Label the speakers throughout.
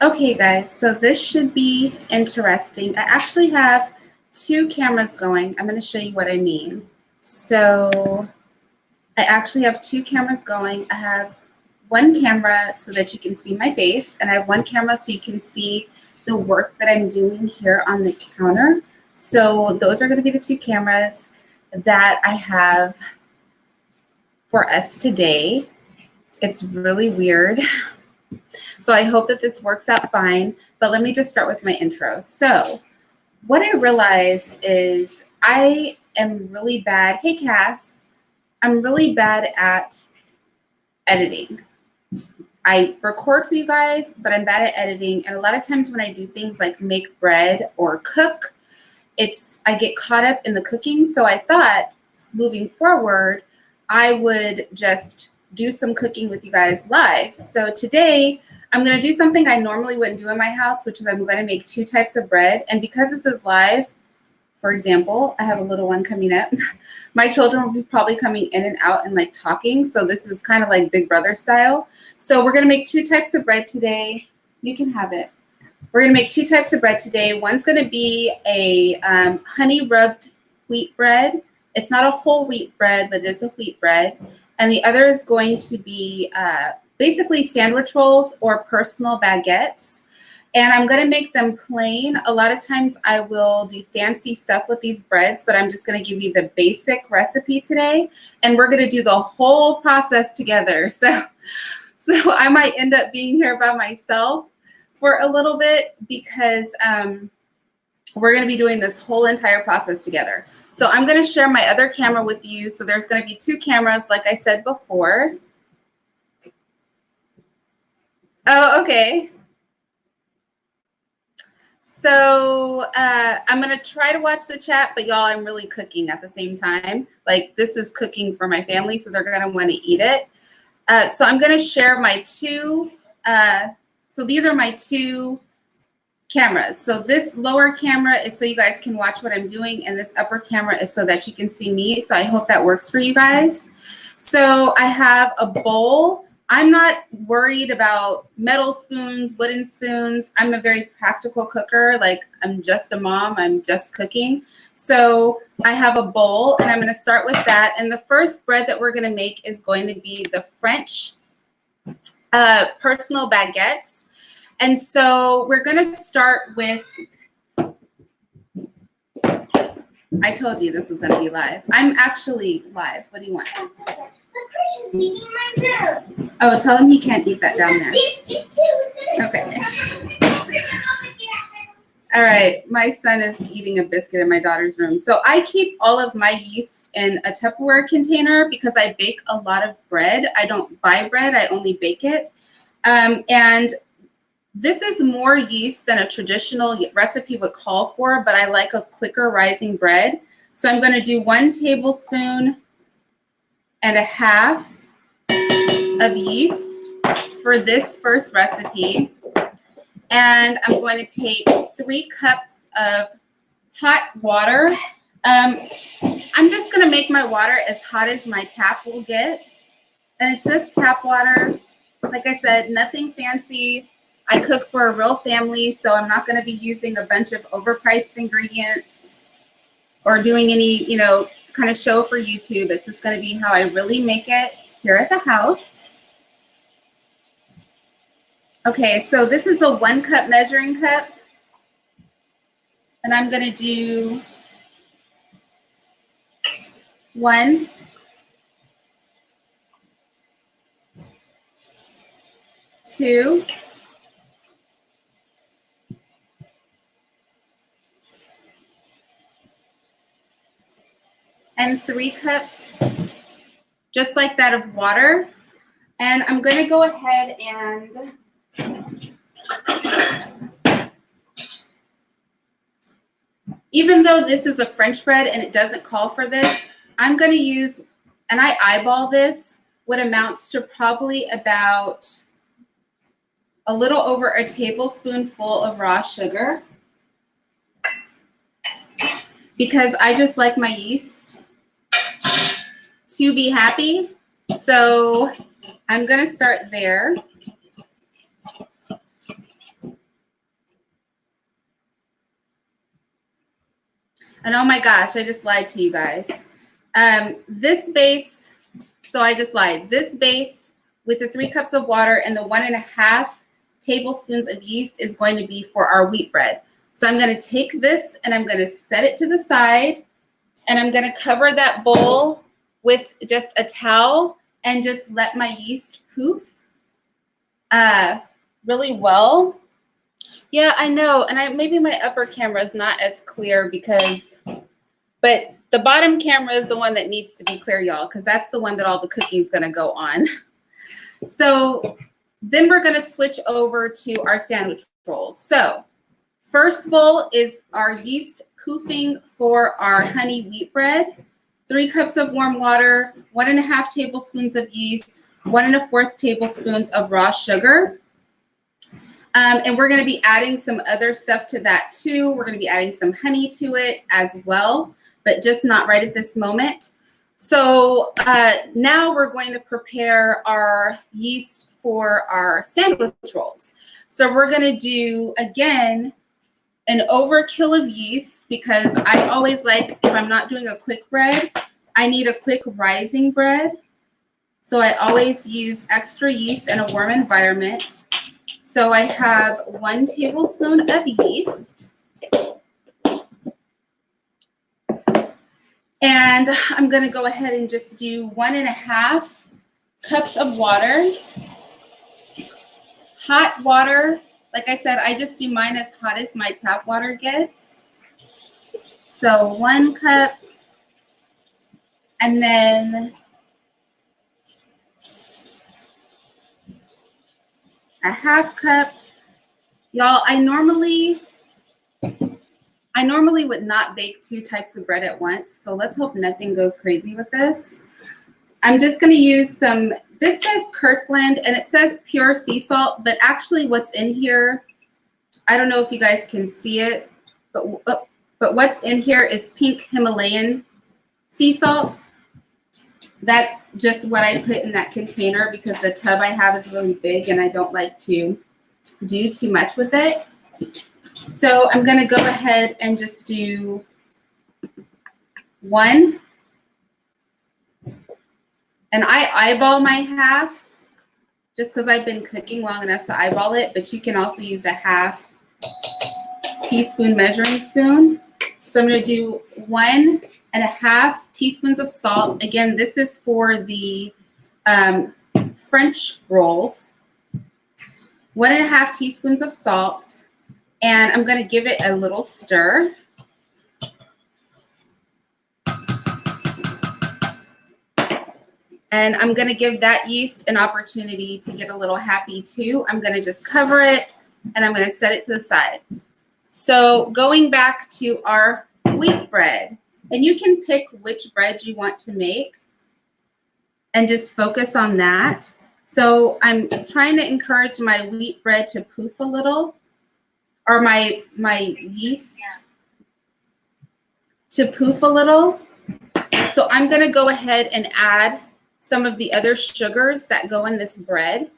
Speaker 1: Okay, guys, so this should be interesting. I actually have two cameras going. I'm going to show you what I mean. So I actually have two cameras going. I have one camera so that you can see my face, and I have one camera so you can see the work that I'm doing here on the counter. So those are going to be the two cameras that I have for us today. It's really weird. So I hope that this works out fine, but let me just start with my intro. So what I realized is I am really bad. Hey, Cass. I'm really bad at editing. I record for you guys, but I'm bad at editing. And a lot of times when I do things like make bread or cook, I get caught up in the cooking. So I thought moving forward, I would just do some cooking with you guys live. So today I'm going to do something I normally wouldn't do in my house, which is I'm going to make two types of bread. And because this is live, for example, I have a little one coming up. My children will be probably coming in and out and like talking. So this is kind of like Big Brother style. So we're going to make two types of bread today. You can have it. We're going to make two types of bread today. One's going to be a honey rubbed wheat bread. It's not a whole wheat bread, but it is a wheat bread. And the other is going to be basically sandwich rolls or personal baguettes. And I'm going to make them plain. A lot of times I will do fancy stuff with these breads, but I'm just going to give you the basic recipe today. And we're going to do the whole process together. So I might end up being here by myself for a little bit because we're going to be doing this whole entire process together. So I'm going to share my other camera with you. So there's going to be two cameras, like I said before. Oh, okay. So I'm going to try to watch the chat, but y'all, I'm really cooking at the same time. Like this is cooking for my family, so they're going to want to eat it. So I'm going to share my two. So these are my two cameras. So this lower camera is so you guys can watch what I'm doing, and this upper camera is so that you can see me. So I hope that works for you guys. So I have a bowl. I'm not worried about metal spoons, wooden spoons. I'm a very practical cooker. Like I'm just a mom, I'm just cooking. So I have a bowl and I'm gonna start with that. And the first bread that we're gonna make is going to be the French personal baguettes. And so we're gonna start with, I told you this was gonna be live. I'm actually live. What do you want?
Speaker 2: The Christian's eating my food.
Speaker 1: Oh, tell him he can't eat that down there.
Speaker 2: Biscuit too.
Speaker 1: Okay. All right. My son is eating a biscuit in my daughter's room. So I keep all of my yeast in a Tupperware container because I bake a lot of bread. I don't buy bread. I only bake it. And this is more yeast than a traditional recipe would call for, but I like a quicker rising bread. So I'm going to do 1 tablespoon and a half of yeast for this first recipe. And I'm going to take 3 cups of hot water. I'm just going to make my water as hot as my tap will get. And it's just tap water. Like I said, nothing fancy. I cook for a real family, so I'm not going to be using a bunch of overpriced ingredients or doing any, kind of show for YouTube. It's just going to be how I really make it here at the house. Okay, so this is a 1 cup measuring cup. And I'm going to do 1, 2, and 3 cups, just like that, of water. And I'm going to go ahead and even though this is a French bread and it doesn't call for this, I'm going to use, and I eyeball this, what amounts to probably about a little over a tablespoonful of raw sugar, because I just like my yeast to be happy. So I'm going to start there. And oh my gosh, I just lied to you guys. This base, so I just lied. This base with the 3 cups of water and the 1.5 tablespoons of yeast is going to be for our wheat bread. So I'm going to take this and I'm going to set it to the side, and I'm going to cover that bowl with just a towel and just let my yeast poof really well. Yeah, I know. And maybe my upper camera is not as clear but the bottom camera is the one that needs to be clear, y'all, because that's the one that all the cooking is going to go on. So then we're going to switch over to our sandwich rolls. So first bowl is our yeast poofing for our honey wheat bread. 3 cups of warm water, 1.5 tablespoons of yeast, 1 1/4 tablespoons of raw sugar. And we're going to be adding some other stuff to that too. We're going to be adding some honey to it as well, but just not right at this moment. So now we're going to prepare our yeast for our sandwich rolls. So we're going to do, again, an overkill of yeast, because I always like, if I'm not doing a quick bread, I need a quick rising bread. So I always use extra yeast in a warm environment. So I have 1 tablespoon of yeast. And I'm going to go ahead and just do 1.5 cups of water. Hot water. Like I said, I just do mine as hot as my tap water gets. So 1 cup. And then a 1/2 cup. Y'all, I normally would not bake 2 types of bread at once. So let's hope nothing goes crazy with this. I'm just going to use some, this says Kirkland and it says pure sea salt, but actually what's in here, I don't know if you guys can see it, but what's in here is pink Himalayan sea salt. That's just what I put in that container because the tub I have is really big and I don't like to do too much with it. So I'm going to go ahead and just do 1. And I eyeball my halves just because I've been cooking long enough to eyeball it, but you can also use a 1/2 teaspoon measuring spoon. So I'm going to do 1.5 teaspoons of salt. Again, this is for the French rolls. 1.5 teaspoons of salt. And I'm going to give it a little stir. And I'm going to give that yeast an opportunity to get a little happy too. I'm going to just cover it and I'm going to set it to the side. So going back to our wheat bread, and you can pick which bread you want to make and just focus on that. So I'm trying to encourage my wheat bread to poof a little, or my yeast to poof a little. So I'm going to go ahead and add some of the other sugars that go in this bread.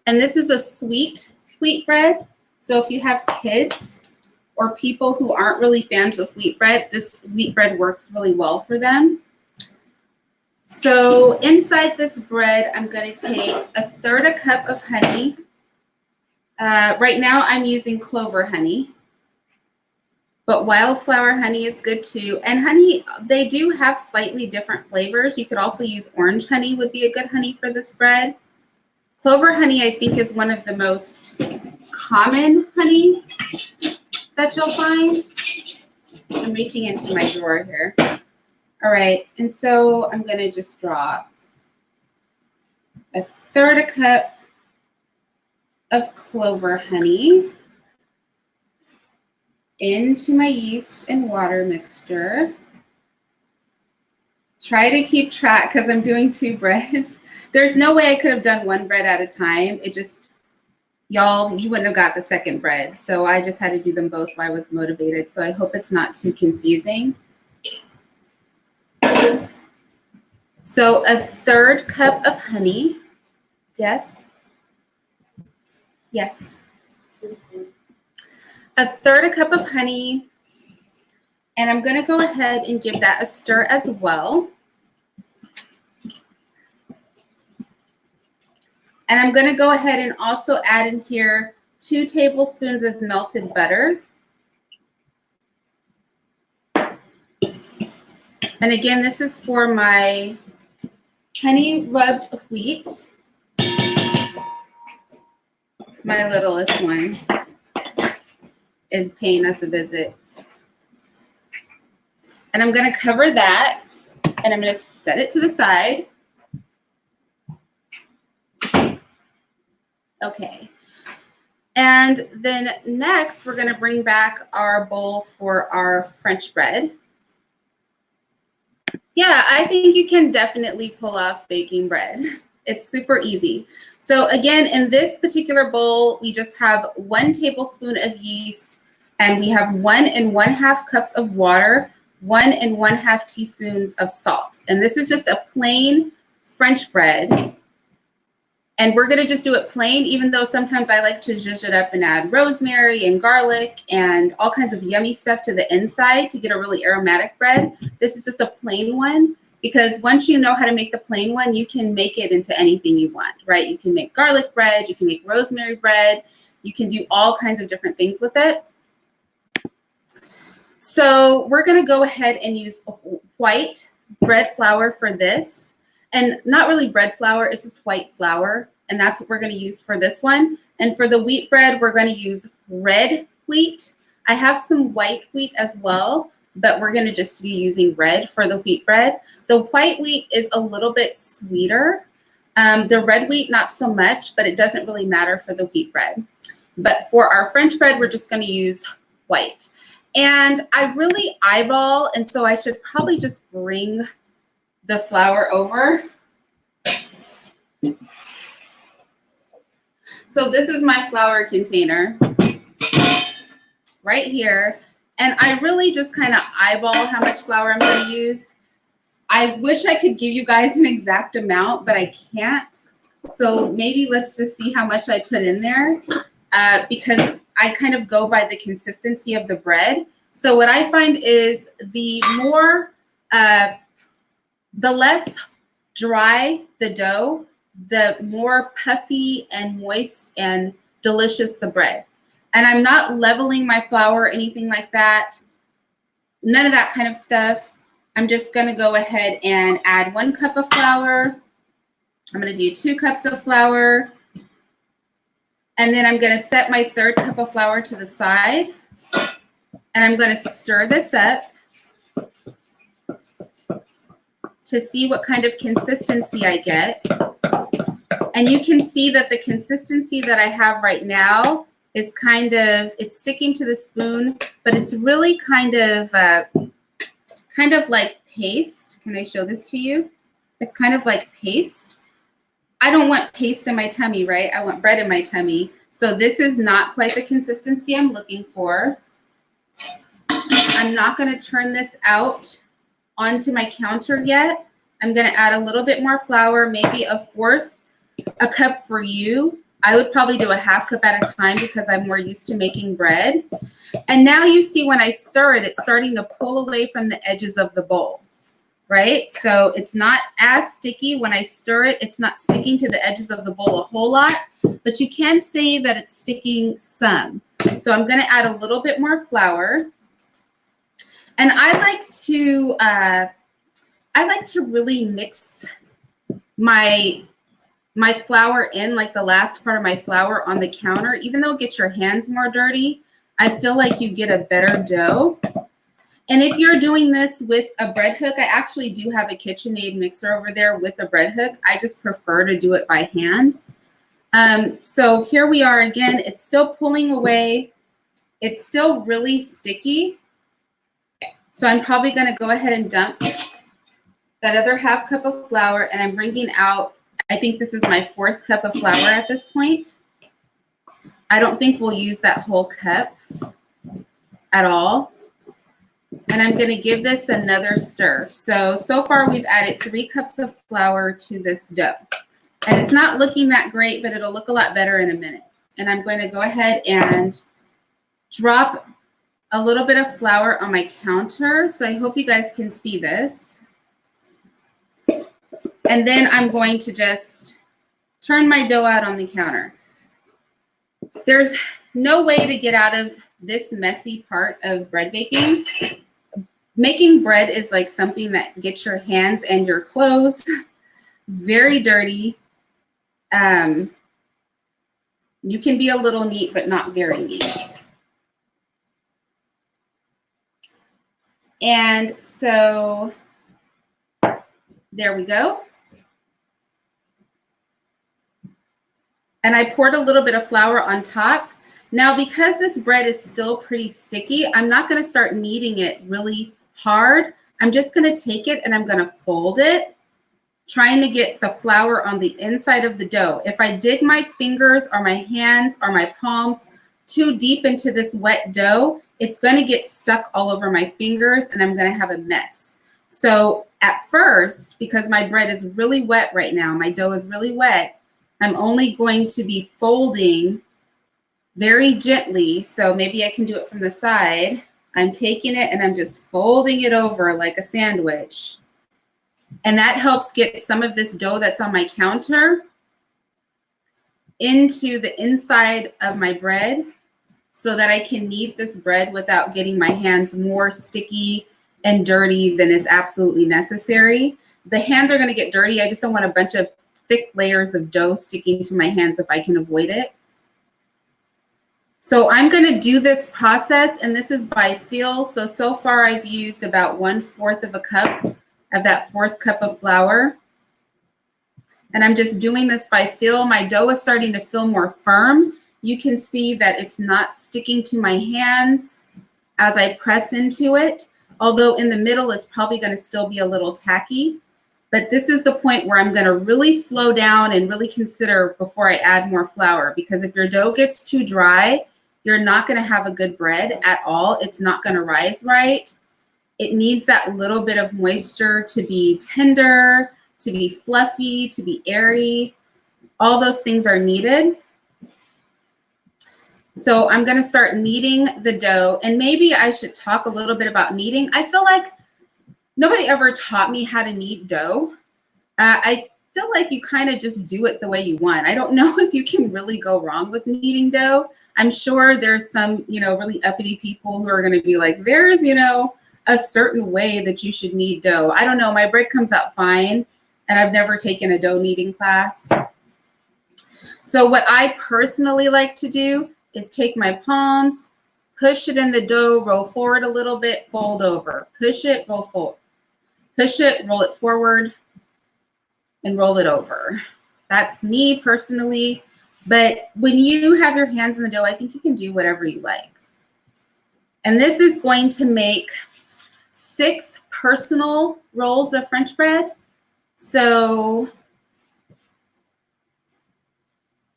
Speaker 1: And this is a sweet wheat bread. So if you have kids or people who aren't really fans of wheat bread, this wheat bread works really well for them. So inside this bread, I'm going to take 1/3 cup of honey. Right now I'm using clover honey, but wildflower honey is good too. And honey, they do have slightly different flavors. You could also use orange honey, would be a good honey for this bread. Clover honey, I think, is one of the most common honeys that you'll find. I'm reaching into my drawer here. All right, and so I'm going to just drop 1/3 cup of clover honey into my yeast and water mixture. Try to keep track because I'm doing 2 breads. There's no way I could have done 1 bread at a time. It just, y'all, you wouldn't have got the second bread. So I just had to do them both while I was motivated. So I hope it's not too confusing. So 1/3 cup of honey. Yes. Yes. 1/3 cup of honey. And I'm going to go ahead and give that a stir as well. And I'm going to go ahead and also add in here 2 tablespoons of melted butter. And again, this is for my honey rubbed wheat. My littlest one is paying us a visit. And I'm going to cover that, and I'm going to set it to the side. Okay. And then next, we're going to bring back our bowl for our French bread. Yeah, I think you can definitely pull off baking bread. It's super easy. So again, in this particular bowl, we just have 1 tablespoon of yeast, and we have 1 1/2 cups of water, 1 1/2 teaspoons of salt. And this is just a plain French bread. And we're going to just do it plain, even though sometimes I like to zhuzh it up and add rosemary and garlic and all kinds of yummy stuff to the inside to get a really aromatic bread. This is just a plain one, because once you know how to make the plain one, you can make it into anything you want, right? You can make garlic bread, you can make rosemary bread, you can do all kinds of different things with it. So we're going to go ahead and use white bread flour for this. And not really bread flour, it's just white flour. And that's what we're going to use for this one. And for the wheat bread, we're going to use red wheat. I have some white wheat as well, but we're going to just be using red for the wheat bread. The white wheat is a little bit sweeter. The red wheat, not so much, but it doesn't really matter for the wheat bread. But for our French bread, we're just going to use white. And I really eyeball, and so I should probably just bring the flour over. So this is my flour container right here. And I really just kind of eyeball how much flour I'm going to use. I wish I could give you guys an exact amount, but I can't. So maybe let's just see how much I put in there, because I kind of go by the consistency of the bread. So what I find is the less dry the dough, the more puffy and moist and delicious the bread. And I'm not leveling my flour or anything like that. None of that kind of stuff. I'm just going to go ahead and add 1 cup of flour. I'm going to do 2 cups of flour. And then I'm going to set my 3rd cup of flour to the side. And I'm going to stir this up to see what kind of consistency I get. And you can see that the consistency that I have right now is it's sticking to the spoon, but it's really kind of like paste. Can I show this to you? It's kind of like paste. I don't want paste in my tummy, right? I want bread in my tummy. So this is not quite the consistency I'm looking for. I'm not going to turn this out onto my counter yet. I'm going to add a little bit more flour, maybe a 1/4 cup for you. I would probably do a 1/2 cup at a time because I'm more used to making bread. And now you see when I stir it, it's starting to pull away from the edges of the bowl, right? So it's not as sticky. When I stir it, it's not sticking to the edges of the bowl a whole lot, but you can see that it's sticking some. So I'm going to add a little bit more flour. And I like to really mix my flour in, like the last part of my flour on the counter. Even though it gets your hands more dirty, I feel like you get a better dough. And if you're doing this with a bread hook, I actually do have a KitchenAid mixer over there with a bread hook. I just prefer to do it by hand. So here we are again. It's still pulling away. It's still really sticky. So I'm probably going to go ahead and dump that other 1/2 cup of flour, and I'm bringing out, I think this is my 4th cup of flour at this point. I don't think we'll use that whole cup at all. And I'm going to give this another stir. So far we've added 3 cups of flour to this dough. And it's not looking that great, but it'll look a lot better in a minute. And I'm going to go ahead and drop a little bit of flour on my counter. So I hope you guys can see this. And then I'm going to just turn my dough out on the counter. There's no way to get out of this messy part of bread baking. Making bread is like something that gets your hands and your clothes very dirty. You can be a little neat, but not very neat. And so there we go. And I poured a little bit of flour on top. Now, because this bread is still pretty sticky, I'm not going to start kneading it really hard. I'm just going to take it and I'm going to fold it, trying to get the flour on the inside of the dough. If I dig my fingers or my hands or my palms too deep into this wet dough, it's going to get stuck all over my fingers and I'm going to have a mess. So at first, because my bread is really wet right now, my dough is really wet, I'm only going to be folding very gently. So maybe I can do it from the side. I'm taking it and I'm just folding it over like a sandwich. And that helps get some of this dough that's on my counter into the inside of my bread so that I can knead this bread without getting my hands more sticky and dirty than is absolutely necessary. The hands are going to get dirty. I just don't want a bunch of thick layers of dough sticking to my hands if I can avoid it. So I'm going to do this process, and this is by feel. So far I've used about 1/4 of a cup of that 4th cup of flour. And I'm just doing this by feel. My dough is starting to feel more firm. You can see that it's not sticking to my hands as I press into it. Although in the middle, it's probably going to still be a little tacky. But this is the point where I'm going to really slow down and really consider before I add more flour. Because if your dough gets too dry, you're not going to have a good bread at all. It's not going to rise right. It needs that little bit of moisture to be tender, to be fluffy, to be airy. All those things are needed. So I'm going to start kneading the dough. And maybe I should talk a little bit about kneading. I feel like nobody ever taught me how to knead dough. I feel like you kind of just do it the way you want. I don't know if you can really go wrong with kneading dough. I'm sure there's some, really uppity people who are going to be like, there's, a certain way that you should knead dough. I don't know. My bread comes out fine, and I've never taken a dough kneading class. So what I personally like to do is take my palms, push it in the dough, roll forward a little bit, fold over. Push it, roll forward. Push it, roll it forward, and roll it over. That's me personally. But when you have your hands in the dough, I think you can do whatever you like. And this is going to make 6 personal rolls of French bread. So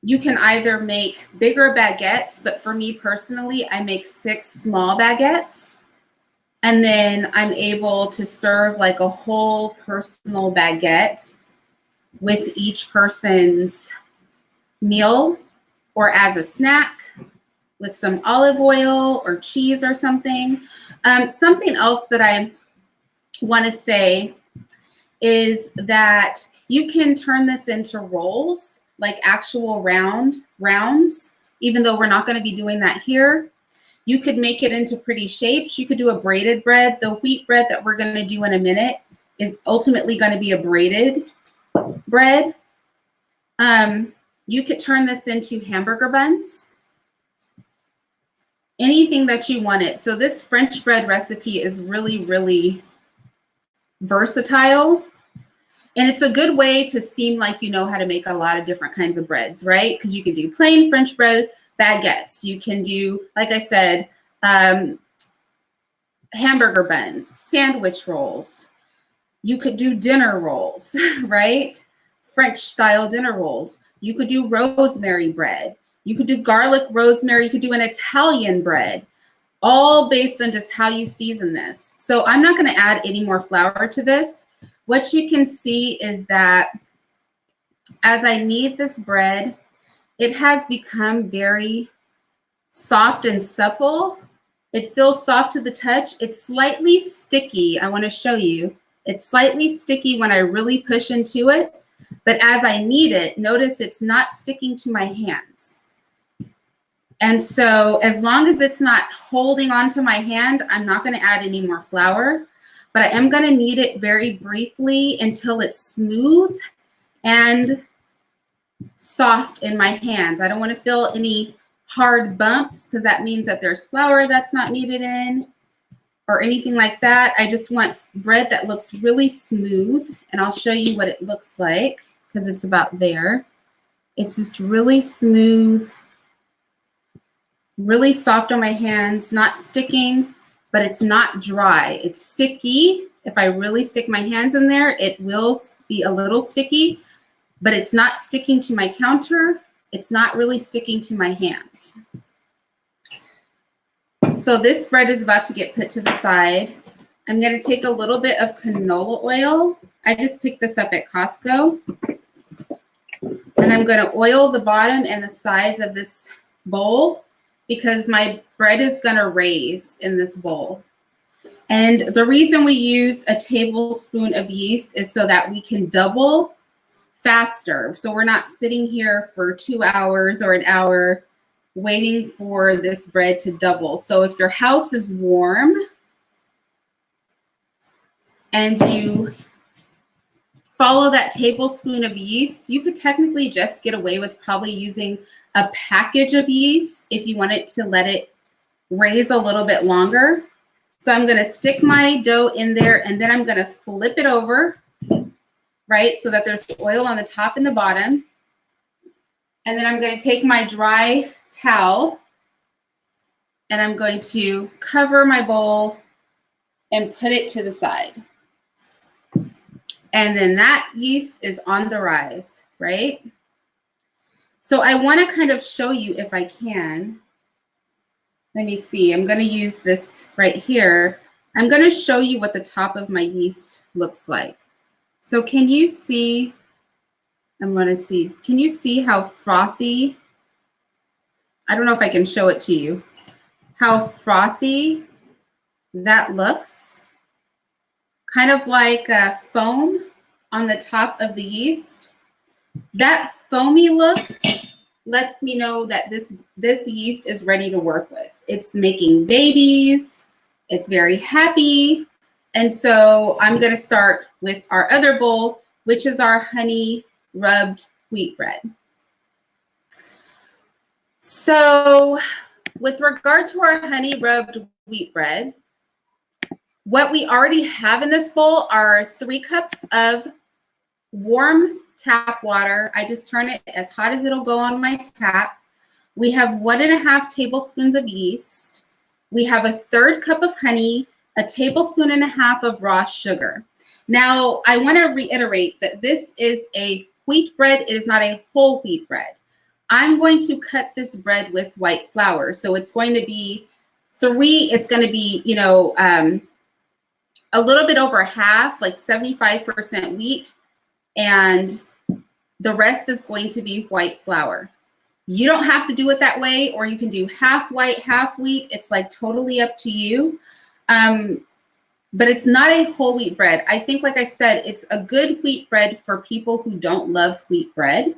Speaker 1: you can either make bigger baguettes, but for me personally, I make 6 small baguettes. And then I'm able to serve like a whole personal baguette with each person's meal or as a snack with some olive oil or cheese or something. Something else that I want to say is that you can turn this into rolls, like actual rounds, even though we're not going to be doing that here. You could make it into pretty shapes. You could do a braided bread. The wheat bread that we're going to do in a minute is ultimately going to be a braided bread. You could turn this into hamburger buns. Anything that you want it. So this French bread recipe is really, really versatile. And it's a good way to seem like you know how to make a lot of different kinds of breads, right? Because you can do plain French bread baguettes. You can do, like I said, hamburger buns, sandwich rolls. You could do dinner rolls, right? French style dinner rolls. You could do rosemary bread. You could do garlic rosemary. You could do an Italian bread, all based on just how you season this. So I'm not going to add any more flour to this. What you can see is that as I knead this bread, it has become very soft and supple. It feels soft to the touch. It's slightly sticky. I want to show you. It's slightly sticky when I really push into it, but as I knead it, notice it's not sticking to my hands. And so as long as it's not holding onto my hand, I'm not going to add any more flour, but I am going to knead it very briefly until it's smooth and soft in my hands. I don't want to feel any hard bumps because that means that there's flour that's not kneaded in or anything like that. I just want bread that looks really smooth, and I'll show you what it looks like because it's about there. It's just really smooth, really soft on my hands, not sticking, but it's not dry. It's sticky. If I really stick my hands in there, it will be a little sticky, but it's not sticking to my counter. It's not really sticking to my hands. So this bread is about to get put to the side. I'm going to take a little bit of canola oil. I just picked this up at Costco. And I'm going to oil the bottom and the sides of this bowl because my bread is going to raise in this bowl. And the reason we used a tablespoon of yeast is so that we can double faster. So we're not sitting here for 2 hours or an hour waiting for this bread to double. So if your house is warm and you follow that tablespoon of yeast, you could technically just get away with probably using a package of yeast if you wanted to let it raise a little bit longer. So I'm going to stick my dough in there and then I'm going to flip it over, right, so that there's oil on the top and the bottom. And then I'm going to take my dry towel and I'm going to cover my bowl and put it to the side. And then that yeast is on the rise, right? So I want to kind of show you if I can. Let me see. I'm going to use this right here. I'm going to show you what the top of my yeast looks like. So can you see? I'm going to see. Can you see how frothy? I don't know if I can show it to you. How frothy that looks. Kind of like a foam on the top of the yeast. That foamy look lets me know that this yeast is ready to work with. It's making babies. It's very happy. And so I'm going to start with our other bowl, which is our honey rubbed wheat bread. So with regard to our honey rubbed wheat bread, what we already have in this bowl are 3 cups of warm tap water. I just turn it as hot as it'll go on my tap. We have 1.5 tablespoons of yeast. We have a 1/3 cup of honey, a 1.5 tablespoons of raw sugar. Now, I want to reiterate that this is a wheat bread. It is not a whole wheat bread. I'm going to cut this bread with white flour. So it's going to be a little bit over half, like 75% wheat, and the rest is going to be white flour. You don't have to do it that way, or you can do half white, half wheat. It's like totally up to you. But it's not a whole wheat bread. I think, like I said, it's a good wheat bread for people who don't love wheat bread.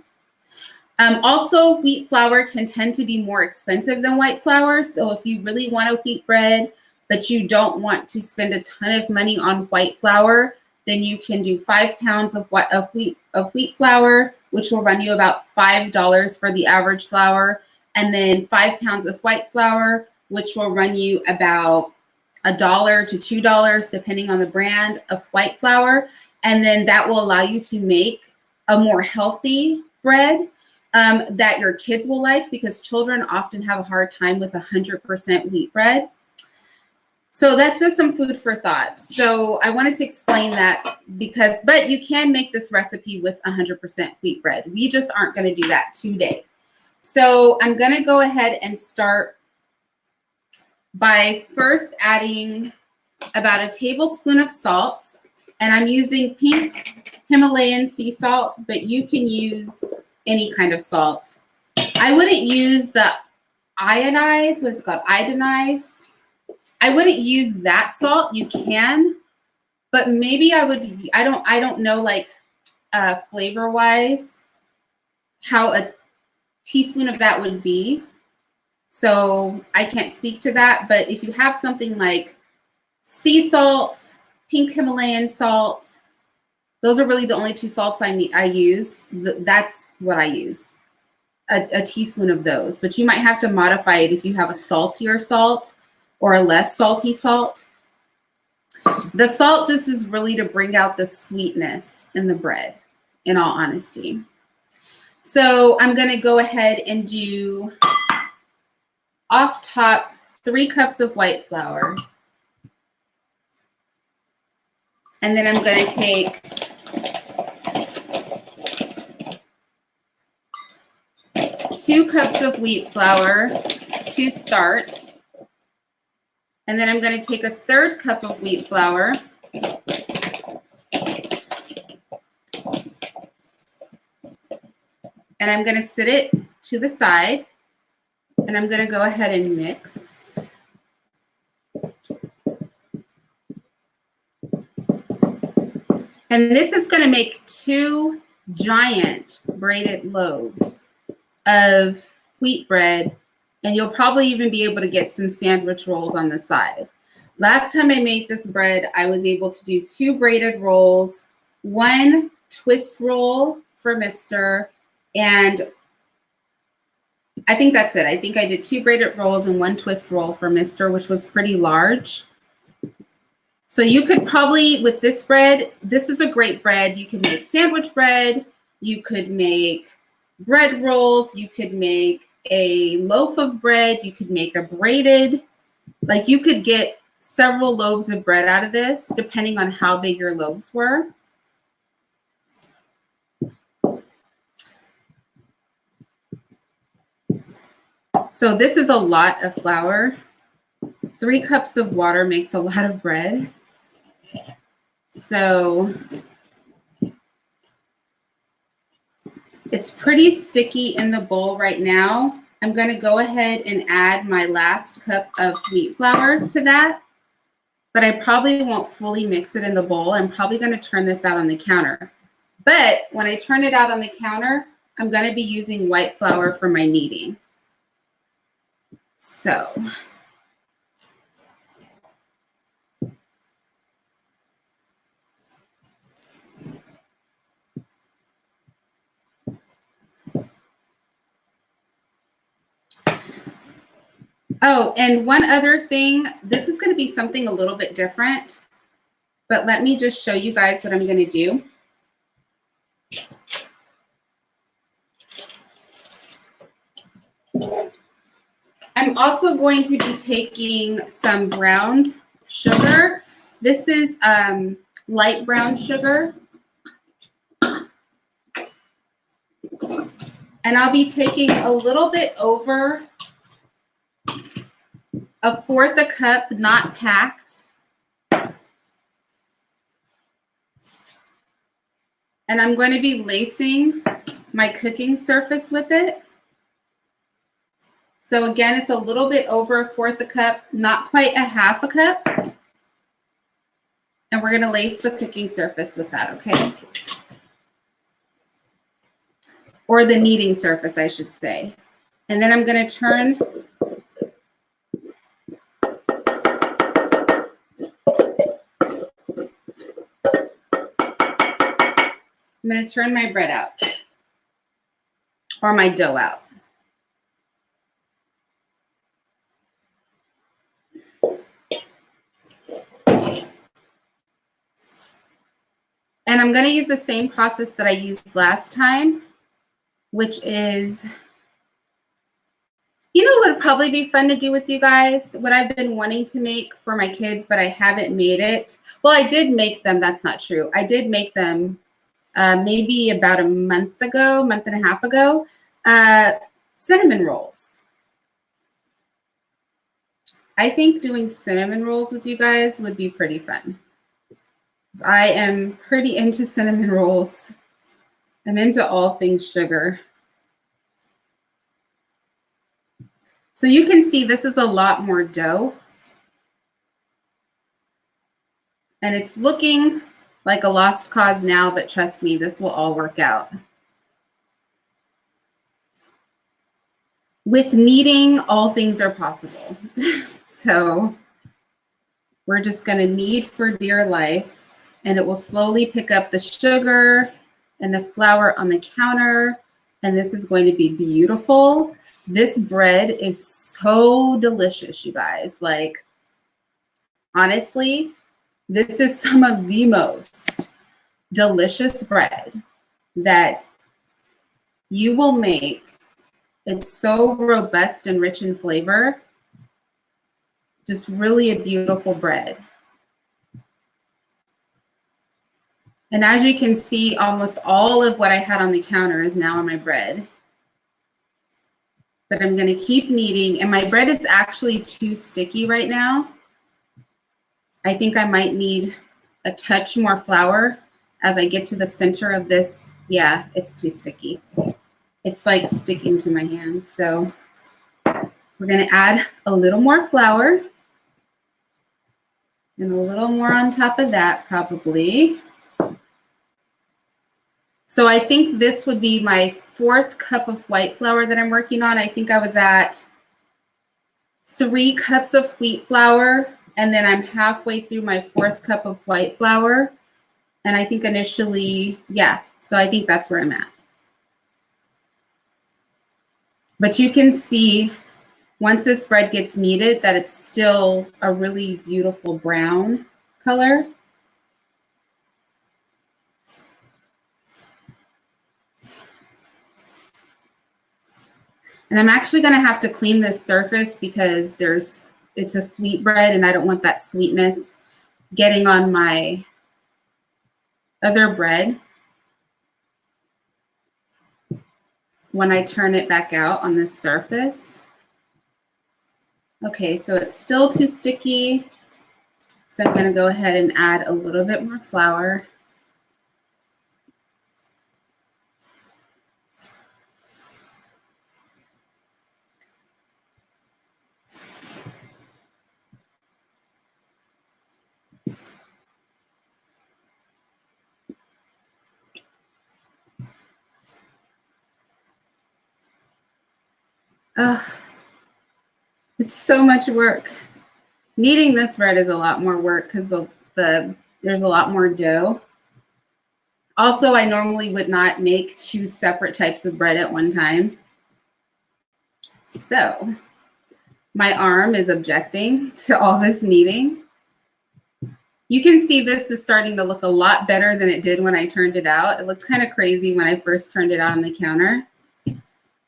Speaker 1: Also, wheat flour can tend to be more expensive than white flour. So if you really want a wheat bread, but you don't want to spend a ton of money on white flour, then you can do 5 pounds of wheat flour, which will run you about $5 for the average flour, and then 5 pounds of white flour, which will run you about $1 to $2, depending on the brand of white flour. And then that will allow you to make a more healthy bread that your kids will like, because children often have a hard time with 100% wheat bread. So that's just some food for thought. So I wanted to explain that but you can make this recipe with 100% wheat bread. We just aren't going to do that today. So I'm going to go ahead and start by first adding about 1 tablespoon of salt. And I'm using pink Himalayan sea salt, but you can use any kind of salt. I wouldn't use the iodized, what's it called? Iodinized I wouldn't use that salt. You can, but maybe I would. I don't know, like flavor wise how a teaspoon of that would be. So I can't speak to that. But if you have something like sea salt, pink Himalayan salt, those are really the only two salts I use. That's what I use, a teaspoon of those. But you might have to modify it if you have a saltier salt or a less salty salt. The salt just is really to bring out the sweetness in the bread, in all honesty. So I'm going to go ahead and do off top 3 cups of white flour. And then I'm going to take 2 cups of wheat flour to start. And then I'm going to take a 1/3 cup of wheat flour. And I'm going to sit it to the side. And I'm going to go ahead and mix. And this is going to make 2 giant braided loaves of wheat bread. And you'll probably even be able to get some sandwich rolls on the side. Last time I made this bread, I was able to do 2 braided rolls, 1 twist roll for Mr. And I think that's it. I think I did 2 braided rolls and 1 twist roll for Mr., which was pretty large. So you could probably, with this bread, this is a great bread. You can make sandwich bread. You could make bread rolls. You could make a loaf of bread. You could make a braided. Like you could get several loaves of bread out of this, depending on how big your loaves were. So this is a lot of flour. 3 cups of water makes a lot of bread. So it's pretty sticky in the bowl right now. I'm going to go ahead and add my last cup of wheat flour to that, but I probably won't fully mix it in the bowl. I'm probably going to turn this out on the counter. But when I turn it out on the counter, I'm going to be using white flour for my kneading. So oh, and one other thing, this is going to be something a little bit different, but let me just show you guys what I'm going to do. I'm also going to be taking some brown sugar. This is light brown sugar. And I'll be taking a little bit over 1/4 a cup, not packed. And I'm going to be lacing my cooking surface with it. So again, it's a little bit over 1/4 a cup, not quite 1/2 a cup. And we're going to lace the cooking surface with that, okay? Or the kneading surface, I should say. And then I'm going to turn my bread out, or my dough out. And I'm going to use the same process that I used last time, which is, you know what would probably be fun to do with you guys? What I've been wanting to make for my kids, but I haven't made it. Well, I did make them. That's not true. I did make them maybe about a month and a half ago. Cinnamon rolls. I think doing cinnamon rolls with you guys would be pretty fun. I am pretty into cinnamon rolls. I'm into all things sugar. So you can see this is a lot more dough. And it's looking like a lost cause now, but trust me, this will all work out. With kneading, all things are possible. So we're just going to knead for dear life, and it will slowly pick up the sugar and the flour on the counter, and this is going to be beautiful. This bread is so delicious, you guys. Like, honestly, this is some of the most delicious bread that you will make. It's so robust and rich in flavor. Just really a beautiful bread. And as you can see, almost all of what I had on the counter is now on my bread. But I'm going to keep kneading, and my bread is actually too sticky right now. I think I might need a touch more flour as I get to the center of this. Yeah, it's too sticky. It's like sticking to my hands. So we're going to add a little more flour and a little more on top of that probably. So I think this would be my 4th cup of white flour that I'm working on. I think I was at 3 cups of wheat flour, and then I'm halfway through my 4th cup of white flour. And I think initially, yeah, so I think that's where I'm at. But you can see once this bread gets kneaded that it's still a really beautiful brown color. And I'm actually going to have to clean this surface because it's a sweet bread and I don't want that sweetness getting on my other bread when I turn it back out on this surface. Okay, so it's still too sticky. So I'm going to go ahead and add a little bit more flour. Oh, it's so much work. Kneading this bread is a lot more work because there's a lot more dough. Also, I normally would not make 2 separate types of bread at one time. So my arm is objecting to all this kneading. You can see this is starting to look a lot better than it did when I turned it out. It looked kind of crazy when I first turned it out on the counter.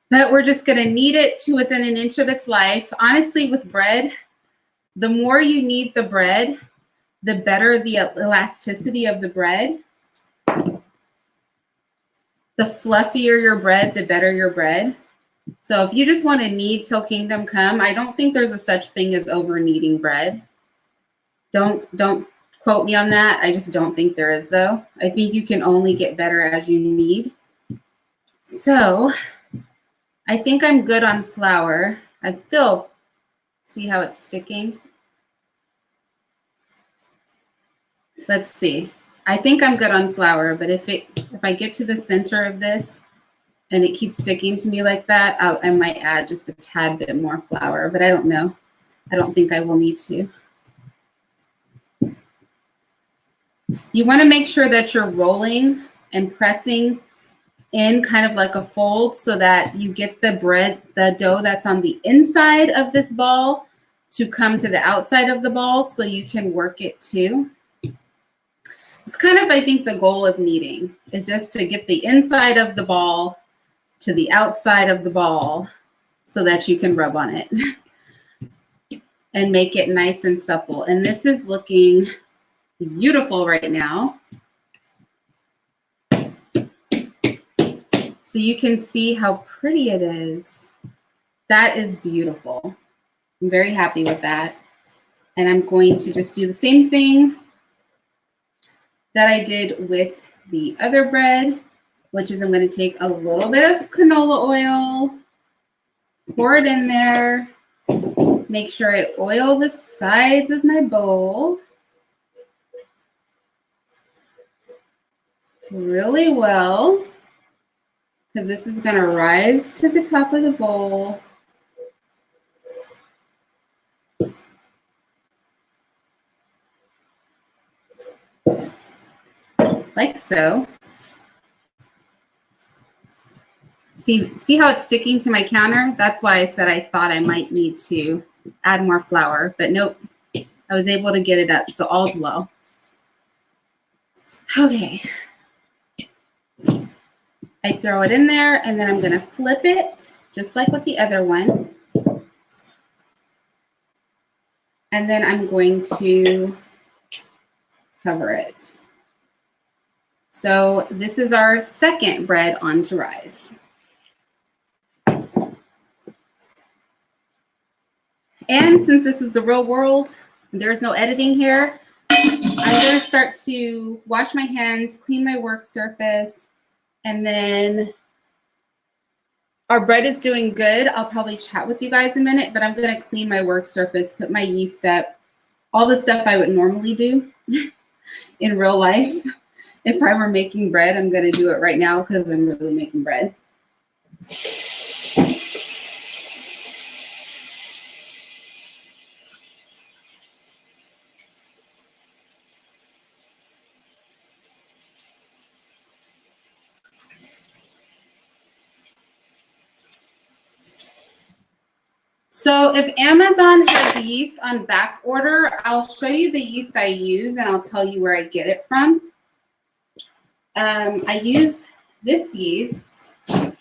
Speaker 1: But we're just going to knead it to within 1 inch of its life. Honestly, with bread, the more you knead the bread, the better the elasticity of the bread. The fluffier your bread, the better your bread. So if you just want to knead till kingdom come, I don't think there's a such thing as over kneading bread. Don't quote me on that. I just don't think there is, though. I think you can only get better as you knead. So I think I'm good on flour. See how it's sticking? Let's see. I think I'm good on flour, but if I get to the center of this and it keeps sticking to me like that, I might add just a tad bit more flour, but I don't know. I don't think I will need to. You want to make sure that you're rolling and pressing in kind of like a fold so that you get the dough that's on the inside of this ball to come to the outside of the ball so you can work it too. It's kind of, I think, the goal of kneading is just to get the inside of the ball to the outside of the ball so that you can rub on it and make it nice and supple. And this is looking beautiful right now. So you can see how pretty it is. That is beautiful. I'm very happy with that. And I'm going to just do the same thing that I did with the other bread, which is I'm going to take a little bit of canola oil, pour it in there, make sure I oil the sides of my bowl. really well, because this is going to rise to the top of the bowl. Like so. See how it's sticking to my counter? That's why I said I thought I might need to add more flour, but nope, I was able to get it up, so all's well. Okay. I throw it in there, and then I'm going to flip it, just like with the other one. And then I'm going to cover it. So this is our second bread on to rise. And since this is the real world, there's no editing here, I'm going to start to wash my hands, clean my work surface, and then our bread is doing good. I'll probably chat with you guys in a minute, but I'm going to clean my work surface, put my yeast up, all the stuff I would normally do in real life. If I were making bread, I'm going to do it right now because I'm really making bread. So if Amazon has yeast on back order, I'll show you the yeast I use and I'll tell you where I get it from. I use this yeast. Let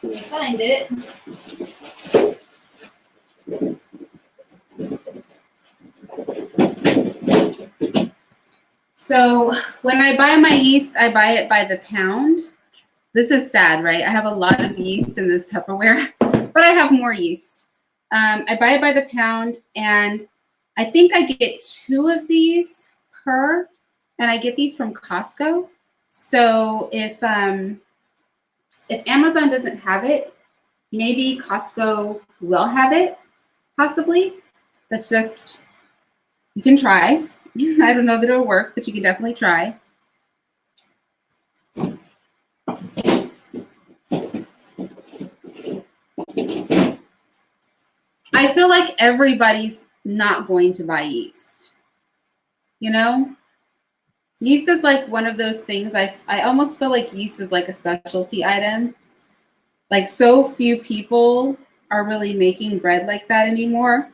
Speaker 1: me find it. So when I buy my yeast, I buy it by the pound. This is sad, right? I have a lot of yeast in this Tupperware, but I have more yeast. I buy it by the pound, and I think I get 2 of these per, and I get these from Costco. So if Amazon doesn't have it, maybe Costco will have it, possibly. That's just, you can try. I don't know that it'll work, but you can definitely try. I feel like everybody's not going to buy yeast. You know? Yeast is like one of those things, I almost feel like yeast is like a specialty item. Like so few people are really making bread like that anymore.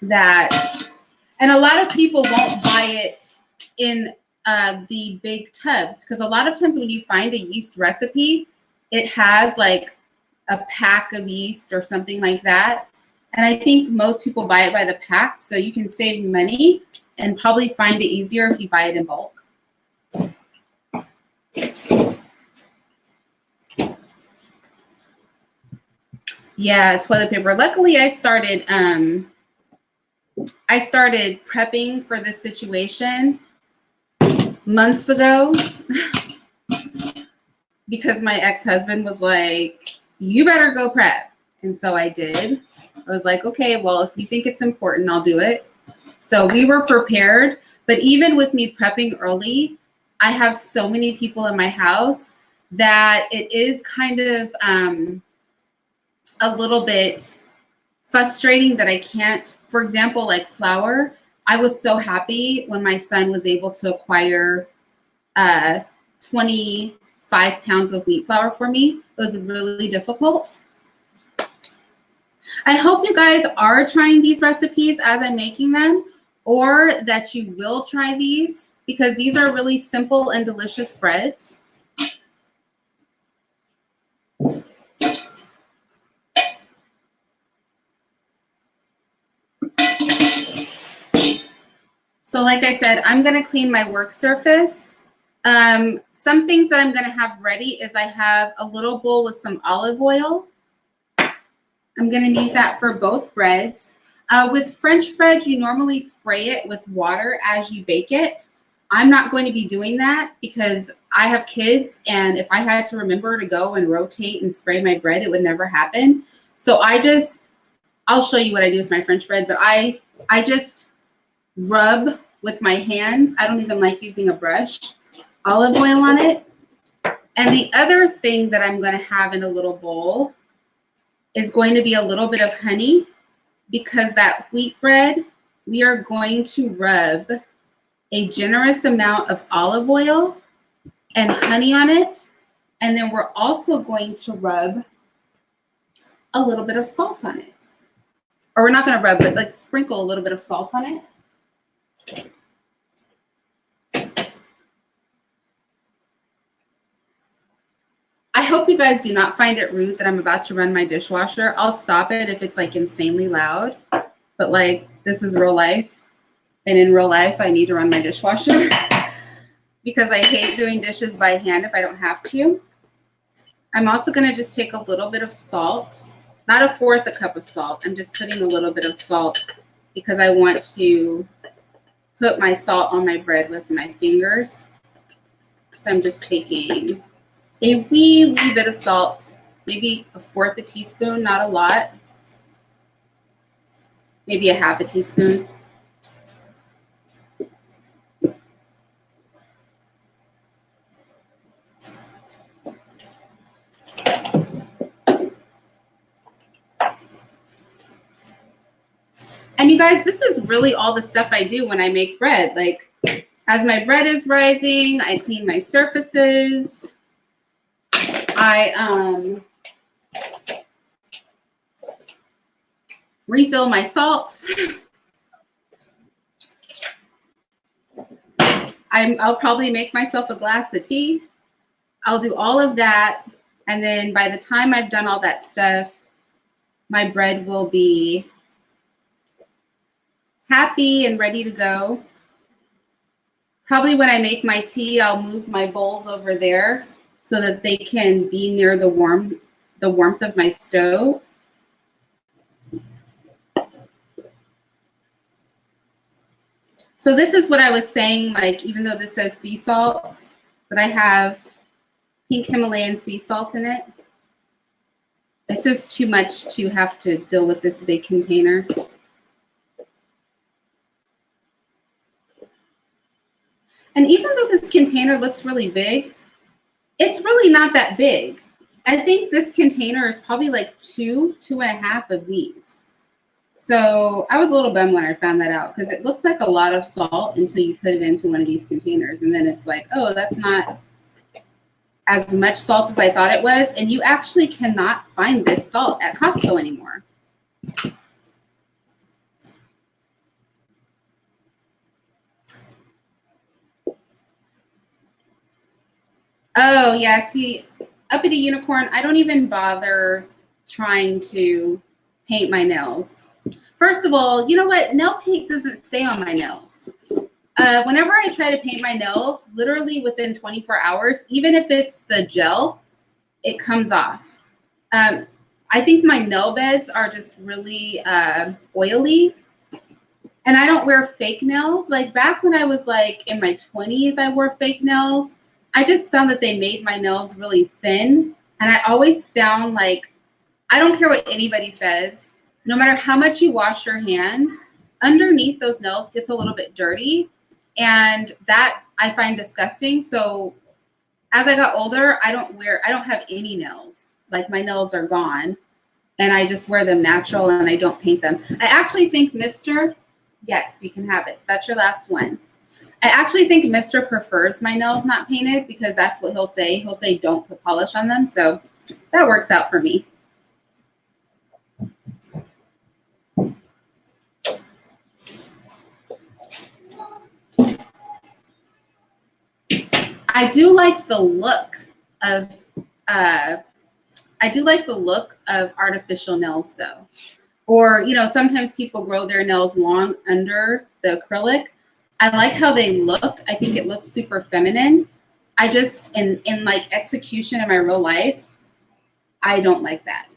Speaker 1: And a lot of people won't buy it in the big tubs, because a lot of times when you find a yeast recipe, it has like a pack of yeast or something like that. And I think most people buy it by the pack, so you can save money and probably find it easier if you buy it in bulk. Yeah, toilet paper. Luckily, I started prepping for this situation months ago because my ex-husband was like, you better go prep. And so I did. I was like, okay, well, if you think it's important, I'll do it. So we were prepared. But even with me prepping early, I have so many people in my house that it is kind of a little bit frustrating that I can't, for example, like flour. I was so happy when my son was able to acquire 25 pounds of wheat flour for me. It was really difficult. I hope you guys are trying these recipes as I'm making them, or that you will try these, because these are really simple and delicious breads. So like I said, I'm going to clean my work surface. Some things that I'm going to have ready is I have a little bowl with some olive oil. I'm going to need that for both breads. With French bread, you normally spray it with water as you bake it. I'm not going to be doing that because I have kids, and if I had to remember to go and rotate and spray my bread, it would never happen. So I'll show you what I do with my French bread, but I just rub with my hands. I don't even like using a brush. Olive oil on it. And the other thing that I'm going to have in a little bowl is going to be a little bit of honey, because that wheat bread, we are going to rub a generous amount of olive oil and honey on it. And then we're also going to rub a little bit of salt on it. Or we're not going to rub, but like sprinkle a little bit of salt on it. I hope you guys do not find it rude that I'm about to run my dishwasher. I'll stop it if it's like insanely loud, but like this is real life. And in real life, I need to run my dishwasher because I hate doing dishes by hand if I don't have to. I'm also going to just take a little bit of salt, not 1/4 cup of salt. I'm just putting a little bit of salt because I want to put my salt on my bread with my fingers. So I'm just taking a wee bit of salt, maybe 1/4 teaspoon, not a lot, maybe 1/2 teaspoon. And you guys, this is really all the stuff I do when I make bread. Like, as my bread is rising, I clean my surfaces. I refill my salt. I'll probably make myself a glass of tea. I'll do all of that. And then by the time I've done all that stuff, my bread will be happy and ready to go. Probably when I make my tea, I'll move my bowls over there so that they can be near the warmth of my stove. So this is what I was saying, like, even though this says sea salt, but I have pink Himalayan sea salt in it. It's just too much to have to deal with this big container. And even though this container looks really big, it's really not that big. I think this container is probably like 2.5 of these. So I was a little bummed when I found that out because it looks like a lot of salt until you put it into one of these containers. And then it's like, oh, that's not as much salt as I thought it was. And you actually cannot find this salt at Costco anymore. Oh, yeah. See, Uppity Unicorn, I don't even bother trying to paint my nails. First of all, you know what? Nail paint doesn't stay on my nails. Whenever I try to paint my nails, literally within 24 hours, even if it's the gel, it comes off. I think my nail beds are just really oily. And I don't wear fake nails. Like back when I was like in my 20s, I wore fake nails. I just found that they made my nails really thin. And I always found like, I don't care what anybody says, no matter how much you wash your hands, underneath those nails gets a little bit dirty. And that I find disgusting. So as I got older, I don't have any nails. Like my nails are gone and I just wear them natural and I don't paint them. I actually think Mr. Yes, you can have it. That's your last one. I actually think Mr. prefers my nails not painted because that's what he'll say. He'll say, don't put polish on them. So that works out for me. I do like the look of artificial nails though. Or, you know, sometimes people grow their nails long under the acrylic. I like how they look. I think it looks super feminine. I just, in like execution in my real life, I don't like that.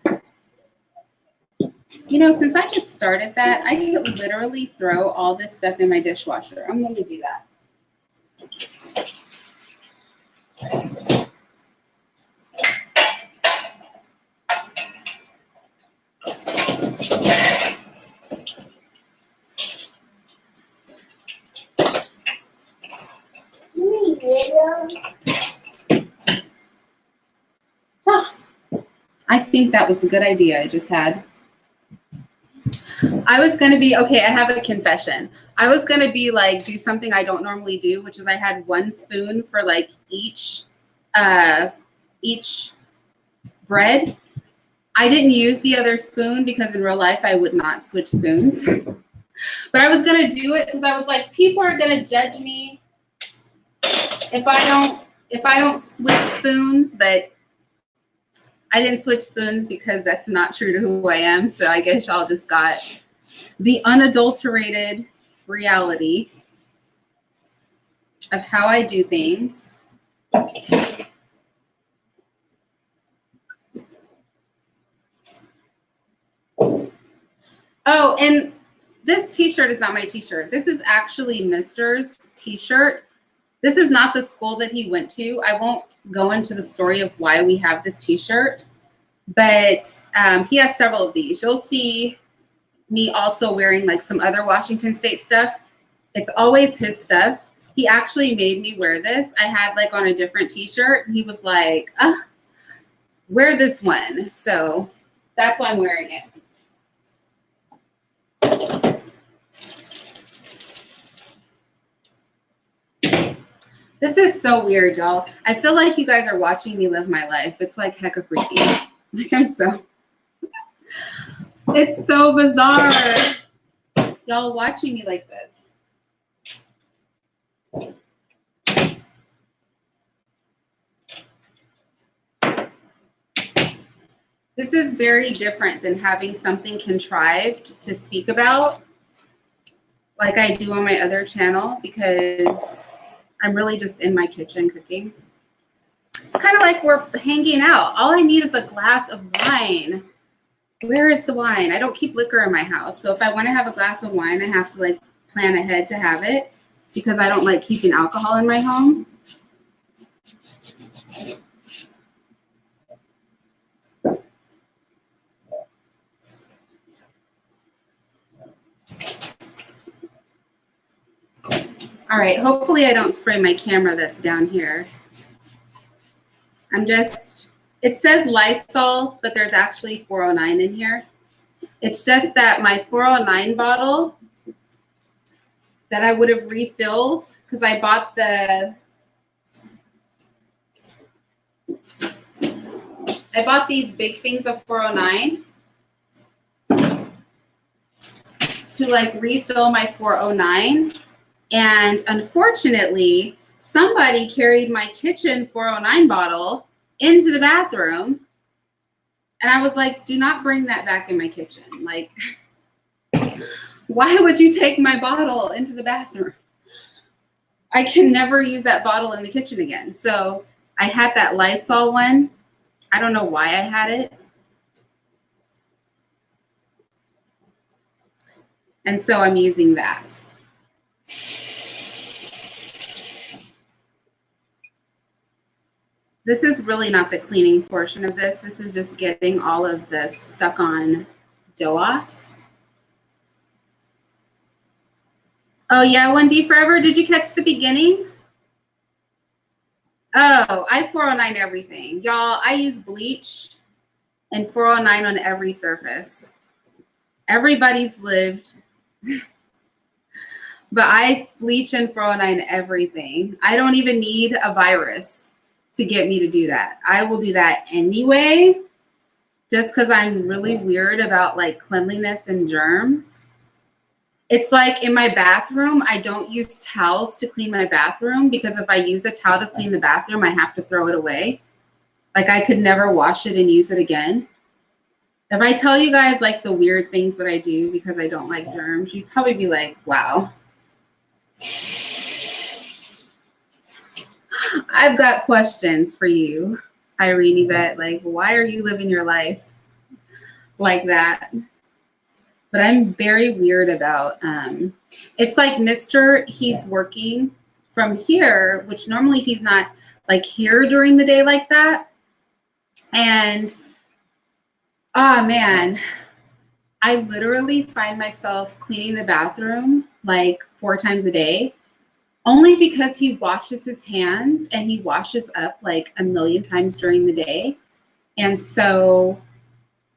Speaker 1: You know, since I just started that, I could literally throw all this stuff in my dishwasher. I'm going to do that. I think that was a good idea I just had. I was going to be, okay, I have a confession. I was going to be like, do something I don't normally do, which is I had one spoon for like each bread. I didn't use the other spoon because in real life I would not switch spoons. But I was going to do it because I was like, people are going to judge me if I don't switch spoons, but I didn't switch spoons because that's not true to who I am. So I guess y'all just got the unadulterated reality of how I do things. Oh, and this t-shirt is not my t-shirt. This is actually Mr.'s t-shirt. This is not the school that he went to. I won't go into the story of why we have this t-shirt, but he has several of these. You'll see me also wearing like some other Washington State stuff. It's always his stuff. He actually made me wear this. I had like on a different t-shirt and he was like, wear this one. So that's why I'm wearing it. This is so weird, y'all. I feel like you guys are watching me live my life. It's like hecka freaky. Like it's so bizarre. Y'all watching me like this. This is very different than having something contrived to speak about like I do on my other channel because I'm really just in my kitchen cooking. It's kind of like we're hanging out. All I need is a glass of wine. Where is the wine? I don't keep liquor in my house. So if I want to have a glass of wine, I have to like plan ahead to have it because I don't like keeping alcohol in my home. All right, hopefully I don't spray my camera that's down here. It says Lysol, but there's actually 409 in here. It's just that my 409 bottle that I would have refilled because I bought these big things of 409 to like refill my 409. And unfortunately, somebody carried my kitchen 409 bottle into the bathroom. And I was like, do not bring that back in my kitchen. Like, why would you take my bottle into the bathroom? I can never use that bottle in the kitchen again. So I had that Lysol one. I don't know why I had it. And so I'm using that. This is really not the cleaning portion of this. This is just getting all of this stuck on dough off. Oh yeah, 1D Forever, did you catch the beginning? Oh, I 409 everything. Y'all, I use bleach and 409 on every surface. Everybody's lived. But I bleach and 409 everything. I don't even need a virus to get me to do that. I will do that anyway, just because I'm really weird about like cleanliness and germs. It's like in my bathroom, I don't use towels to clean my bathroom because if I use a towel to clean the bathroom, I have to throw it away. Like I could never wash it and use it again. If I tell you guys like the weird things that I do because I don't like germs, you'd probably be like, wow. I've got questions for you, Irene Yvette. Like, why are you living your life like that? But I'm very weird about, it's like Mr. He's working from here, which normally he's not like here during the day like that. And, oh man, I literally find myself cleaning the bathroom like 4 times a day. Only because he washes his hands and he washes up like a million times during the day. And so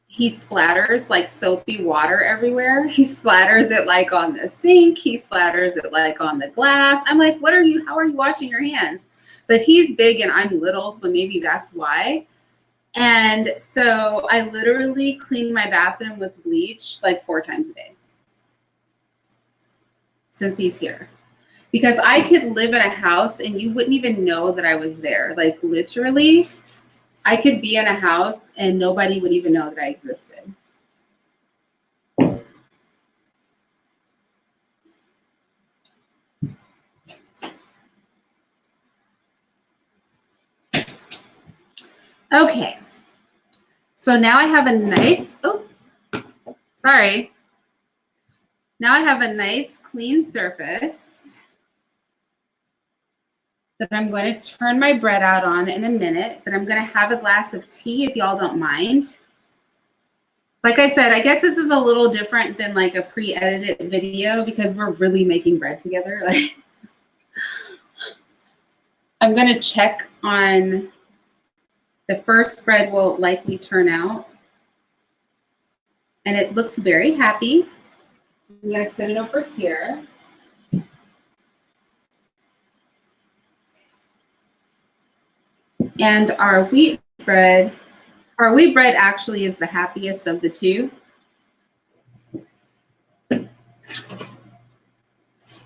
Speaker 1: he splatters like soapy water everywhere. He splatters it like on the sink. He splatters it like on the glass. I'm like, how are you washing your hands? But he's big and I'm little, so maybe that's why. And so I literally clean my bathroom with bleach like 4 times a day since he's here. Because I could live in a house and you wouldn't even know that I was there. Like literally, I could be in a house and nobody would even know that I existed. Okay. So now I have a nice, Now I have a nice clean surface that I'm going to turn my bread out on in a minute, but I'm going to have a glass of tea if y'all don't mind. Like I said, I guess this is a little different than like a pre-edited video because we're really making bread together. Like, I'm going to check on the first bread will likely turn out. And it looks very happy. I'm going to set it over here. And our wheat bread actually is the happiest of the two.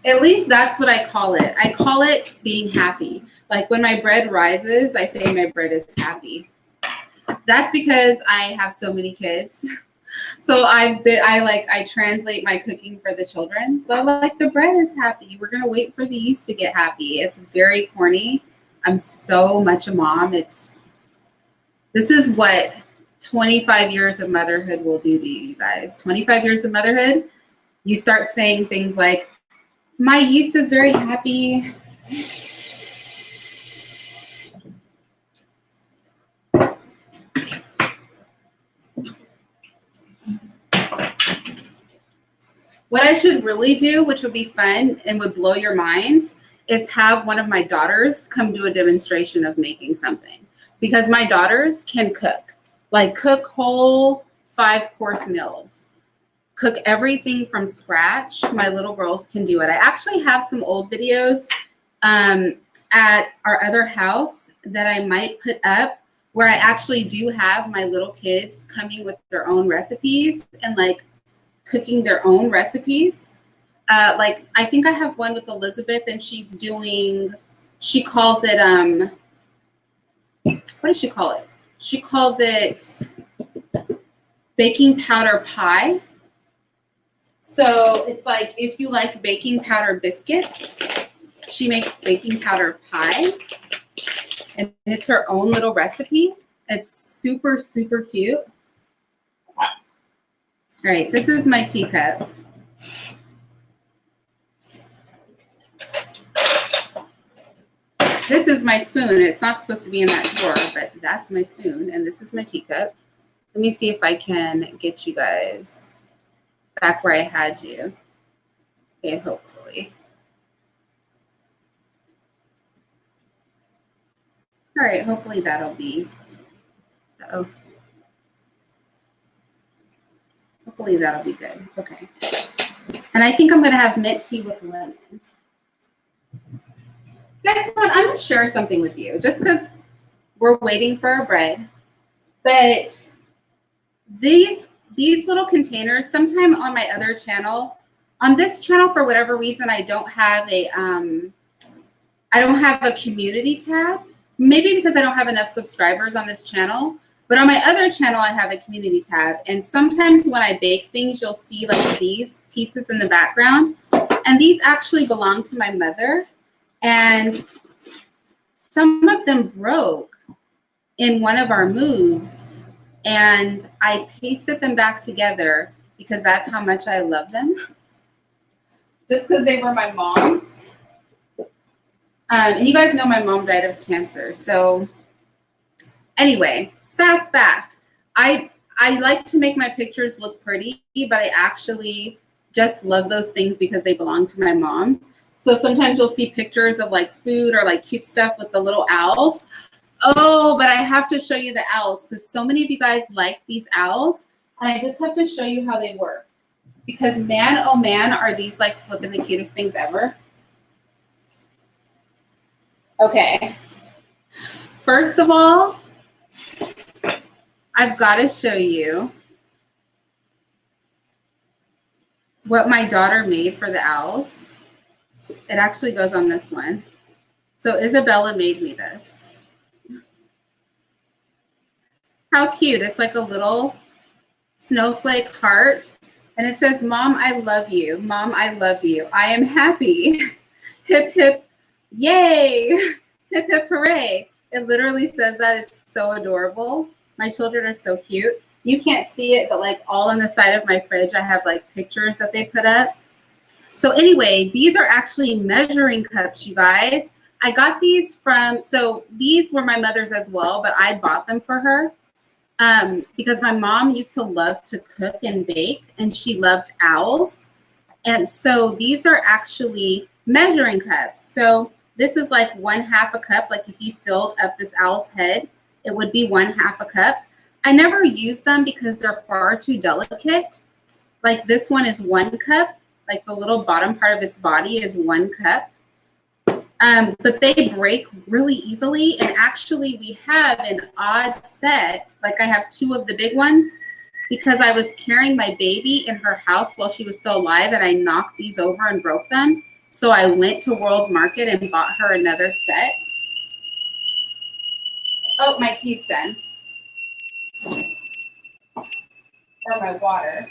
Speaker 1: At least that's what I call it. I call it being happy. Like when my bread rises, I say my bread is happy. That's because I have so many kids. So I translate my cooking for the children. So like the bread is happy. We're gonna wait for the yeast to get happy. It's very corny. I'm so much a mom. This is what 25 years of motherhood will do to you guys. 25 years of motherhood, you start saying things like, my yeast is very happy. What I should really do, which would be fun and would blow your minds, is have one of my daughters come do a demonstration of making something. Because my daughters can cook, like cook whole 5-course meals, cook everything from scratch. My little girls can do it. I actually have some old videos at our other house that I might put up where I actually do have my little kids coming with their own recipes and like cooking their own recipes. Like I think I have one with Elizabeth and she calls it, what does she call it? She calls it baking powder pie. So it's like if you like baking powder biscuits, she makes baking powder pie. And it's her own little recipe. It's super, super cute. All right, this is my teacup. This is my spoon. It's not supposed to be in that drawer, but that's my spoon. And this is my teacup. Let me see if I can get you guys back where I had you. Okay, hopefully. All right, hopefully that'll be, hopefully that'll be good. Okay. And I think I'm gonna have mint tea with lemon. Guys, what? I'm gonna share something with you just because we're waiting for our bread. But these little containers, sometime on my other channel, on this channel, for whatever reason, I don't have a community tab. Maybe because I don't have enough subscribers on this channel. But on my other channel, I have a community tab. And sometimes when I bake things, you'll see like these pieces in the background. And these actually belong to my mother. And some of them broke in one of our moves. And I pasted them back together because that's how much I love them. Just because they were my mom's. And you guys know my mom died of cancer. So anyway, fast fact. I like to make my pictures look pretty, but I actually just love those things because they belong to my mom. So sometimes you'll see pictures of like food or like cute stuff with the little owls. Oh, but I have to show you the owls because so many of you guys like these owls, and I just have to show you how they work. Because man, oh man, are these like flipping the cutest things ever. Okay. First of all, I've got to show you what my daughter made for the owls. It actually goes on this one. So Isabella made me this. How cute. It's like a little snowflake heart. And it says, Mom, I love you. Mom, I love you. I am happy. Hip, hip, yay. Hip, hip, hooray. It literally says that. It's so adorable. My children are so cute. You can't see it, but like all on the side of my fridge, I have like pictures that they put up. So anyway, these are actually measuring cups, you guys. I got these from, so these were my mother's as well, but I bought them for her. Because my mom used to love to cook and bake, and she loved owls. And so these are actually measuring cups. So this is like 1/2 a cup. Like if you filled up this owl's head, it would be 1/2 a cup. I never use them because they're far too delicate. Like this one is 1 cup. Like the little bottom part of its body is 1 cup. But they break really easily. And actually we have an odd set. Like I have 2 of the big ones because I was carrying my baby in her house while she was still alive and I knocked these over and broke them. So I went to World Market and bought her another set. Oh, my tea's done. Or my water.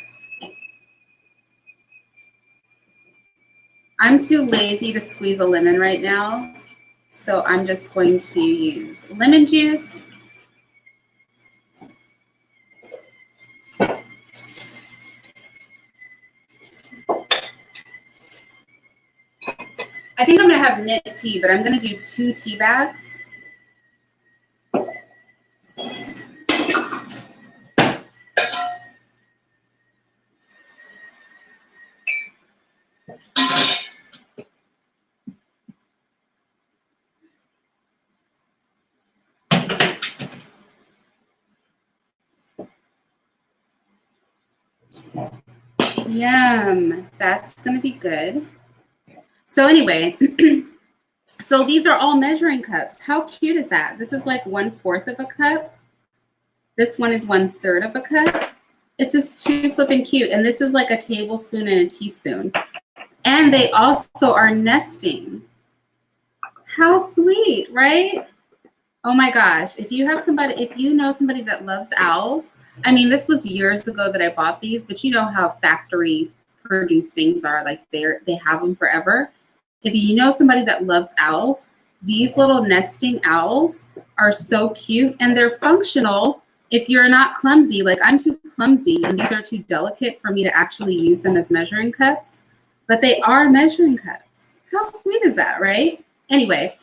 Speaker 1: I'm too lazy to squeeze a lemon right now. So I'm just going to use lemon juice. I think I'm gonna have mint tea, but I'm gonna do 2 tea bags. Yum, that's gonna be good. So anyway, so these are all measuring cups. How cute is that? This is like 1/4 of a cup. This one is 1/3 of a cup. It's just too flipping cute. And this is like a tablespoon and a teaspoon. And they also are nesting. How sweet, right? Oh my gosh, if you have somebody, if you know somebody that loves owls, I mean, this was years ago that I bought these, but you know how factory produced things are, like they have them forever. If you know somebody that loves owls, these little nesting owls are so cute and they're functional if you're not clumsy. Like I'm too clumsy and these are too delicate for me to actually use them as measuring cups, but they are measuring cups. How sweet is that, right? Anyway,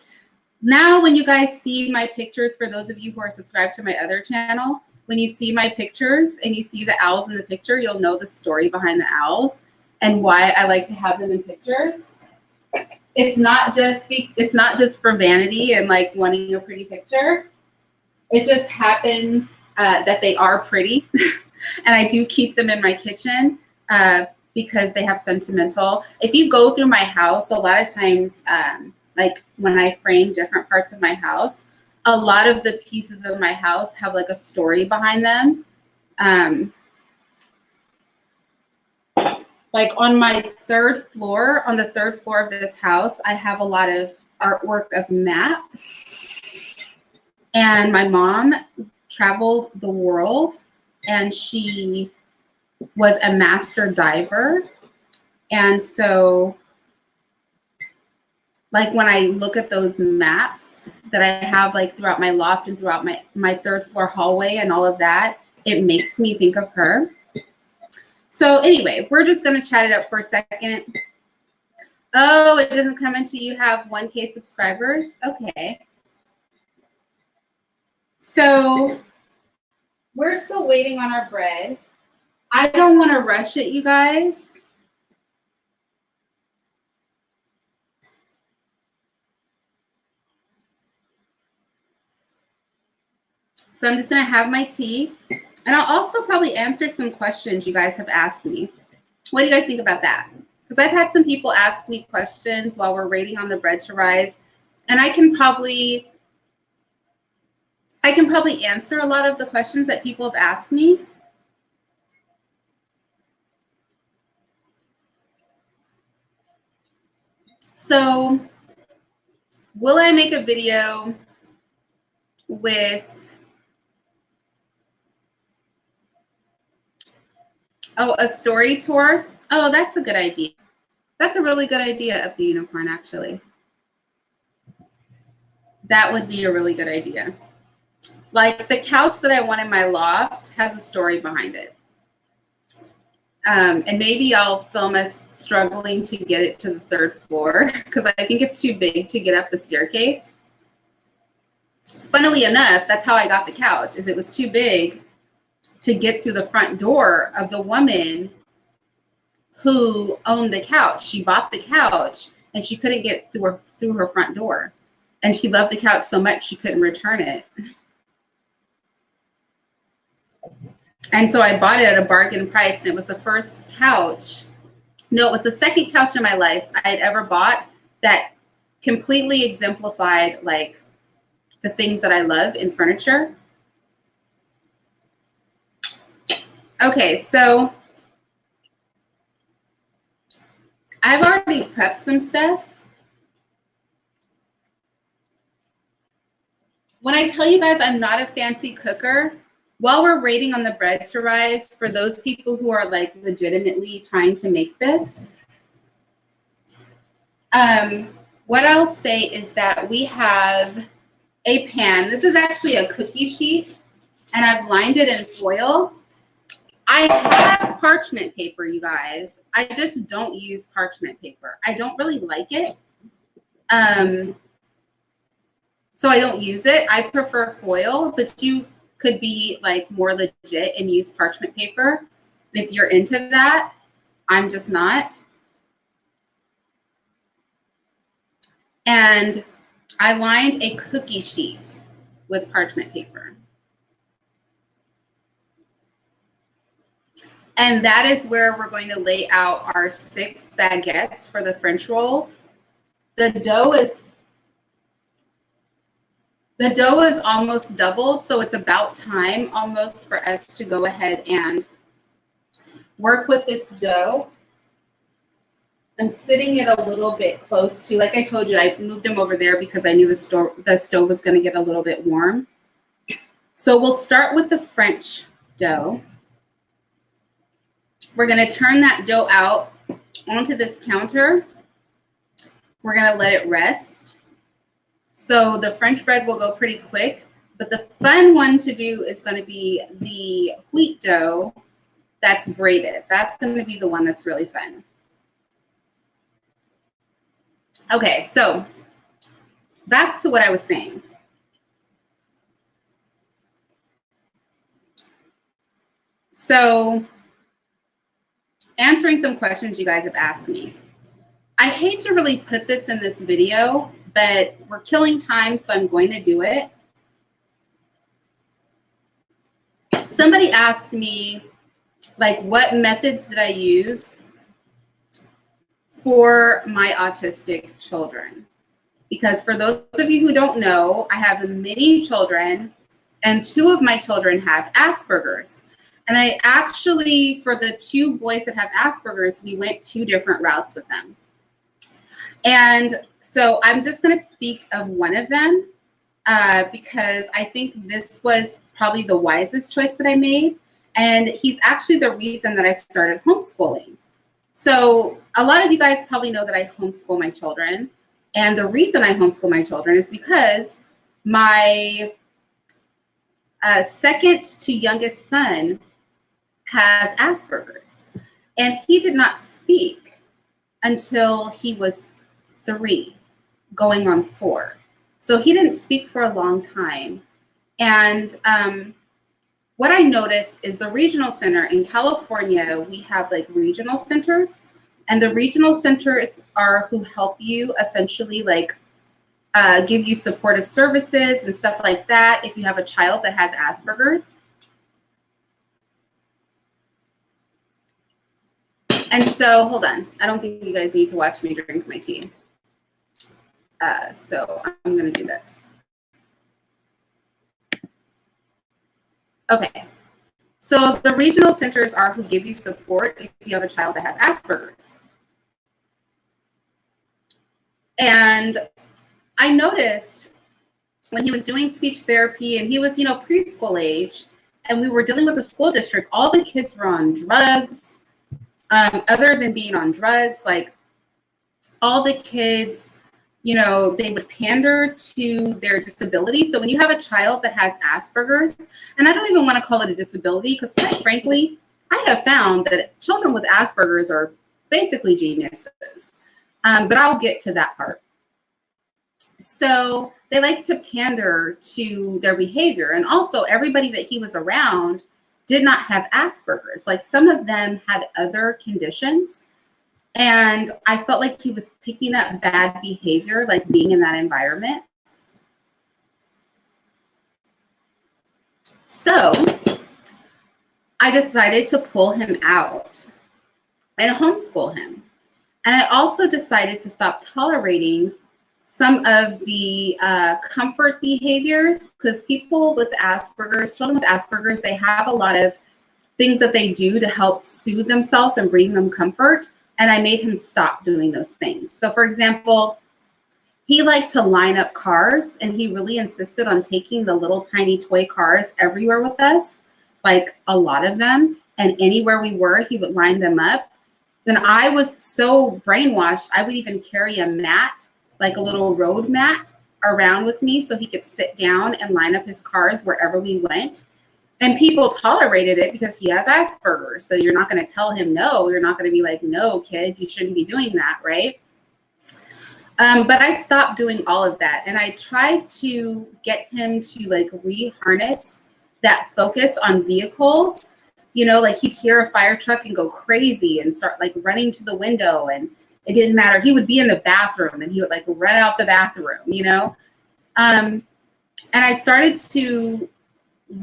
Speaker 1: now when you guys see my pictures, for those of you who are subscribed to my other channel, when you see my pictures and you see the owls in the picture, you'll know the story behind the owls and why I like to have them in pictures. It's not just for vanity and like wanting a pretty picture. It just happens that they are pretty, and I do keep them in my kitchen because they have sentimental. If you go through my house, a lot of times, like when I frame different parts of my house, a lot of the pieces of my house have like a story behind them. Like on my 3rd floor, on the 3rd floor of this house, I have a lot of artwork of maps. And my mom traveled the world and she was a master diver. And so like when I look at those maps that I have like throughout my loft and throughout my 3rd floor hallway and all of that, it makes me think of her. So anyway, we're just gonna chat it up for a second. Oh, it doesn't come until you have 1K subscribers. Okay. So we're still waiting on our bread. I don't want to rush it, you guys. So I'm just gonna have my tea, and I'll also probably answer some questions you guys have asked me. What do you guys think about that? Because I've had some people ask me questions while we're waiting on the bread to rise, and I can probably answer a lot of the questions that people have asked me. So will I make a video with, a story tour? Oh, that's a good idea. That's a really good idea of the unicorn, actually. That would be a really good idea. Like the couch that I want in my loft has a story behind it. And maybe I'll film us struggling to get it to the 3rd floor because I think it's too big to get up the staircase. Funnily enough, that's how I got the couch, is it was too big to get through the front door of the woman who owned the couch. She bought the couch and she couldn't get through her front door. And she loved the couch so much she couldn't return it. And so I bought it at a bargain price, and it was the first couch. No, it was the second couch in my life I had ever bought that completely exemplified like the things that I love in furniture. Okay, so I've already prepped some stuff. When I tell you guys I'm not a fancy cooker, while we're waiting on the bread to rise, for those people who are like legitimately trying to make this, what I'll say is that we have a pan. This is actually a cookie sheet, and I've lined it in foil. I have parchment paper, you guys. I just don't use parchment paper. I don't really like it. So I don't use it. I prefer foil, but you could be like more legit and use parchment paper. If you're into that, I'm just not. And I lined a cookie sheet with parchment paper. And that is where we're going to lay out our 6 baguettes for the French rolls. The dough is almost doubled, so it's about time almost for us to go ahead and work with this dough. I'm sitting it a little bit close to, like I told you, I moved them over there because I knew the stove was going to get a little bit warm. So we'll start with the French dough. We're going to turn that dough out onto this counter. We're going to let it rest. So the French bread will go pretty quick, but the fun one to do is going to be the wheat dough that's braided. That's going to be the one that's really fun. Okay, so back to what I was saying. So answering some questions you guys have asked me. I hate to really put this in this video, but we're killing time, so I'm going to do it. Somebody asked me, like, what methods did I use for my autistic children? Because for those of you who don't know, I have many children, and 2 of my children have Asperger's. And I actually, for the 2 boys that have Asperger's, we went 2 different routes with them. And so I'm just going to speak of one of them because I think this was probably the wisest choice that I made. And he's actually the reason that I started homeschooling. So a lot of you guys probably know that I homeschool my children. And the reason I homeschool my children is because my second to youngest son has Asperger's. And he did not speak until he was 3, going on 4. So he didn't speak for a long time. And what I noticed is the regional center in California, we have like regional centers, and the regional centers are who help you essentially like give you supportive services and stuff like that if you have a child that has Asperger's. And so, hold on. I don't think you guys need to watch me drink my tea. So I'm going to do this. Okay. So the regional centers are who give you support if you have a child that has Asperger's. And I noticed when he was doing speech therapy and he was, preschool age, and we were dealing with the school district, all the kids were on drugs. Other than being on drugs, like all the kids, they would pander to their disability. So when you have a child that has Asperger's, and I don't even want to call it a disability, because quite frankly, I have found that children with Asperger's are basically geniuses. But I'll get to that part. So they like to pander to their behavior. And also everybody that he was around did not have Asperger's. Like some of them had other conditions. And I felt like he was picking up bad behavior, like being in that environment. So I decided to pull him out and homeschool him. And I also decided to stop tolerating some of the comfort behaviors, because people with Asperger's, children with Asperger's, they have a lot of things that they do to help soothe themselves and bring them comfort. And I made him stop doing those things. So for example, he liked to line up cars, and he really insisted on taking the little tiny toy cars everywhere with us, like a lot of them. And anywhere we were, he would line them up. And I was so brainwashed, I would even carry a mat, like a little road mat, around with me so he could sit down and line up his cars wherever we went. And people tolerated it because he has Asperger's. So you're not going to tell him no. You're not going to be like, no, kid, you shouldn't be doing that, right? But I stopped doing all of that. And I tried to get him to like reharness that focus on vehicles. Like he'd hear a fire truck and go crazy and start like running to the window, and it didn't matter. He would be in the bathroom and he would like run out the bathroom, And I started to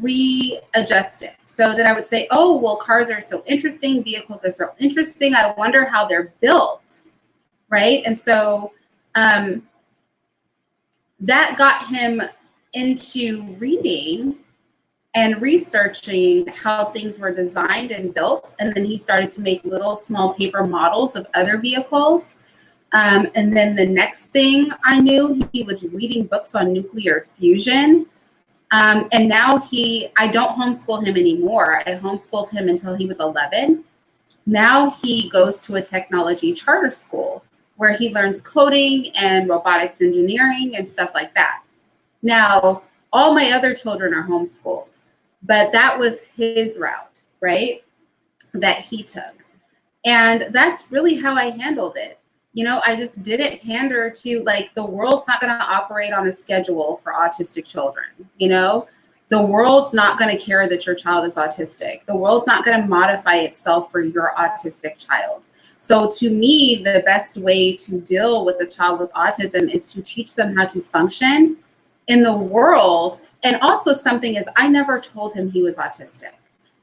Speaker 1: readjust it so that I would say, oh, well, cars are so interesting. Vehicles are so interesting. I wonder how they're built, right? And so that got him into reading and researching how things were designed and built. And then he started to make little small paper models of other vehicles. And then the next thing I knew, he was reading books on nuclear fusion. And now I don't homeschool him anymore. I homeschooled him until he was 11. Now he goes to a technology charter school where he learns coding and robotics engineering and stuff like that. Now, all my other children are homeschooled, but that was his route, right, that he took. And that's really how I handled it. I just didn't pander to, like, the world's not going to operate on a schedule for autistic children. The world's not going to care that your child is autistic. The world's not going to modify itself for your autistic child. So to me, the best way to deal with a child with autism is to teach them how to function in the world. And also something is, I never told him he was autistic.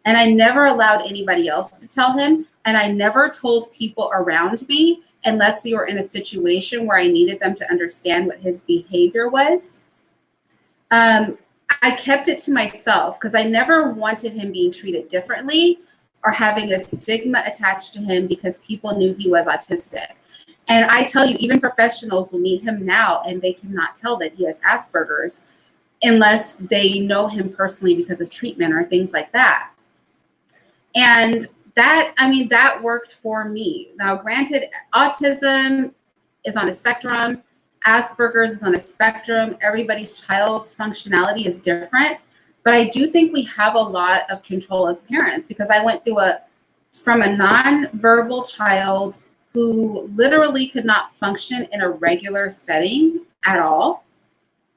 Speaker 1: And I never allowed anybody else to tell him. And I never told people around me unless we were in a situation where I needed them to understand what his behavior was. I kept it to myself because I never wanted him being treated differently or having a stigma attached to him because people knew he was autistic. And I tell you, even professionals will meet him now and they cannot tell that he has Asperger's unless they know him personally because of treatment or things like that. And that worked for me. Now, granted, autism is on a spectrum. Asperger's is on a spectrum. Everybody's child's functionality is different. But I do think we have a lot of control as parents because I went through from a nonverbal child who literally could not function in a regular setting at all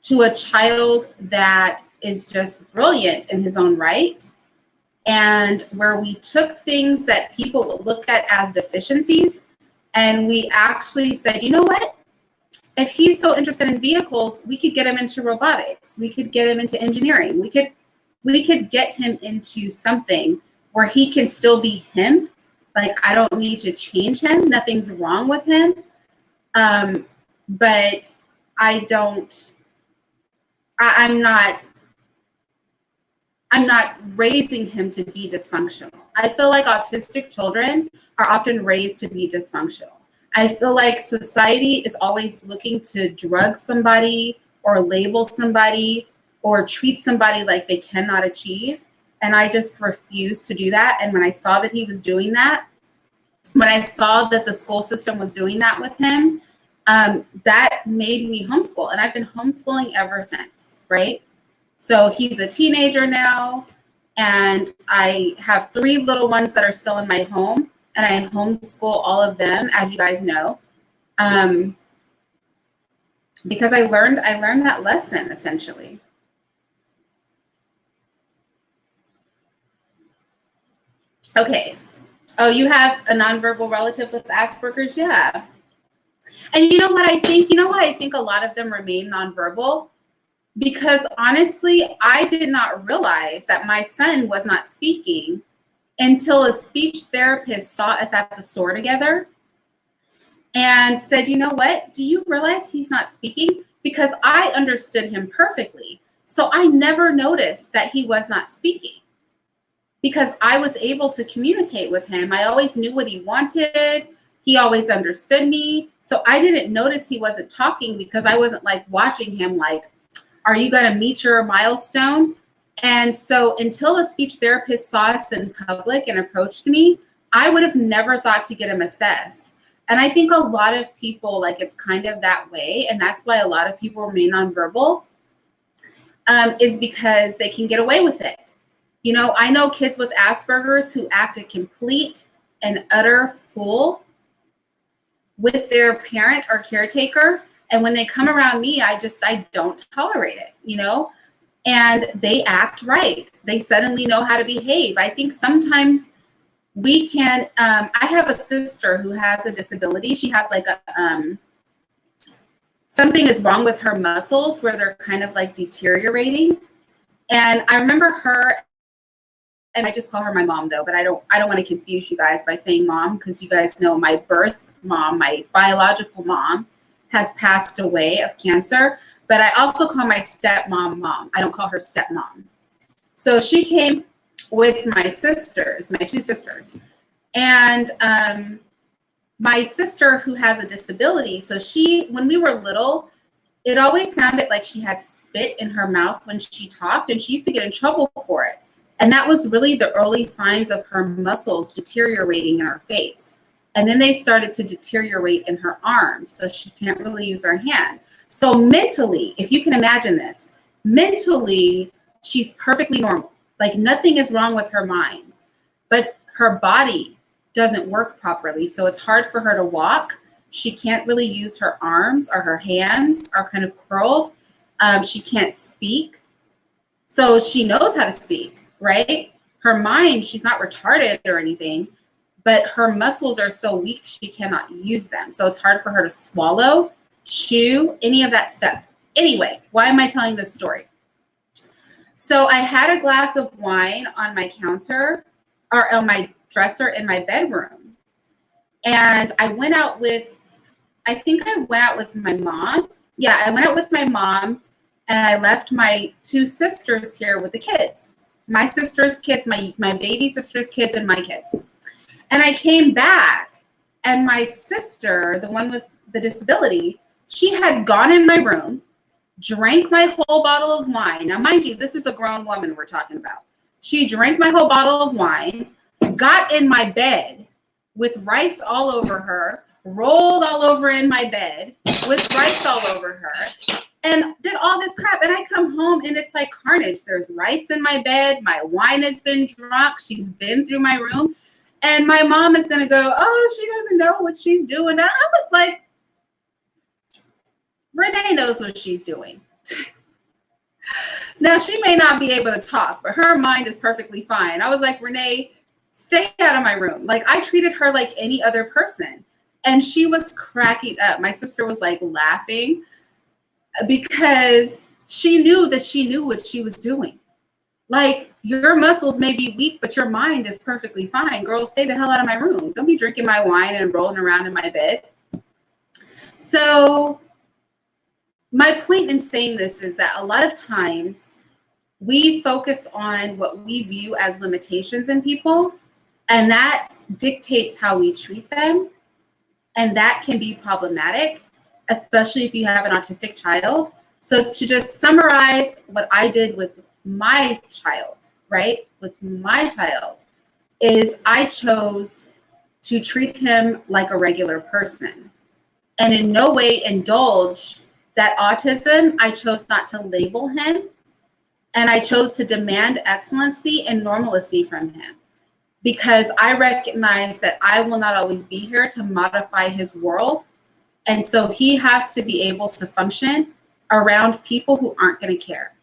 Speaker 1: to a child that is just brilliant in his own right. And where we took things that people would look at as deficiencies and we actually said, you know what? If he's so interested in vehicles, we could get him into robotics. We could get him into engineering. We could get him into something where he can still be him. Like, I don't need to change him. Nothing's wrong with him. But I'm not raising him to be dysfunctional. I feel like autistic children are often raised to be dysfunctional. I feel like society is always looking to drug somebody or label somebody or treat somebody like they cannot achieve. And I just refuse to do that. And when I saw that he was doing that, when I saw that the school system was doing that with him, that made me homeschool. And I've been homeschooling ever since, right? So he's a teenager now, and I have 3 little ones that are still in my home, and I homeschool all of them, as you guys know, because I learned that lesson, essentially. Okay. Oh, you have a nonverbal relative with Asperger's? Yeah. And you know what I think? You know why I think a lot of them remain nonverbal? Because honestly, I did not realize that my son was not speaking until a speech therapist saw us at the store together and said, you know what? Do you realize he's not speaking? Because I understood him perfectly. So I never noticed that he was not speaking because I was able to communicate with him. I always knew what he wanted. He always understood me. So I didn't notice he wasn't talking because I wasn't like watching him like, are you going to meet your milestone? And so until a speech therapist saw us in public and approached me, I would have never thought to get him assessed. And I think a lot of people, like, it's kind of that way. And that's why a lot of people remain nonverbal, is because they can get away with it. You know, I know kids with Asperger's who act a complete and utter fool with their parent or caretaker. And when they come around me, I don't tolerate it, you know, and they act right. They suddenly know how to behave. I think sometimes we can, I have a sister who has a disability. She has like something is wrong with her muscles where they're kind of like deteriorating. And I remember her, and I just call her my mom though, but I don't want to confuse you guys by saying mom, because you guys know my birth mom, my biological mom, has passed away of cancer, but I also call my stepmom mom. I don't call her stepmom. So she came with my sisters, my 2 sisters. And my sister who has a disability, so when we were little, it always sounded like she had spit in her mouth when she talked, and she used to get in trouble for it. And that was really the early signs of her muscles deteriorating in her face. And then they started to deteriorate in her arms, so she can't really use her hand. So mentally, if you can imagine this, mentally, she's perfectly normal. Like nothing is wrong with her mind, but her body doesn't work properly. So it's hard for her to walk. She can't really use her arms, or her hands are kind of curled. She can't speak. So she knows how to speak, right? Her mind, she's not retarded or anything, but her muscles are so weak she cannot use them. So it's hard for her to swallow, chew, any of that stuff. Anyway, why am I telling this story? So I had a glass of wine on my counter, or on my dresser in my bedroom. And I went out with, I think I went out with my mom. Yeah, I went out with my mom, and I left my 2 sisters here with the kids. My sister's kids, my baby sister's kids, and my kids. And I came back, and my sister, the one with the disability, she had gone in my room, drank my whole bottle of wine. Now, mind you, this is a grown woman we're talking about. She drank my whole bottle of wine, got in my bed with rice all over her, rolled all over in my bed with rice all over her, and did all this crap. And I come home, and it's like carnage. There's rice in my bed. My wine has been drunk. She's been through my room. And my mom is going to go, oh, she doesn't know what she's doing. I was like, Renee knows what she's doing. Now, she may not be able to talk, but her mind is perfectly fine. I was like, Renee, stay out of my room. Like, I treated her like any other person. And she was cracking up. My sister was like laughing because she knew that she knew what she was doing. Like, your muscles may be weak, but your mind is perfectly fine. Girl, stay the hell out of my room. Don't be drinking my wine and rolling around in my bed. So my point in saying this is that a lot of times we focus on what we view as limitations in people, and that dictates how we treat them. And that can be problematic, especially if you have an autistic child. So to just summarize what I did with my child, right? With my child, is I chose to treat him like a regular person and in no way indulge that autism. I chose not to label him, and I chose to demand excellency and normalcy from him, because I recognize that I will not always be here to modify his world. And so he has to be able to function around people who aren't going to care.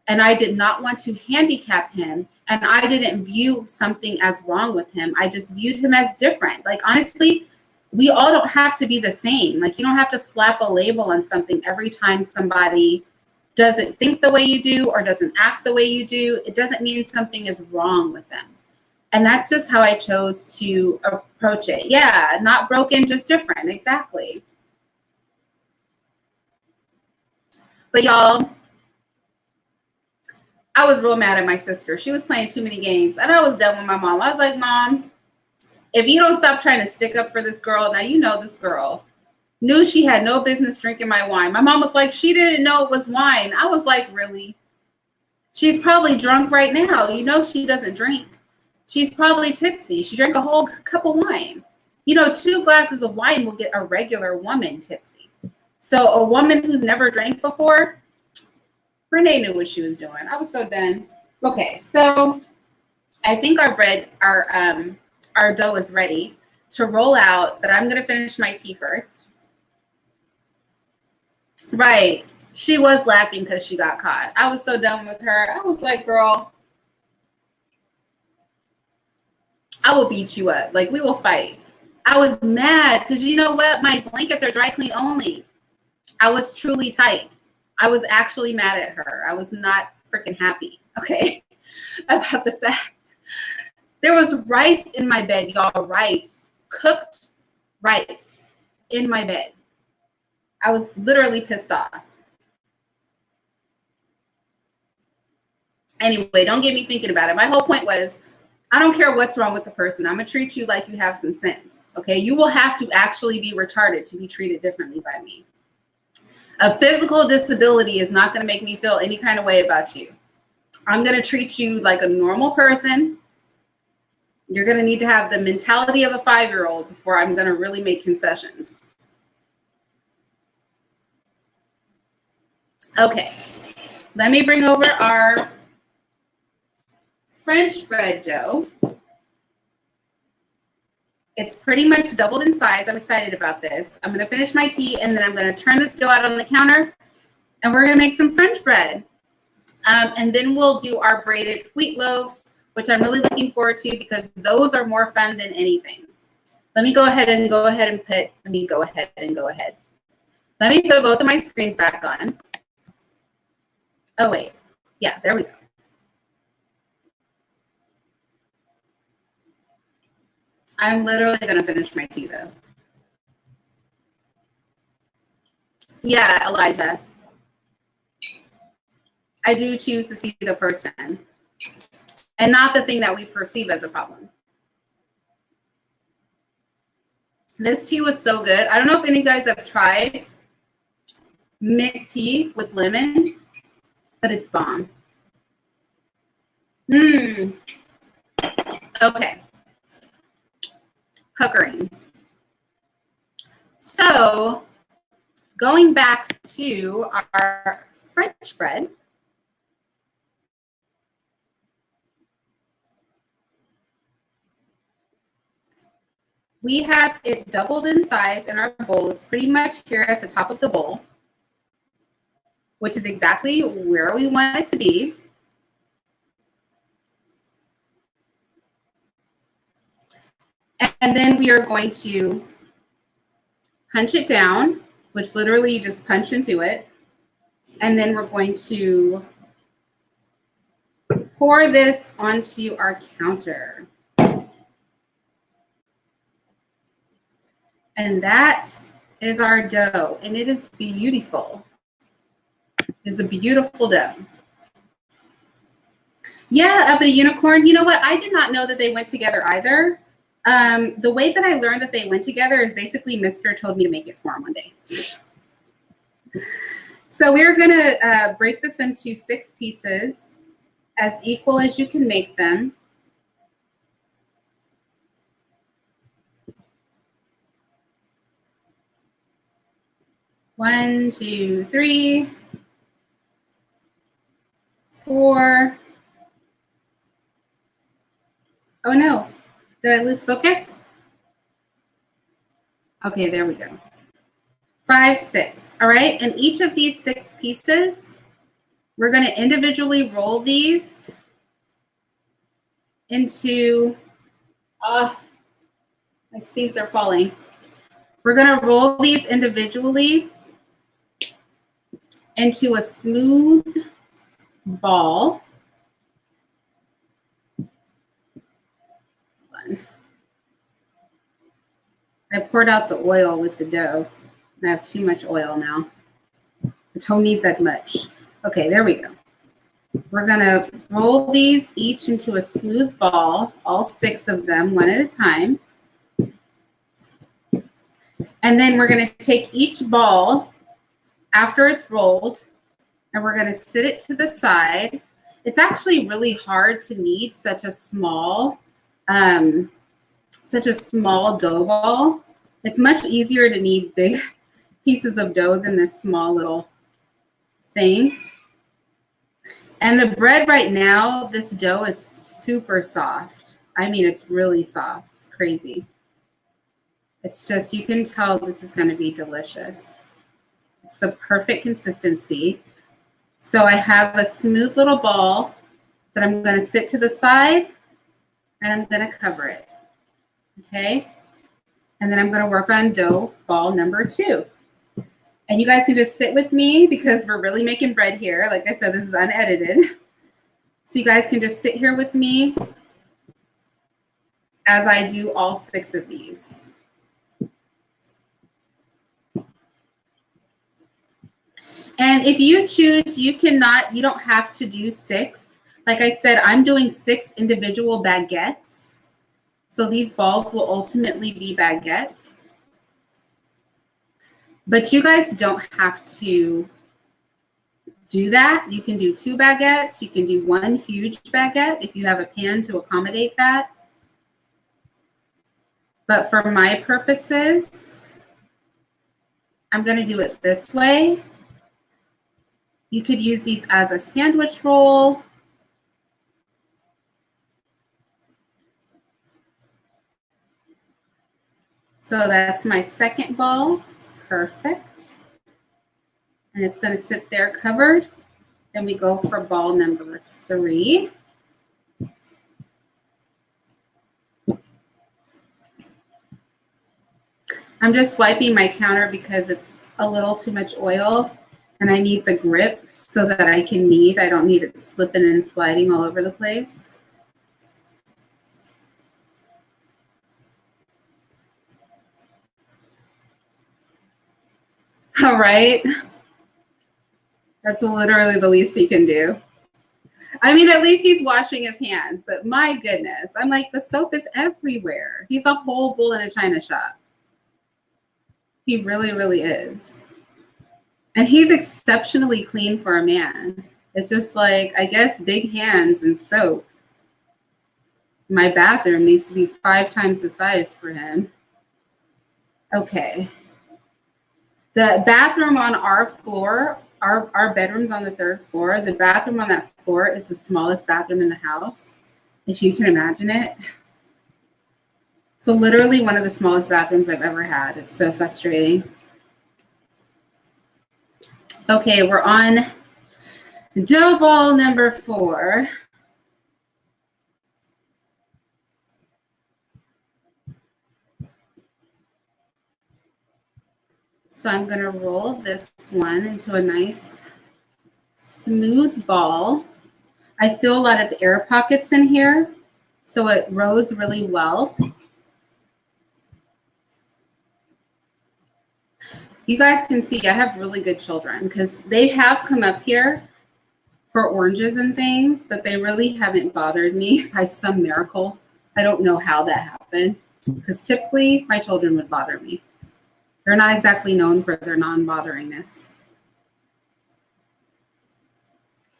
Speaker 1: And I did not want to handicap him, and I didn't view something as wrong with him. I just viewed him as different. Like, honestly, we all don't have to be the same. Like, you don't have to slap a label on something every time somebody doesn't think the way you do or doesn't act the way you do. It doesn't mean something is wrong with them. And that's just how I chose to approach it. Yeah, not broken, just different. Exactly. But y'all, I was real mad at my sister. She was playing too many games, and I was done with my mom. I was like, Mom, if you don't stop trying to stick up for this girl, now you know this girl knew she had no business drinking my wine. My mom was like, she didn't know it was wine. I was like, really? She's probably drunk right now. You know she doesn't drink. She's probably tipsy. She drank a whole cup of wine. You know, 2 glasses of wine will get a regular woman tipsy. So a woman who's never drank before, Renee knew what she was doing. I was so done. Okay, so I think our bread, our dough is ready to roll out, but I'm gonna finish my tea first. Right, she was laughing because she got caught. I was so done with her. I was like, girl, I will beat you up. Like, we will fight. I was mad because you know what? My blankets are dry clean only. I was truly tight. I was actually mad at her. I was not freaking happy, okay, about the fact there was rice in my bed, y'all. Rice, cooked rice in my bed. I was literally pissed off. Anyway, don't get me thinking about it. My whole point was, I don't care what's wrong with the person. I'm going to treat you like you have some sense, okay? You will have to actually be retarded to be treated differently by me. A physical disability is not going to make me feel any kind of way about you. I'm going to treat you like a normal person. You're going to need to have the mentality of a 5-year-old before I'm going to really make concessions. Okay, let me bring over our French bread dough. It's pretty much doubled in size. I'm excited about this. I'm going to finish my tea, and then I'm going to turn this dough out on the counter, and we're going to make some French bread. And then we'll do our braided wheat loaves, which I'm really looking forward to because those are more fun than anything. Let me go ahead and put, let me go ahead. Let me put both of my screens back on. Oh, wait. Yeah, there we go. I'm literally going to finish my tea, though. Yeah, Elijah. I do choose to see the person and not the thing that we perceive as a problem. This tea was so good. I don't know if any of you guys have tried mint tea with lemon, but it's bomb. Okay. Puckering. So going back to our French bread, we have it doubled in size in our bowl. It's pretty much here at the top of the bowl, which is exactly where we want it to be. And then we are going to punch it down, which literally you just punch into it. And then we're going to pour this onto our counter. And that is our dough, and it is beautiful. It's a beautiful dough. Yeah, up at a unicorn. You know what? I did not know that they went together either. The way that I learned that they went together is basically Mr. told me to make it for him one day. So we're gonna break this into 6 pieces, as equal as you can make them. One, 2, 3, 4. Oh no, did I lose focus? Okay, there we go. 5, 6, all right? And each of these 6 pieces, we're gonna individually roll these into, my sleeves are falling. We're gonna roll these individually into a smooth ball. I poured out the oil with the dough, and I have too much oil now. I don't need that much. Okay, there we go. We're gonna roll these each into a smooth ball, all 6 of them, one at a time. And then we're gonna take each ball after it's rolled, and we're gonna sit it to the side. It's actually really hard to knead such a small dough ball. It's much easier to knead big pieces of dough than this small little thing. And the bread right now, this dough is super soft. I mean, it's really soft. It's crazy. It's just, you can tell this is going to be delicious. It's the perfect consistency. So I have a smooth little ball that I'm going to sit to the side, and I'm going to cover it. Okay? And then I'm going to work on dough ball number 2. And you guys can just sit with me because we're really making bread here. Like I said, this is unedited. So you guys can just sit here with me as I do all 6 of these. And if you choose, you don't have to do 6. Like I said, I'm doing 6 individual baguettes. So these balls will ultimately be baguettes. But you guys don't have to do that. You can do 2 baguettes. You can do 1 huge baguette if you have a pan to accommodate that. But for my purposes, I'm going to do it this way. You could use these as a sandwich roll. So that's my second ball. It's perfect. And it's going to sit there covered. Then we go for ball number 3. I'm just wiping my counter because it's a little too much oil and I need the grip so that I can knead. I don't need it slipping and sliding all over the place. All right. That's literally the least he can do. I mean, at least he's washing his hands, but my goodness, I'm like, the soap is everywhere. He's a whole bull in a china shop. He really, really is. And he's exceptionally clean for a man. It's just like, I guess, big hands and soap. My bathroom needs to be 5 times the size for him. Okay. The bathroom on our floor, our bedroom's on the 3rd floor. The bathroom on that floor is the smallest bathroom in the house, if you can imagine it. So literally one of the smallest bathrooms I've ever had. It's so frustrating. Okay, we're on dough ball number 4. So I'm going to roll this one into a nice smooth ball. I feel a lot of air pockets in here, so it rose really well. You guys can see I have really good children because they have come up here for oranges and things, but they really haven't bothered me by some miracle. I don't know how that happened because typically my children would bother me. They're not exactly known for their non-botheringness.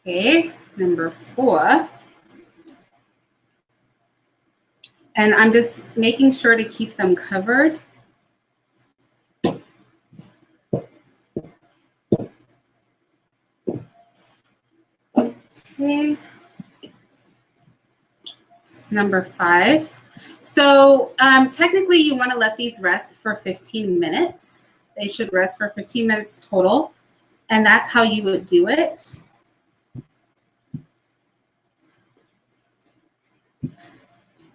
Speaker 1: Okay, number 4. And I'm just making sure to keep them covered. Okay. This is number 5. So technically you want to let these rest for 15 minutes. They should rest for 15 minutes total. And that's how you would do it.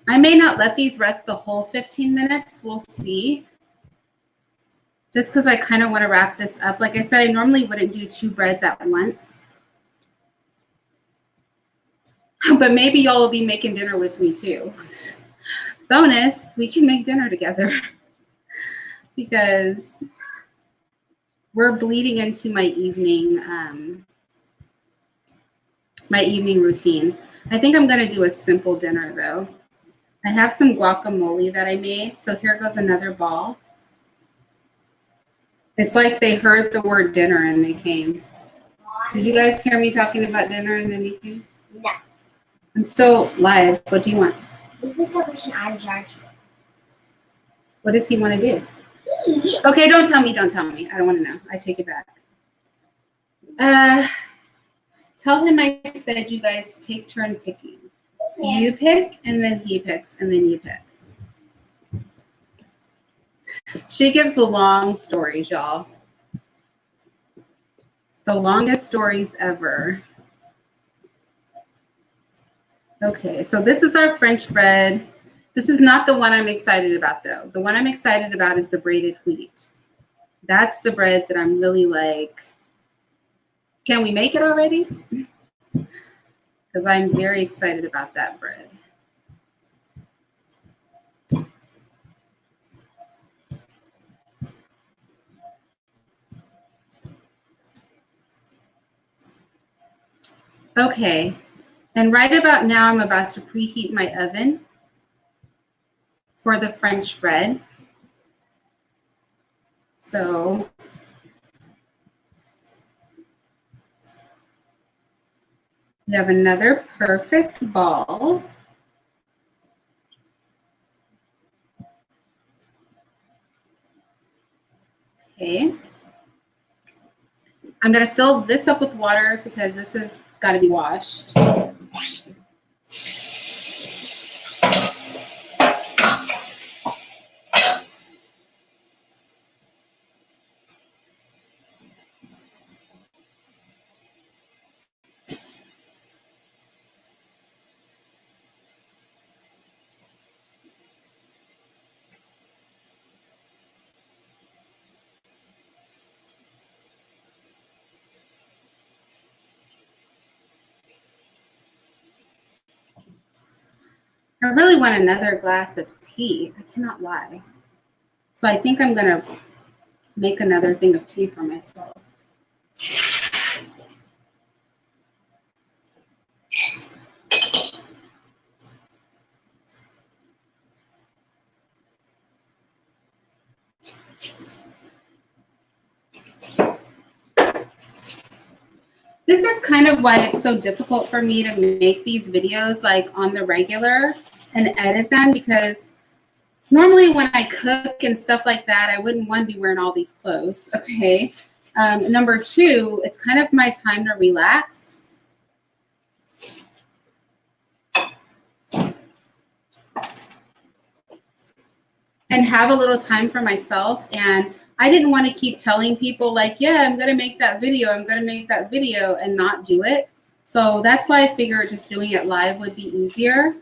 Speaker 1: I may not let these rest the whole 15 minutes. We'll see. Just because I kind of want to wrap this up. Like I said, I normally wouldn't do 2 breads at once. But maybe y'all will be making dinner with me too. Bonus, we can make dinner together. Because we're bleeding into my evening routine. I think I'm going to do a simple dinner though. I have some guacamole that I made, so here goes another ball. It's like they heard the word dinner and they came. Did you guys hear me talking about dinner and then you came?
Speaker 2: No.
Speaker 1: I'm still live. What do you want?
Speaker 2: We can establish an item charge.
Speaker 1: What does he want to do? Okay, don't tell me. Don't tell me. I don't want to know. I take it back. Tell him I said you guys take turn picking. You pick, and then he picks, and then you pick. She gives the long stories, y'all. The longest stories ever. Okay, so this is our French bread. This is not the one I'm excited about, though. The one I'm excited about is the braided wheat. That's the bread that I'm really like, can we make it already? Because I'm very excited about that bread. Okay, and right about now I'm about to preheat my oven for the French bread. So we have another perfect ball. Okay. I'm going to fill this up with water because this has got to be washed. I really want another glass of tea. I cannot lie. So I think I'm going to make another thing of tea for myself. This is kind of why it's so difficult for me to make these videos like on the regular and edit them, because normally when I cook and stuff like that, I wouldn't want to be wearing all these clothes, okay? Number 2, it's kind of my time to relax. And have a little time for myself. And I didn't want to keep telling people like, yeah, I'm going to make that video. I'm going to make that video and not do it. So that's why I figured just doing it live would be easier.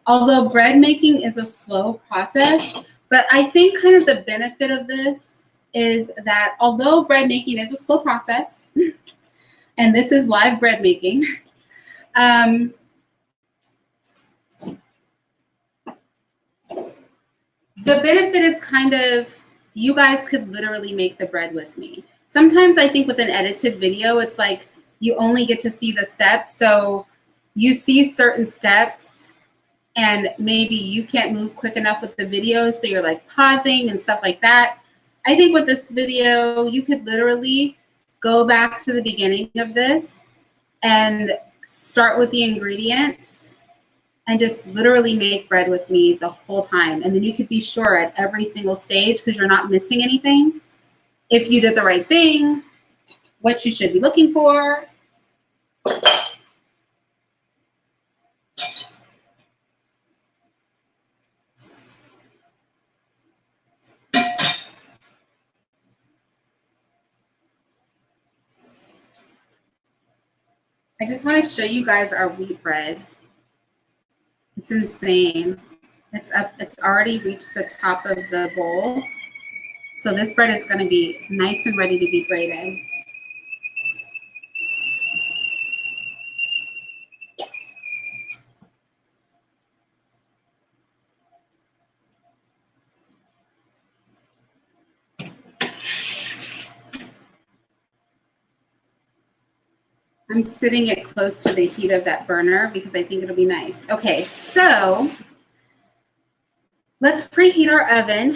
Speaker 1: Although bread making is a slow process, but I think kind of the benefit of this is that although bread making is a slow process, and this is live bread making, the benefit is kind of, you guys could literally make the bread with me. Sometimes I think with an edited video, it's like you only get to see the steps. So you see certain steps and maybe you can't move quick enough with the video. So you're like pausing and stuff like that. I think with this video, you could literally go back to the beginning of this and start with the ingredients and just literally make bread with me the whole time. And then you could be sure at every single stage, because you're not missing anything, if you did the right thing, what you should be looking for. I just want to show you guys our wheat bread. It's insane. It's up, it's already reached the top of the bowl. So this bread is going to be nice and ready to be braided. I'm sitting it close to the heat of that burner because I think it'll be nice. Okay, so let's preheat our oven.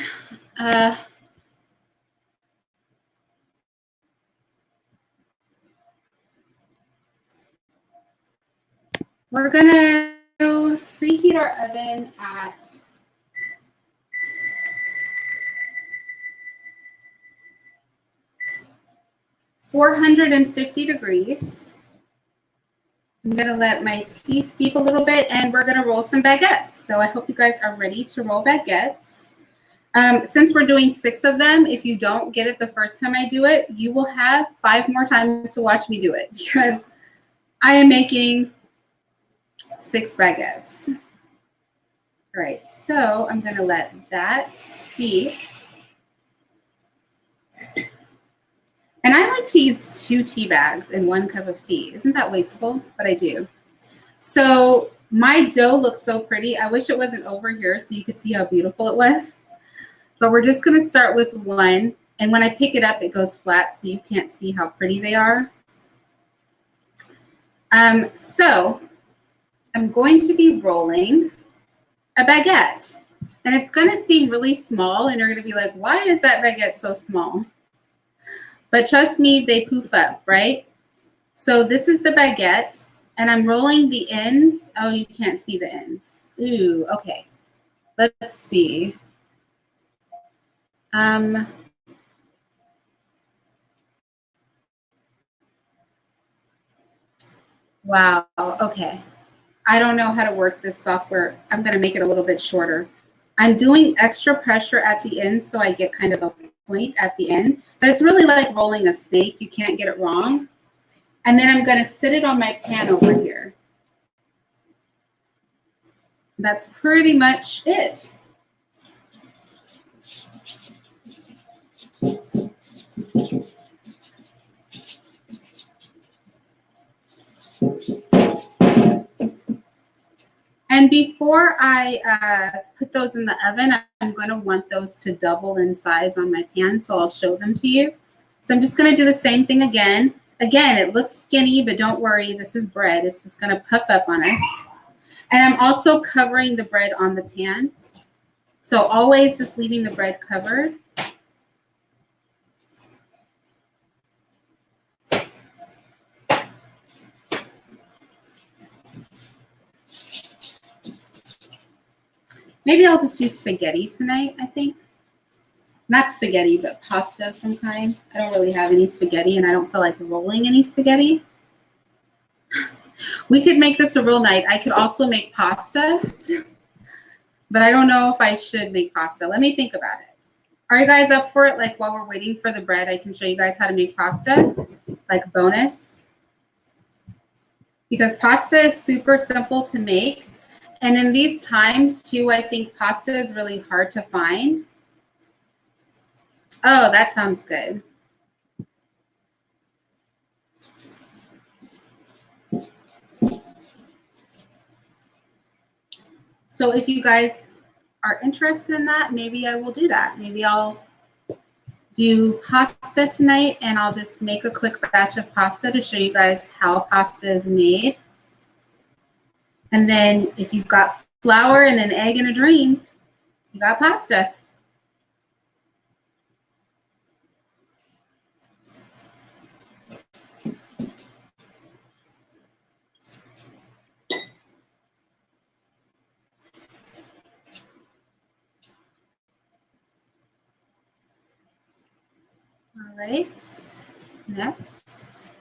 Speaker 1: We're gonna preheat our oven at 450 degrees. I'm gonna let my tea steep a little bit and we're gonna roll some baguettes. So I hope you guys are ready to roll baguettes. Since we're doing 6 of them, if you don't get it the first time I do it, you will have 5 more times to watch me do it because I am making 6 baguettes. All right, so I'm gonna let that steep. And I like to use 2 tea bags in 1 cup of tea. Isn't that wasteful? But I do. So my dough looks so pretty. I wish it wasn't over here so you could see how beautiful it was. But we're just gonna start with 1. And when I pick it up, it goes flat so you can't see how pretty they are. So I'm going to be rolling a baguette. And it's gonna seem really small and you're gonna be like, why is that baguette so small? But trust me, they poof up, right? So this is the baguette, and I'm rolling the ends. Oh, you can't see the ends. Ooh, okay. Let's see. Wow, okay. I don't know how to work this software. I'm gonna make it a little bit shorter. I'm doing extra pressure at the end so I get kind of a point at the end, but it's really like rolling a snake. You can't get it wrong. And then I'm gonna sit it on my pan over here. That's pretty much it. And before I put those in the oven, I'm going to want those to double in size on my pan, so I'll show them to you. So I'm just going to do the same thing again. Again, it looks skinny, but don't worry, this is bread. It's just going to puff up on us. And I'm also covering the bread on the pan. So always just leaving the bread covered. Maybe I'll just do spaghetti tonight, I think. Not spaghetti, but pasta of some kind. I don't really have any spaghetti, and I don't feel like rolling any spaghetti. We could make this a real night. I could also make pasta, but I don't know if I should make pasta. Let me think about it. Are you guys up for it? Like while we're waiting for the bread, I can show you guys how to make pasta, like bonus. Because pasta is super simple to make. And in these times too, I think pasta is really hard to find. Oh, that sounds good. So if you guys are interested in that, maybe I will do that. Maybe I'll do pasta tonight, and I'll just make a quick batch of pasta to show you guys how pasta is made. And then if you've got flour and an egg and a dream, you got pasta. All right, next.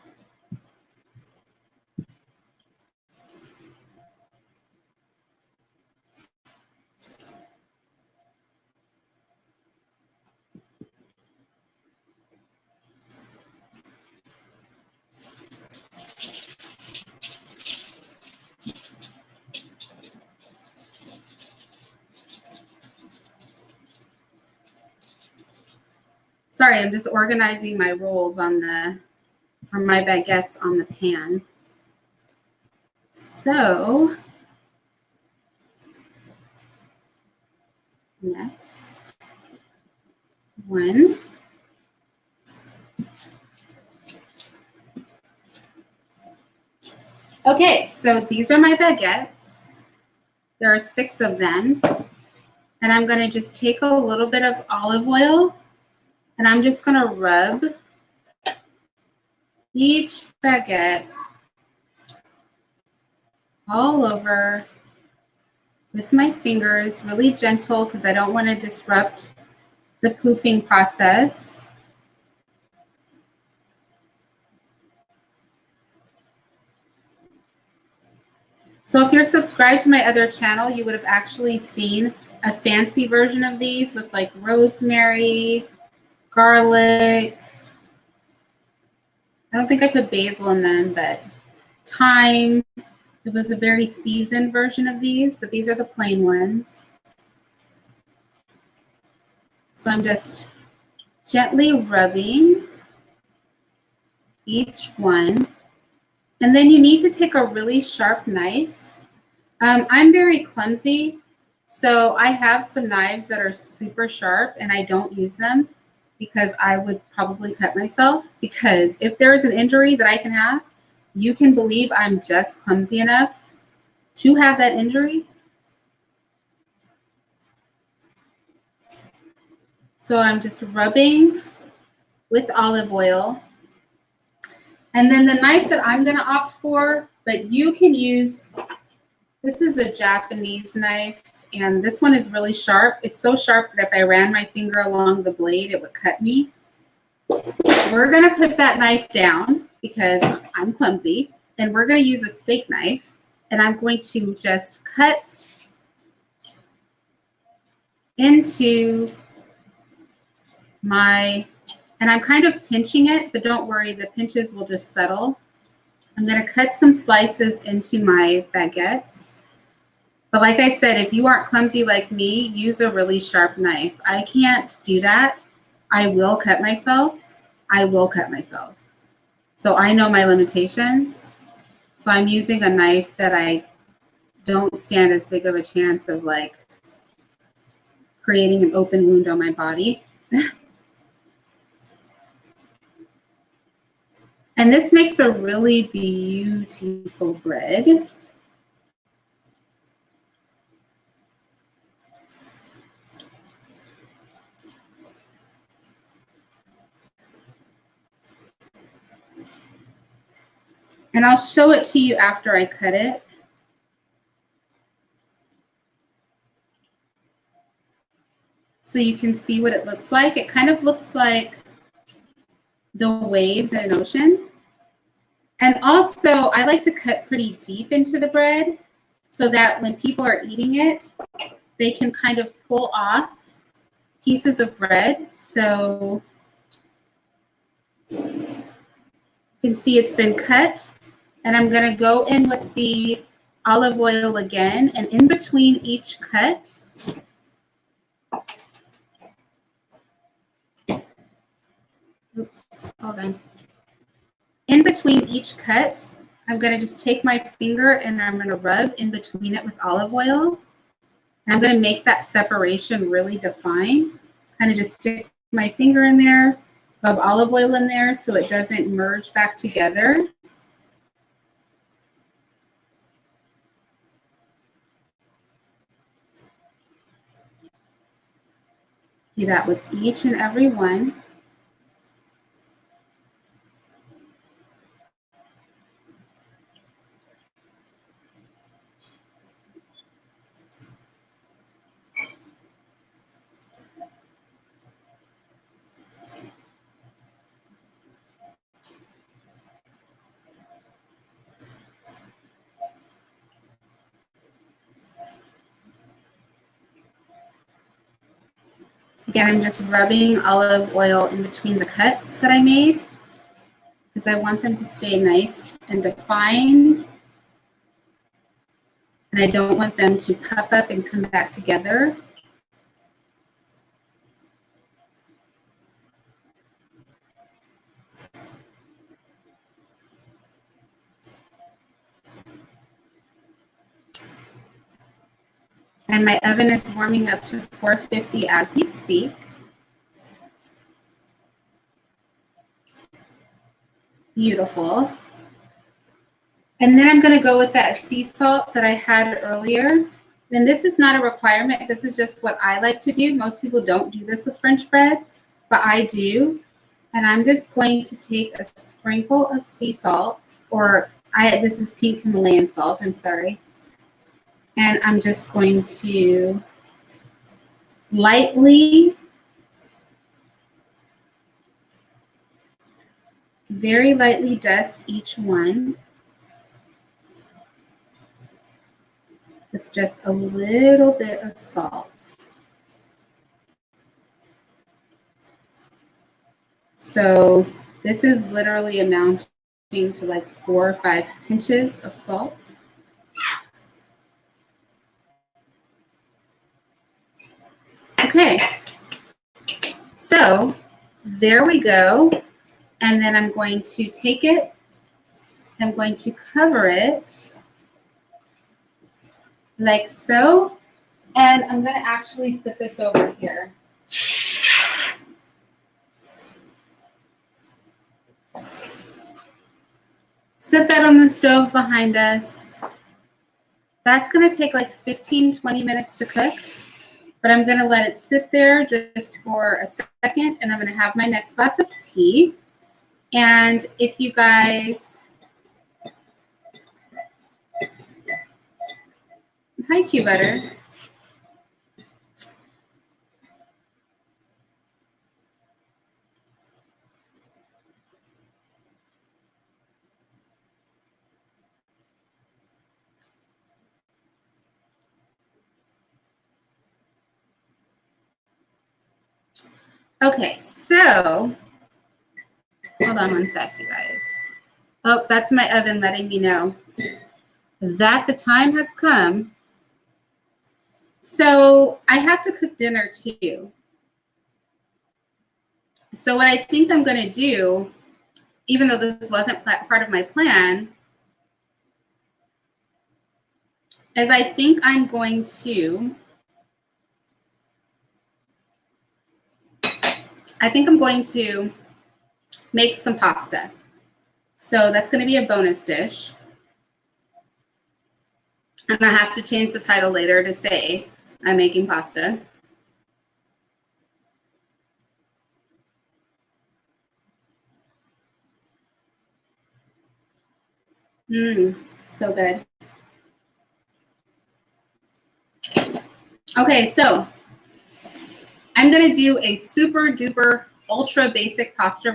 Speaker 1: Sorry, I'm just organizing my rolls on the, or my baguettes on the pan. So, next one. Okay, so these are my baguettes. There are 6 of them. And I'm going to just take a little bit of olive oil, and I'm just going to rub each baguette all over with my fingers, really gentle because I don't want to disrupt the poofing process. So if you're subscribed to my other channel, you would have actually seen a fancy version of these with like rosemary, garlic. I don't think I put basil in them, but thyme. It was a very seasoned version of these, but these are the plain ones. So I'm just gently rubbing each one. And then you need to take a really sharp knife. I'm very clumsy, so I have some knives that are super sharp, and I don't use them because I would probably cut myself. Because if there is an injury that I can have, you can believe I'm just clumsy enough to have that injury. So I'm just rubbing with olive oil. And then the knife that I'm going to opt for, but you can use, this is a Japanese knife, and this one is really sharp. It's so sharp that if I ran my finger along the blade, it would cut me. We're going to put that knife down because I'm clumsy, and we're going to use a steak knife, and I'm going to just cut into my, and I'm kind of pinching it, but don't worry, the pinches will just settle. I'm going to cut some slices into my baguettes. But like I said, if you aren't clumsy like me, use a really sharp knife. I can't do that. I will cut myself. I will cut myself. So I know my limitations. So I'm using a knife that I don't stand as big of a chance of like creating an open wound on my body. And this makes a really beautiful bread. And I'll show it to you after I cut it. So you can see what it looks like. It kind of looks like the waves in an ocean. And also, I like to cut pretty deep into the bread so that when people are eating it, they can kind of pull off pieces of bread. So you can see it's been cut. And I'm going to go in with the olive oil again. And in between each cut, Oops, hold on. In between each cut, I'm going to just take my finger and I'm going to rub in between it with olive oil. And I'm going to make that separation really defined. Kind of just stick my finger in there, rub olive oil in there so it doesn't merge back together. Do that with each and every one. Again, I'm just rubbing olive oil in between the cuts that I made because I want them to stay nice and defined. And I don't want them to puff up and come back together. And my oven is warming up to 450 as we speak. Beautiful. And then I'm going to go with that sea salt that I had earlier. And this is not a requirement. This is just what I like to do. Most people don't do this with French bread, but I do. And I'm just going to take a sprinkle of sea salt, or this is pink Himalayan salt, I'm sorry. And I'm just going to lightly, very lightly dust each one with just a little bit of salt. So this is literally amounting to like 4 or 5 pinches of salt. Okay, so there we go. And then I'm going to take it, I'm going to cover it like so. And I'm going to actually sit this over here. Sit that on the stove behind us. That's going to take like 15-20 minutes to cook. But I'm going to let it sit there just for a second, and I'm going to have my next glass of tea. And if you guys, hi Q Butter. Okay, so hold on one sec, you guys. Oh, that's my oven letting me know that the time has come. So I have to cook dinner too. So what I think I'm going to do, even though this wasn't part of my plan, is I think I'm going to make some pasta. So that's going to be a bonus dish. And I have to change the title later to say I'm making pasta. So good. Okay, so I'm going to do a super duper ultra basic pasta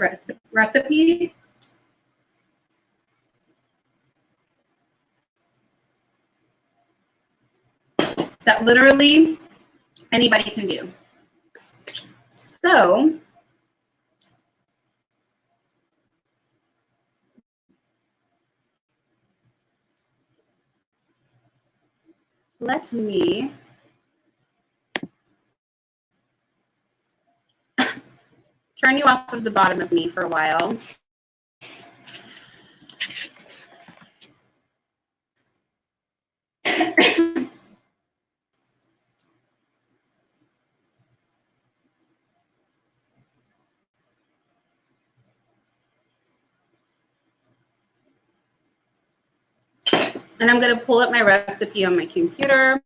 Speaker 1: recipe. That literally anybody can do. So let me turn you off of the bottom of me for a while. And I'm going to pull up my recipe on my computer.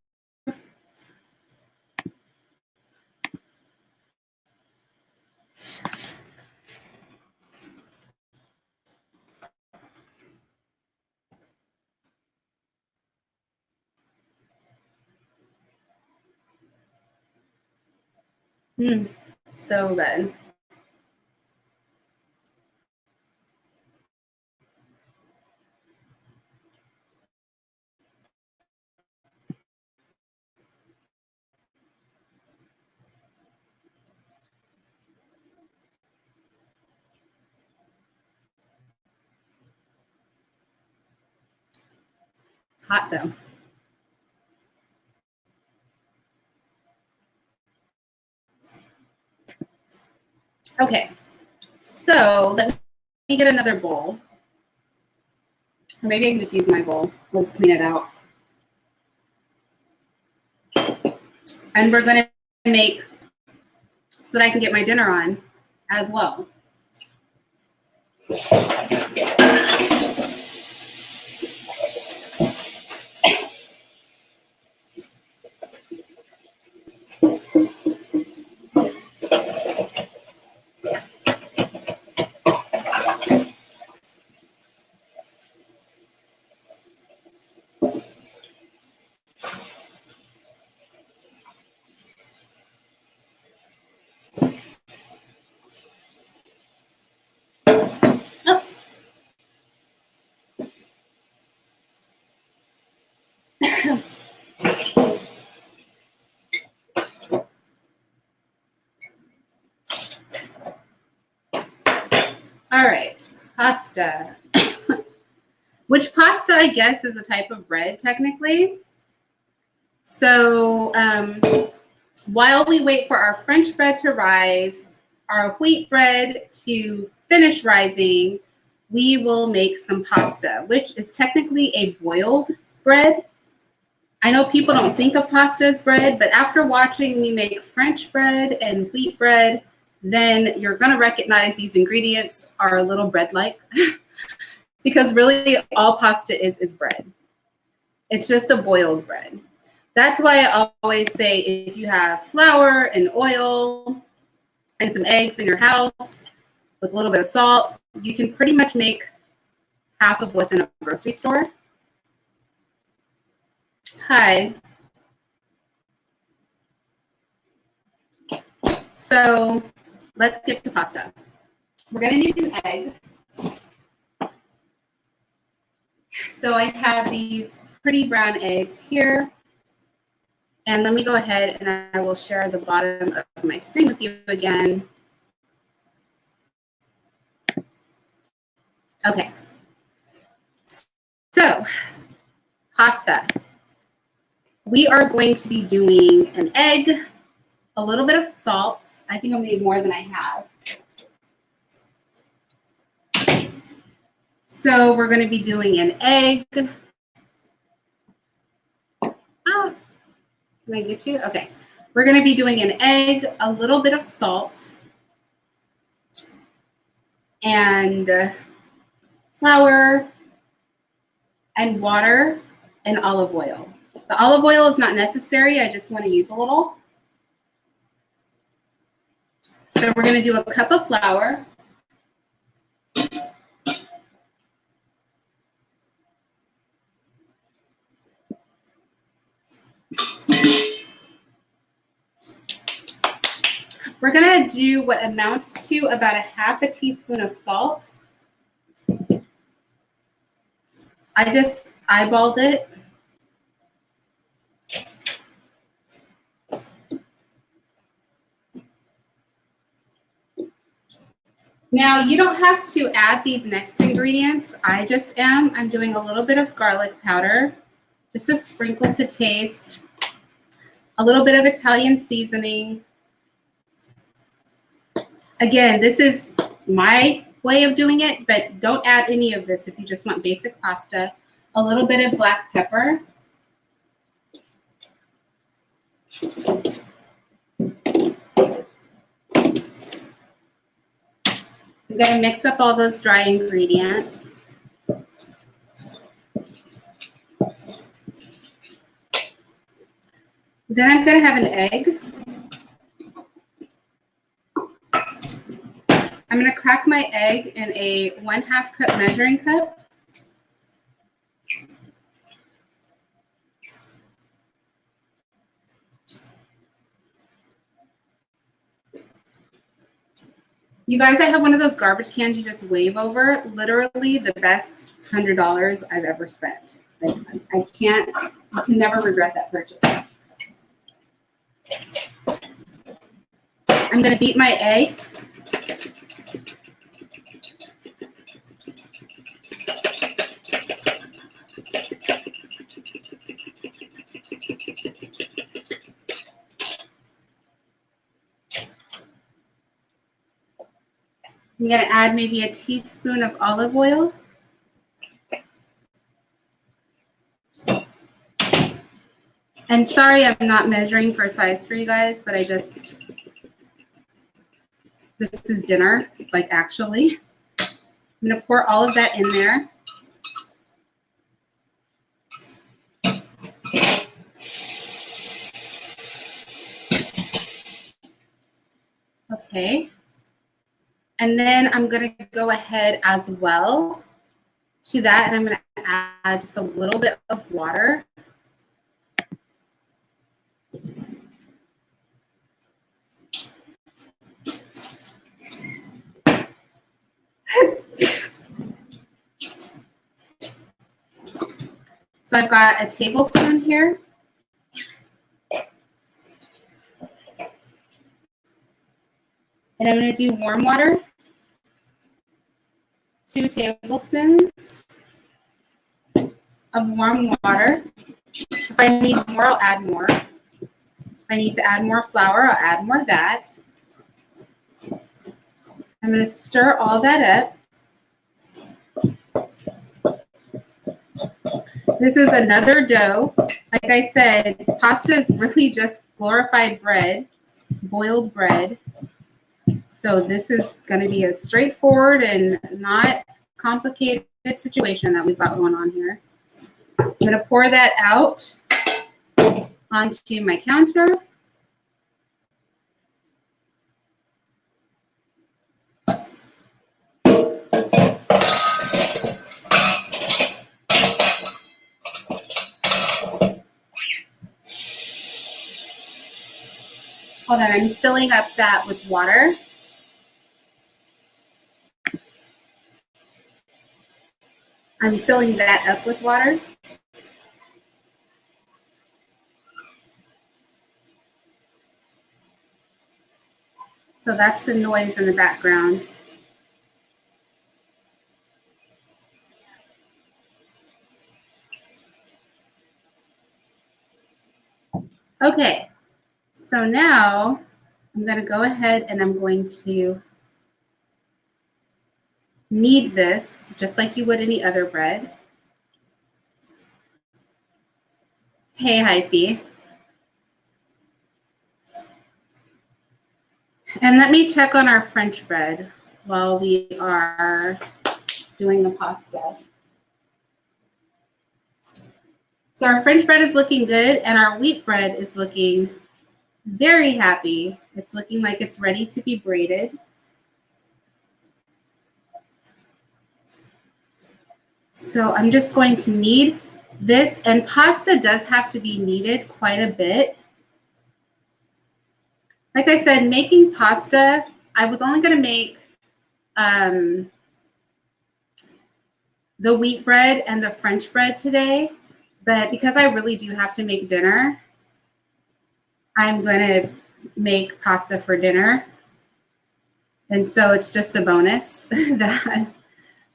Speaker 1: So good. It's hot though. Okay, so let me get another bowl. Or maybe I can just use my bowl. Let's clean it out. And we're going to make so that I can get my dinner on as well. All right, pasta. Which pasta, I guess, is a type of bread, technically. So while we wait for our French bread to rise, our wheat bread to finish rising, we will make some pasta, which is technically a boiled bread. I know people don't think of pasta as bread, but after watching me make French bread and wheat bread, then you're going to recognize these ingredients are a little bread-like because really all pasta is bread. It's just a boiled bread. That's why I always say if you have flour and oil and some eggs in your house with a little bit of salt, you can pretty much make half of what's in a grocery store. Hi. So let's get to pasta. We're going to need an egg. So I have these pretty brown eggs here. And let me go ahead and I will share the bottom of my screen with you again. Okay. So, pasta. We are going to be doing an egg, a little bit of salt. I think I'm going to need more than I have. So we're going to be doing an egg. Oh, can I get you? Okay. We're going to be doing an egg, a little bit of salt, and flour, and water, and olive oil. The olive oil is not necessary. I just want to use a little. So we're going to do a cup of flour. We're going to do what amounts to about a half a teaspoon of salt. I just eyeballed it. Now, you don't have to add these next ingredients. I just am. I'm doing a little bit of garlic powder, just a sprinkle to taste, a little bit of Italian seasoning, Again, this is my way of doing it, but don't add any of this if you just want basic pasta. A little bit of black pepper. I'm going to mix up all those dry ingredients. Then I'm going to have an egg. I'm going to crack my egg in a 1/2 cup measuring cup. You guys, I have one of those garbage cans you just wave over. Literally the best $100 I've ever spent. Like, I can't, you can never regret that purchase. I'm going to beat my egg. I'm going to add maybe a teaspoon of olive oil. And sorry, I'm not measuring for size for you guys, but this is dinner, like actually. I'm going to pour all of that in there. Okay. And then I'm going to go ahead as well to that, and I'm going to add just a little bit of water. So I've got a tablespoon here. And I'm going to do warm water. 2 tablespoons of warm water. If I need more, I'll add more. If I need to add more flour, I'll add more of that. I'm going to stir all that up. This is another dough. Like I said, pasta is really just glorified bread, boiled bread. So this is going to be a straightforward and not complicated situation that we've got going on here. I'm going to pour that out onto my counter. Hold on, I'm filling up that with water. I'm filling that up with water. So that's the noise in the background. Okay, so now I'm going to go ahead and I'm going to knead this just like you would any other bread. Hey, Hyphy. And let me check on our French bread while we are doing the pasta. So our French bread is looking good and our wheat bread is looking very happy. It's looking like it's ready to be braided. So I'm just going to knead this, and pasta does have to be kneaded quite a bit. Like I said, making pasta, I was only going to make the wheat bread and the French bread today, but because I really do have to make dinner, I'm going to make pasta for dinner. And so it's just a bonus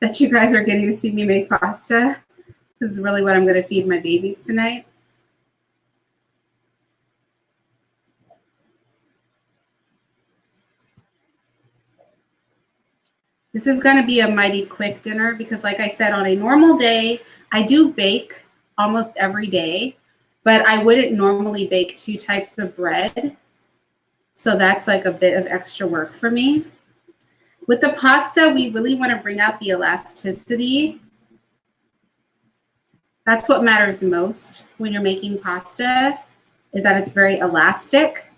Speaker 1: that you guys are getting to see me make pasta. This is really what I'm going to feed my babies tonight. This is going to be a mighty quick dinner because, like I said, on a normal day, I do bake almost every day, but I wouldn't normally bake 2 types of bread. So that's like a bit of extra work for me. With the pasta, we really want to bring out the elasticity. That's what matters most when you're making pasta, is that it's very elastic.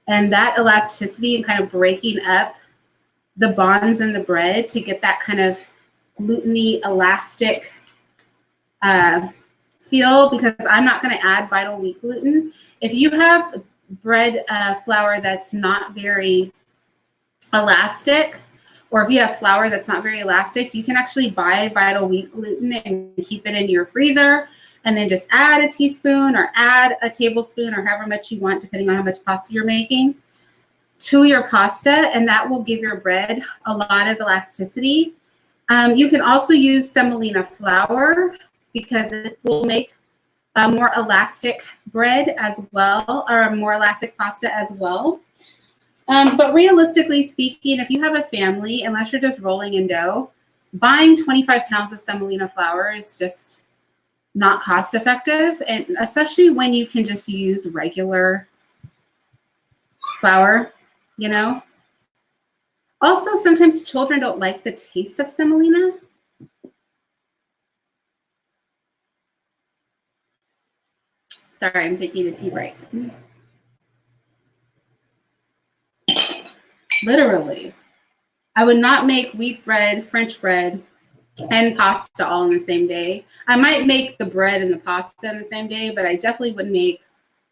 Speaker 1: And that elasticity and kind of breaking up the bonds in the bread to get that kind of gluten-y, elastic feel, because I'm not going to add vital wheat gluten. If you have bread flour that's not very elastic, or if you have flour that's not very elastic, you can actually buy vital wheat gluten and keep it in your freezer, and then just add a teaspoon or add a tablespoon or however much you want, depending on how much pasta you're making, to your pasta, and that will give your bread a lot of elasticity. You can also use semolina flour because it will make a more elastic bread as well, or a more elastic pasta as well. But realistically speaking, if you have a family, unless you're just rolling in dough, buying 25 pounds of semolina flour is just not cost effective, and especially when you can just use regular flour, you know. Also, sometimes children don't like the taste of semolina. Sorry, I'm taking a tea break. Literally, I would not make wheat bread, French bread, and pasta all in the same day. I might make the bread and the pasta in the same day, but I definitely wouldn't make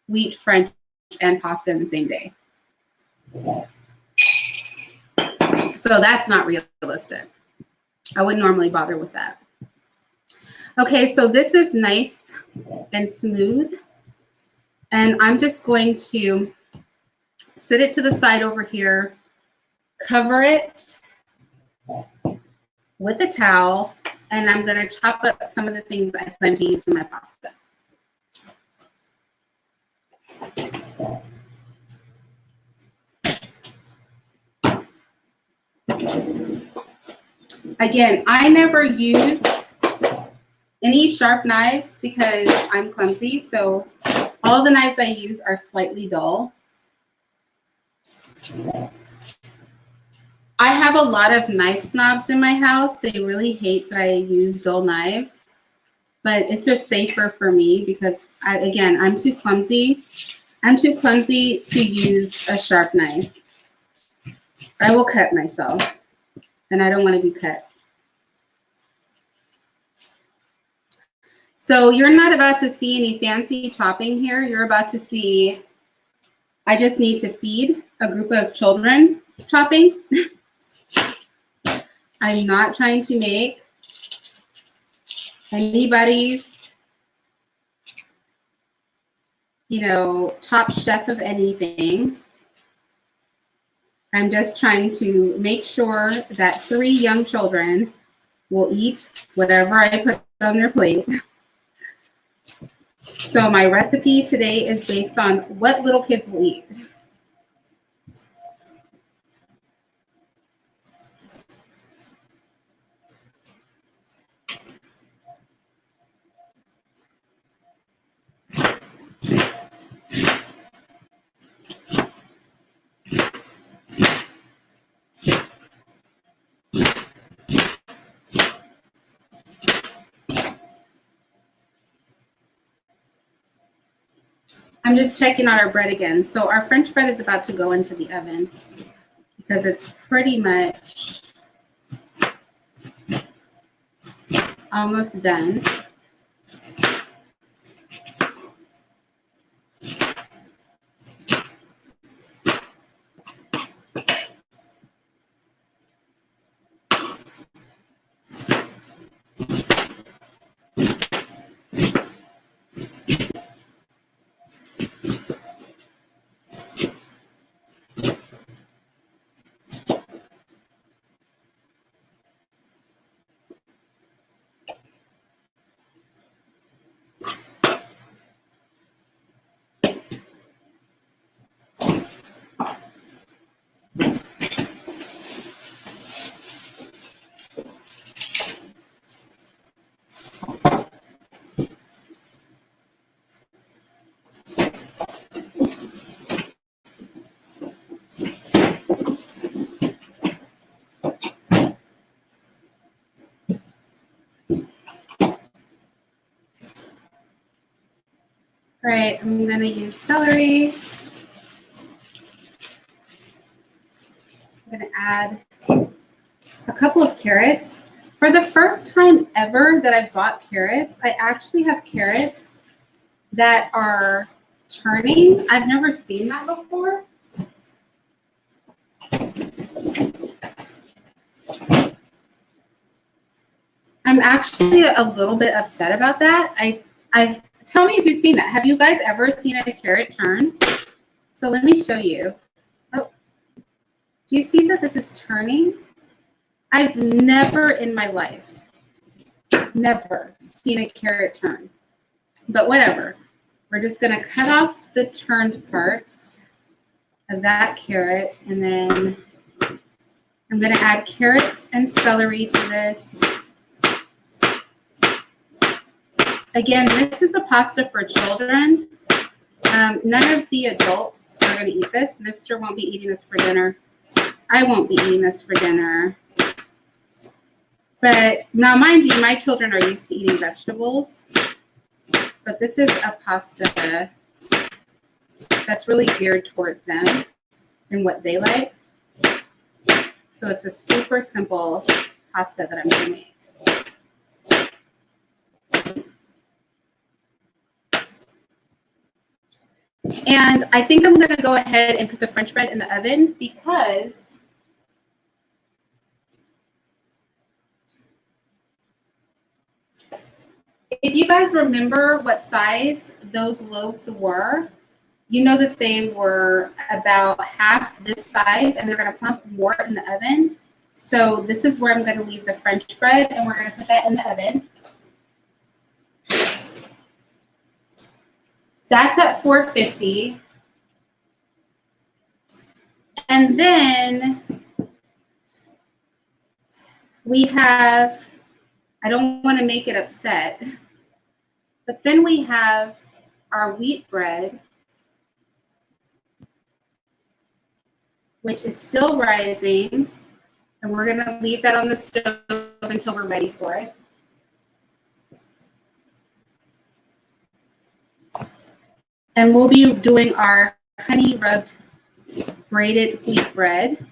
Speaker 1: wheat, French, and pasta in the same day. So that's not realistic. I wouldn't normally bother with that. Okay, so this is nice and smooth. And I'm just going to sit it to the side over here, cover it with a towel, and I'm going to chop up some of the things that I plan to use in my pasta. Again, I never use any sharp knives because I'm clumsy, so all the knives I use are slightly dull. I have a lot of knife snobs in my house. They really hate that I use dull knives, but it's just safer for me because, I'm too clumsy. I'm too clumsy to use a sharp knife. I will cut myself, and I don't want to be cut. So you're not about to see any fancy chopping here. You're about to see, I just need to feed a group of children chopping. I'm not trying to make anybody's, top chef of anything. I'm just trying to make sure that 3 young children will eat whatever I put on their plate. So my recipe today is based on what little kids will eat. I'm just checking on our bread again. So our French bread is about to go into the oven because it's pretty much almost done. All right, I'm going to use celery. I'm going to add a couple of carrots. For the first time ever that I've bought carrots, I actually have carrots that are turning. I've never seen that before. I'm actually a little bit upset about that. I've tell me if you've seen that. Have you guys ever seen a carrot turn? So let me show you. Oh, do you see that this is turning? I've never in my life, never seen a carrot turn. But whatever. We're just going to cut off the turned parts of that carrot, and then I'm going to add carrots and celery to this. Again, this is a pasta for children. None of the adults are going to eat this. Mister won't be eating this for dinner. I won't be eating this for dinner. But now, mind you, my children are used to eating vegetables. But this is a pasta that's really geared toward them and what they like. So it's a super simple pasta that I'm going to make. And I think I'm going to go ahead and put the French bread in the oven because if you guys remember what size those loaves were, you know that they were about half this size and they're going to plump more in the oven. So this is where I'm going to leave the French bread and we're going to put that in the oven. That's at 450. And then we have, I don't want to make it upset, but then we have our wheat bread, which is still rising, and we're going to leave that on the stove until we're ready for it. And we'll be doing our honey rubbed braided wheat bread.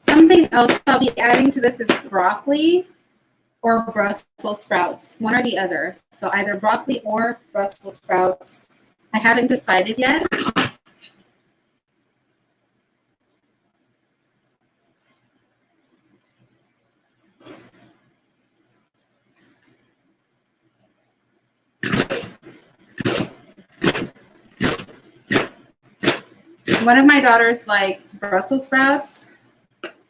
Speaker 1: Something else I'll be adding to this is broccoli or Brussels sprouts, one or the other. So either broccoli or Brussels sprouts. I haven't decided yet. One of my daughters likes Brussels sprouts,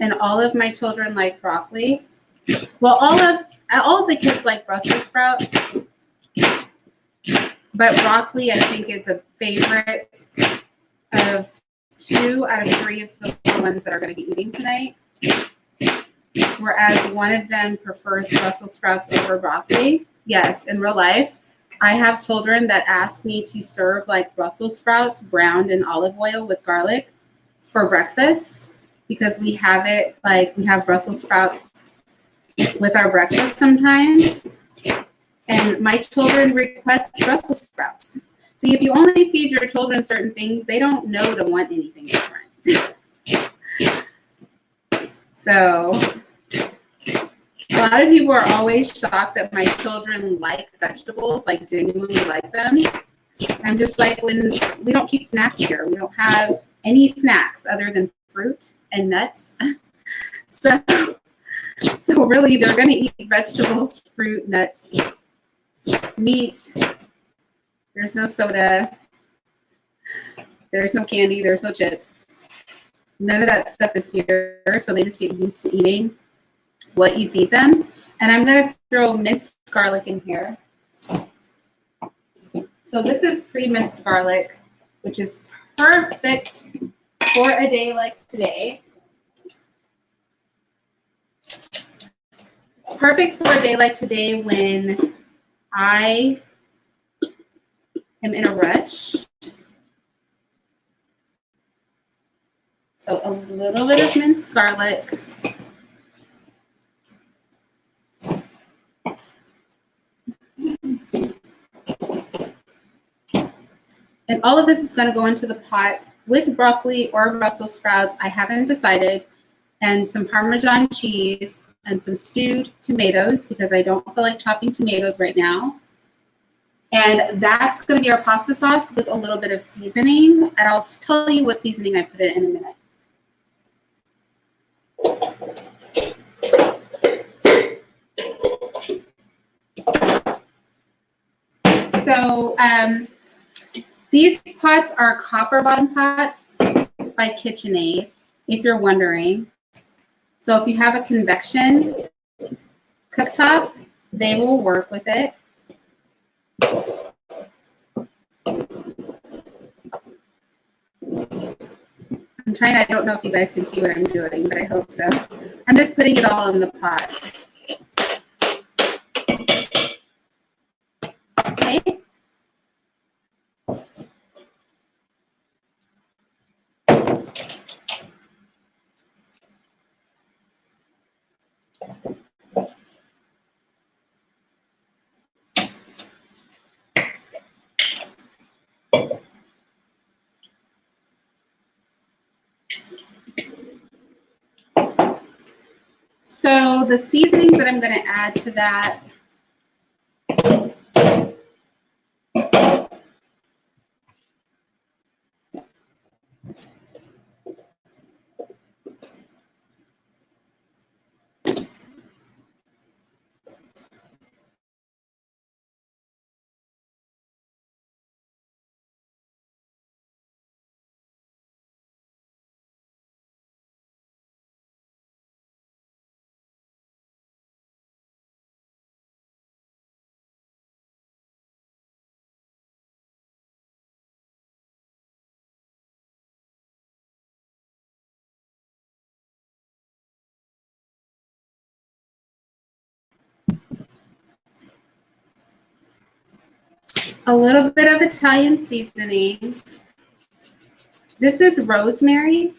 Speaker 1: and all of my children like broccoli. Well, all of the kids like Brussels sprouts, but broccoli I think is a favorite of 2 out of 3 of the ones that are going to be eating tonight. Whereas one of them prefers Brussels sprouts over broccoli. Yes, in real life, I have children that ask me to serve like Brussels sprouts browned in olive oil with garlic for breakfast because we have it like we have Brussels sprouts with our breakfast sometimes. And my children request Brussels sprouts. See, if you only feed your children certain things, they don't know to want anything different. So a lot of people are always shocked that my children like vegetables, like genuinely like them. I'm just like, when we don't keep snacks here. We don't have any snacks other than fruit and nuts. So really, they're going to eat vegetables, fruit, nuts, meat. There's no soda. There's no candy. There's no chips. None of that stuff is here. So they just get used to eating what you feed them. And I'm going to throw minced garlic in here. So this is pre-minced garlic, which is perfect for a day like today. It's perfect for a day like today when I am in a rush. So a little bit of minced garlic. And all of this is going to go into the pot with broccoli or Brussels sprouts. I haven't decided. And some Parmesan cheese and some stewed tomatoes because I don't feel like chopping tomatoes right now. And that's going to be our pasta sauce with a little bit of seasoning. And I'll tell you what seasoning I put in a minute. So these pots are copper bottom pots by KitchenAid, if you're wondering. So if you have a convection cooktop, they will work with it. I'm trying, I don't know if you guys can see what I'm doing, but I hope so. I'm just putting it all in the pot. Okay. So the seasonings that I'm going to add to that, a little bit of Italian seasoning. This is rosemary.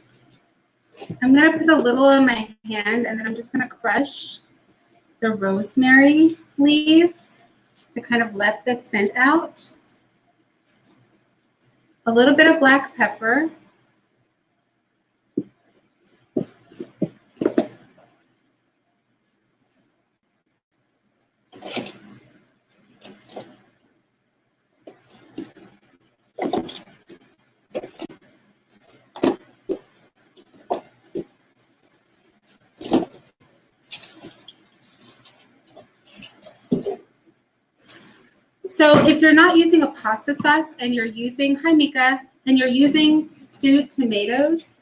Speaker 1: I'm going to put a little in my hand and then I'm just going to crush the rosemary leaves to kind of let the scent out. A little bit of black pepper. So if you're not using a pasta sauce and you're using, hi Mika, and you're using stewed tomatoes,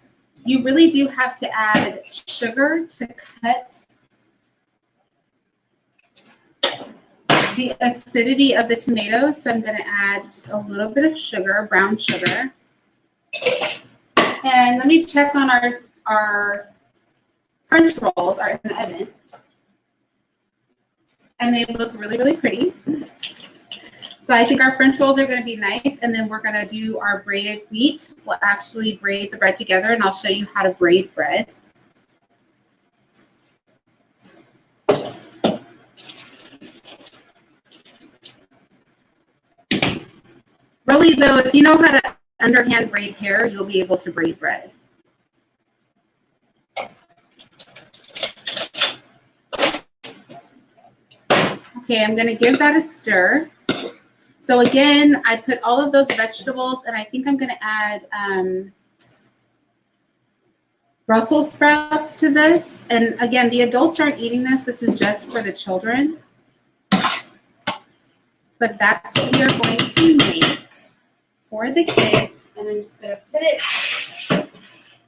Speaker 1: you really do have to add sugar to cut the acidity of the tomatoes. So I'm going to add just a little bit of sugar, brown sugar. And let me check on our French rolls are in the oven. And they look really, really pretty. So I think our French rolls are going to be nice. And then we're going to do our braided wheat. We'll actually braid the bread together and I'll show you how to braid bread. Really though, if you know how to underhand braid hair, you'll be able to braid bread. Okay, I'm going to give that a stir. So again, I put all of those vegetables and I think I'm going to add Brussels sprouts to this. And again, the adults aren't eating this. This is just for the children. But that's what we are going to make for the kids. And I'm just going to put it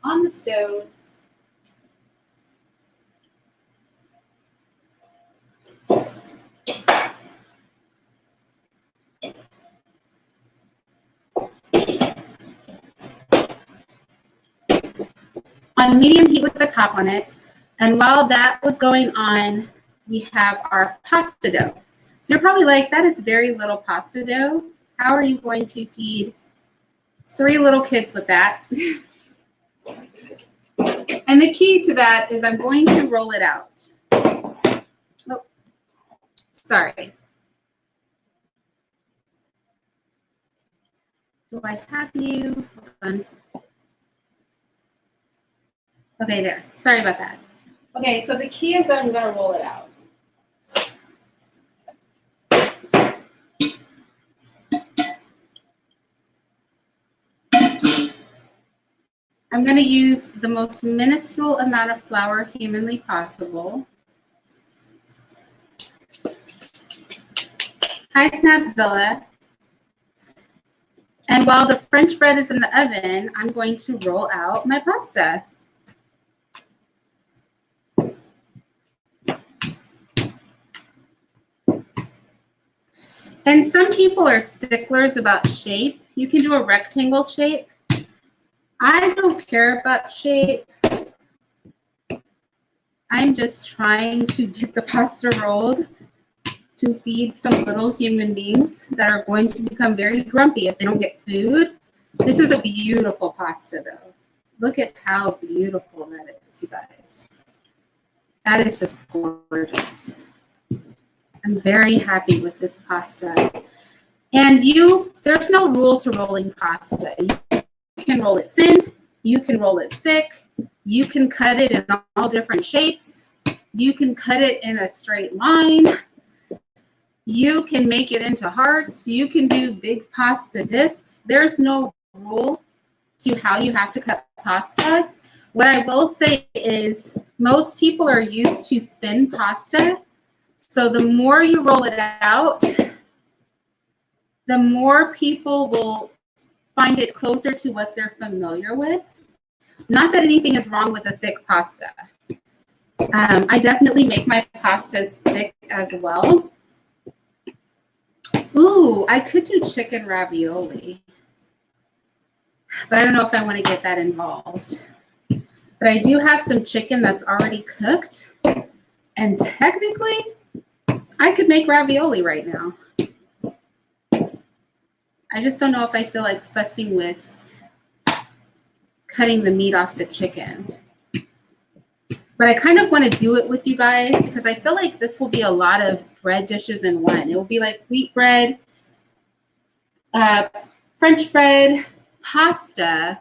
Speaker 1: on the stove. On medium heat with the top on it. And while that was going on, we have our pasta dough. So you're probably like, that is very little pasta dough. How are you going to feed 3 little kids with that? And the key to that is I'm going to roll it out. Oh, sorry. Do I have you? Hold on. Okay, there. Sorry about that. Okay, so the key is that I'm going to roll it out. I'm going to use the most minuscule amount of flour humanly possible. Hi, Snapzilla. And while the French bread is in the oven, I'm going to roll out my pasta. And some people are sticklers about shape. You can do a rectangle shape. I don't care about shape. I'm just trying to get the pasta rolled to feed some little human beings that are going to become very grumpy if they don't get food. This is a beautiful pasta though. Look at how beautiful that is, you guys. That is just gorgeous. I'm very happy with this pasta. And there's no rule to rolling pasta. You can roll it thin, you can roll it thick, you can cut it in all different shapes, you can cut it in a straight line, you can make it into hearts, you can do big pasta discs. There's no rule to how you have to cut pasta. What I will say is most people are used to thin pasta, so the more you roll it out, the more people will find it closer to what they're familiar with. Not that anything is wrong with a thick pasta. I definitely make my pastas thick as well. Ooh, I could do chicken ravioli, but I don't know if I want to get that involved. But I do have some chicken that's already cooked, and technically, I could make ravioli right now. I just don't know if I feel like fussing with cutting the meat off the chicken. But I kind of want to do it with you guys because I feel like this will be a lot of bread dishes in one. It will be like wheat bread, French bread, pasta,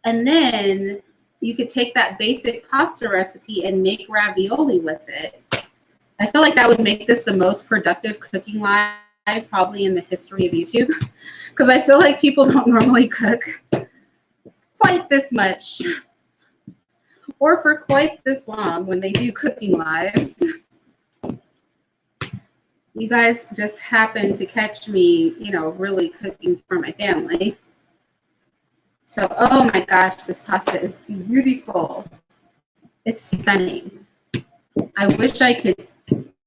Speaker 1: and then you could take that basic pasta recipe and make ravioli with it. I feel like that would make this the most productive cooking live probably in the history of YouTube, because I feel like people don't normally cook quite this much or for quite this long when they do cooking lives. You guys just happen to catch me, really cooking for my family. So, oh my gosh, this pasta is beautiful. It's stunning. I wish I could,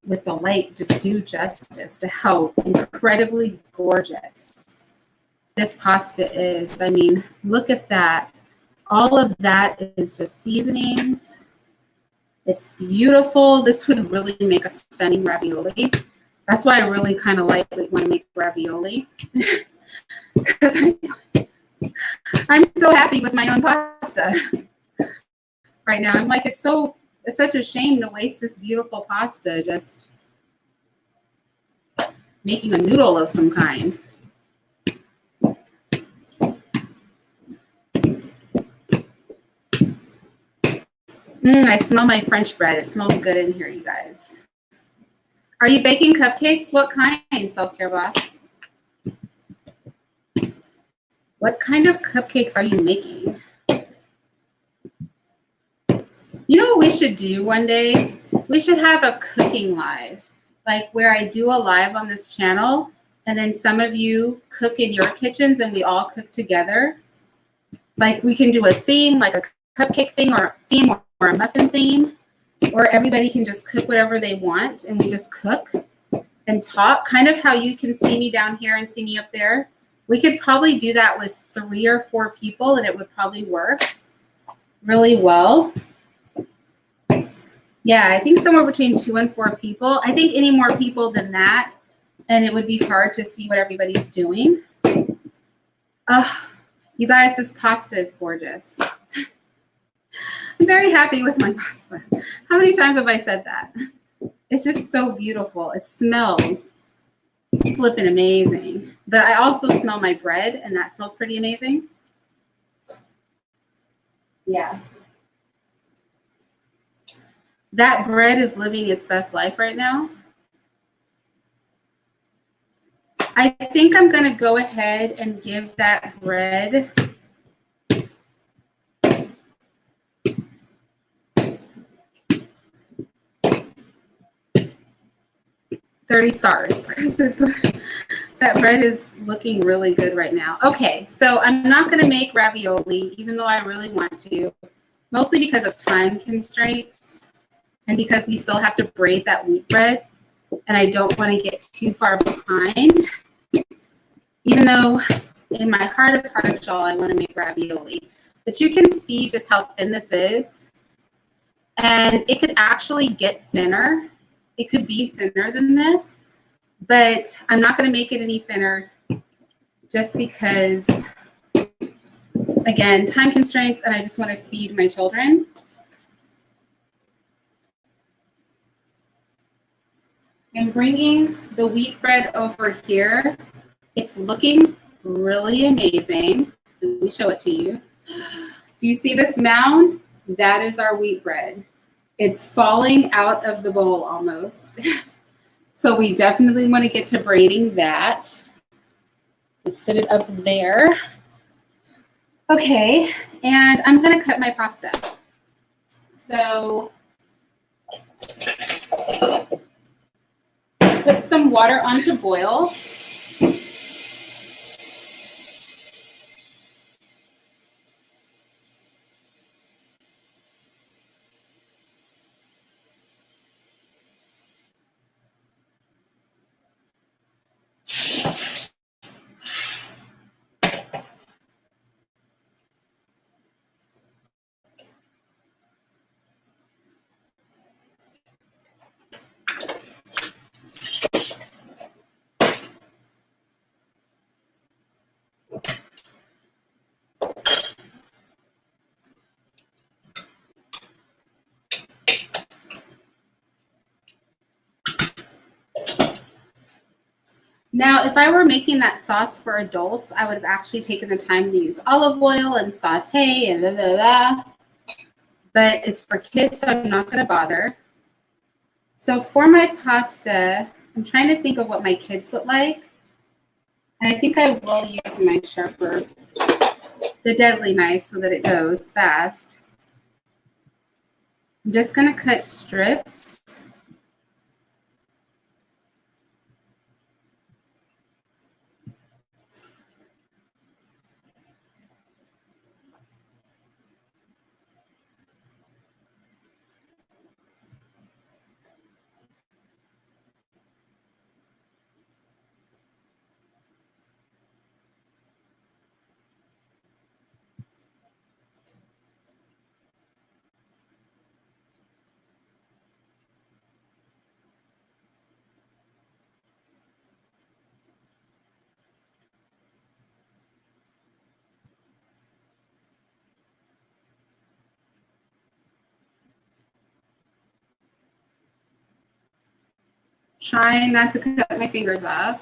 Speaker 1: with the light, just do justice to how incredibly gorgeous this pasta is. I mean, look at that. All of that is just seasonings. It's beautiful. This would really make a stunning ravioli. That's why I really kind of like when I make ravioli. Because I'm so happy with my own pasta right now. I'm like, it's such a shame to waste this beautiful pasta just making a noodle of some kind. I smell my French bread. It smells good in here, you guys. Are you baking cupcakes? What kind, Self-Care Boss? What kind of cupcakes are you making? You know what we should do one day? We should have a cooking live, like where I do a live on this channel and then some of you cook in your kitchens and we all cook together. Like we can do a theme, like a cupcake thing or a theme or a muffin theme, or everybody can just cook whatever they want and we just cook and talk, kind of how you can see me down here and see me up there. We could probably do that with 3 or 4 people and it would probably work really well. Yeah, I think somewhere between 2 and 4 people. I think any more people than that, and it would be hard to see what everybody's doing. You guys, this pasta is gorgeous. I'm very happy with my pasta. How many times have I said that? It's just so beautiful. It smells flipping amazing. But I also smell my bread, and that smells pretty amazing. Yeah. That bread is living its best life right now. I think I'm going to go ahead and give that bread 30 stars because that bread is looking really good right now. Okay, so I'm not going to make ravioli, even though I really want to, mostly because of time constraints and because we still have to braid that wheat bread, and I don't want to get too far behind, even though in my heart of hearts, y'all, I want to make ravioli. But you can see just how thin this is, and it could actually get thinner. It could be thinner than this, but I'm not going to make it any thinner just because, again, time constraints, and I just want to feed my children. I'm bringing the wheat bread over here. It's looking really amazing. Let me show it to you. Do you see this mound? That is our wheat bread. It's falling out of the bowl almost. So we definitely want to get to braiding that. Let's set it up there. Okay, and I'm going to cut my pasta. So put some water on to boil. Now, if I were making that sauce for adults, I would have actually taken the time to use olive oil and saute and blah, blah, blah. But it's for kids, so I'm not going to bother. So for my pasta, I'm trying to think of what my kids would like. And I think I will use my sharper, the deadly knife, so that it goes fast. I'm just going to cut strips. Trying not to cut my fingers off.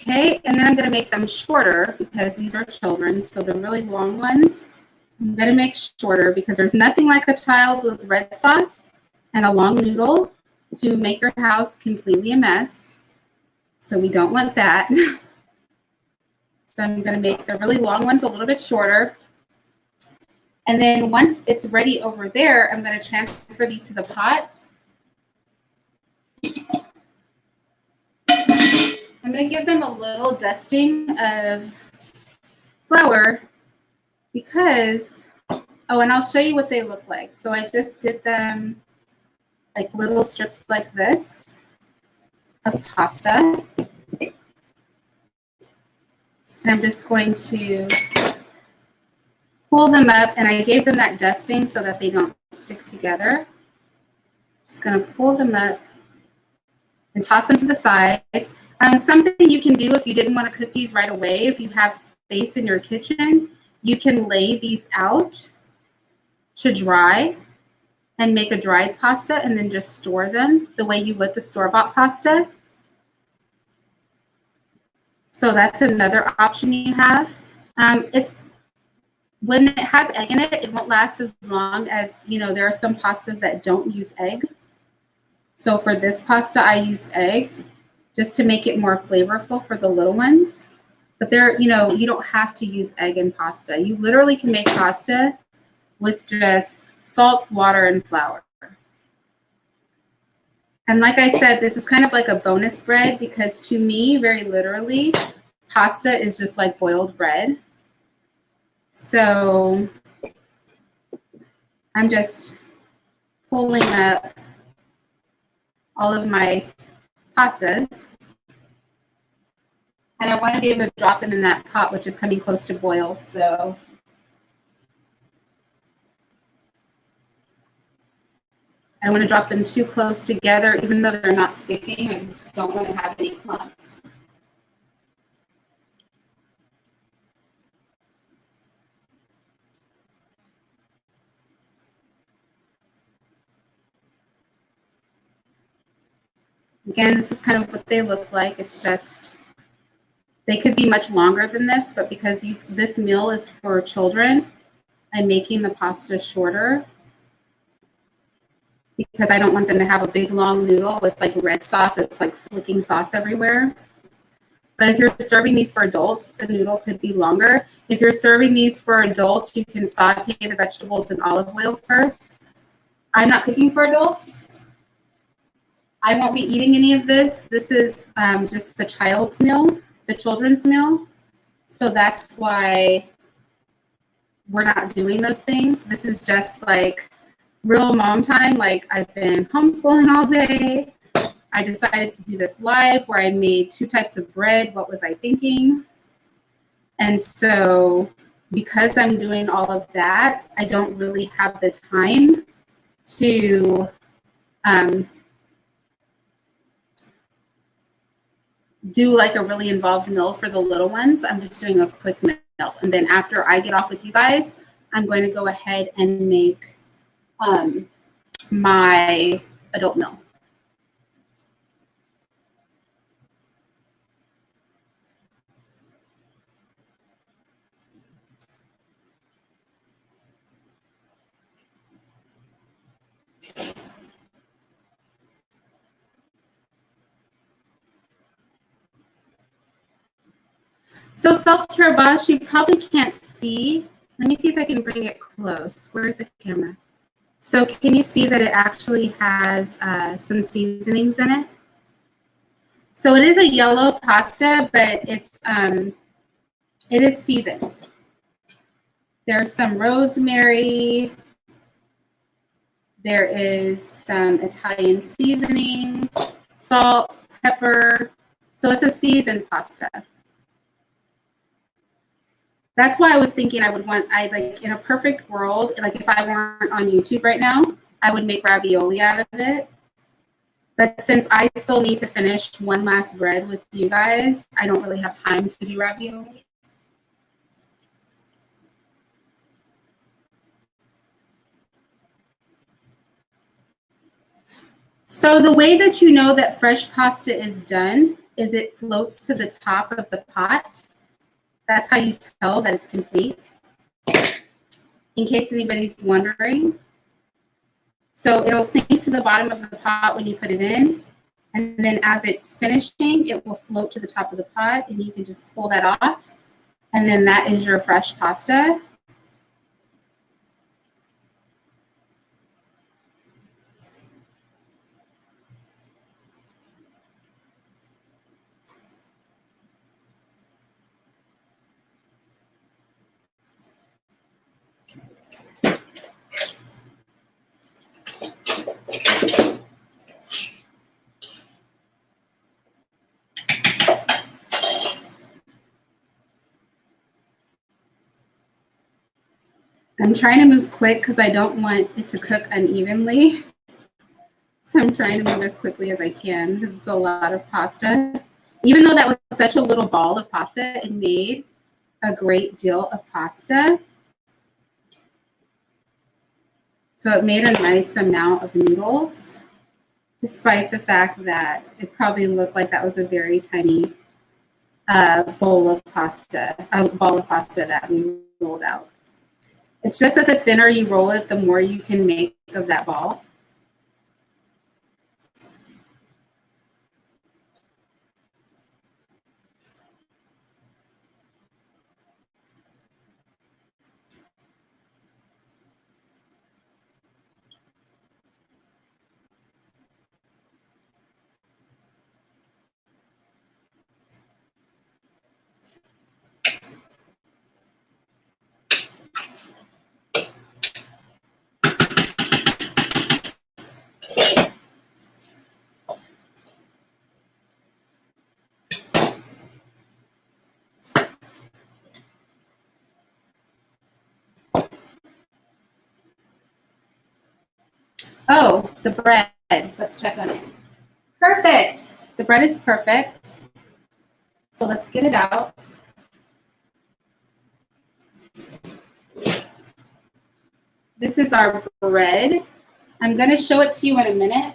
Speaker 1: Okay, and then I'm going to make them shorter because these are children, so the really long ones I'm going to make shorter because there's nothing like a child with red sauce and a long noodle to make your house completely a mess. So we don't want that. So I'm going to make the really long ones a little bit shorter. And then once it's ready over there, I'm going to transfer these to the pot. I'm going to give them a little dusting of flour because, oh, and I'll show you what they look like. So I just did them like little strips like this of pasta. And I'm just going to pull them up, and I gave them that dusting so that they don't stick together. Just going to pull them up and toss them to the side. Something you can do if you didn't want to cook these right away, if you have space in your kitchen, you can lay these out to dry and make a dried pasta and then just store them the way you would the store-bought pasta. So that's another option you have. It's when it has egg in it, it won't last as long as, you know, there are some pastas that don't use egg. So for this pasta, I used egg just to make it more flavorful for the little ones. But there, you know, you don't have to use egg in pasta. You literally can make pasta with just salt, water, and flour. And like I said, this is kind of like a bonus bread because to me, very literally, pasta is just like boiled bread. So I'm just pulling up all of my pastas. And I want to be able to drop them in that pot, which is coming close to boil. So I don't want to drop them too close together, even though they're not sticking. I just don't want to have any clumps. Again, this is kind of what they look like. It's just, they could be much longer than this, but because this meal is for children, I'm making the pasta shorter because I don't want them to have a big long noodle with like red sauce. It's like flicking sauce everywhere. But if you're serving these for adults, the noodle could be longer. If you're serving these for adults, you can saute the vegetables in olive oil first. I'm not cooking for adults. I won't be eating any of this. This is just the child's meal, the children's meal. So that's why we're not doing those things. This is just like real mom time. Like I've been homeschooling all day. I decided to do this live where I made 2 types of bread. What was I thinking? And so because I'm doing all of that, I don't really have the time to do like a really involved meal for the little ones. I'm just doing a quick meal. And then after I get off with you guys, I'm going to go ahead and make my adult meal. So self-care boss, you probably can't see. Let me see if I can bring it close. Where's the camera? So can you see that it actually has some seasonings in it? So it is a yellow pasta, but it is seasoned. There's some rosemary. There is some Italian seasoning, salt, pepper. So it's a seasoned pasta. That's why I was thinking like in a perfect world, like if I weren't on YouTube right now, I would make ravioli out of it. But since I still need to finish one last bread with you guys, I don't really have time to do ravioli. So the way that you know that fresh pasta is done is it floats to the top of the pot. That's how you tell that it's complete, in case anybody's wondering. So it'll sink to the bottom of the pot when you put it in, And then as it's finishing, it will float to the top of the pot, and you can just pull that off. And then that is your fresh pasta. I'm trying to move quick because I don't want it to cook unevenly. So I'm trying to move as quickly as I can because it's a lot of pasta. Even though that was such a little ball of pasta, it made a great deal of pasta. So it made a nice amount of noodles, despite the fact that it probably looked like that was a very tiny ball of pasta that we rolled out. It's just that the thinner you roll it, the more you can make of that ball. Oh, the bread. Let's check on it. Perfect. The bread is perfect. So let's get it out. This is our bread. I'm going to show it to you in a minute.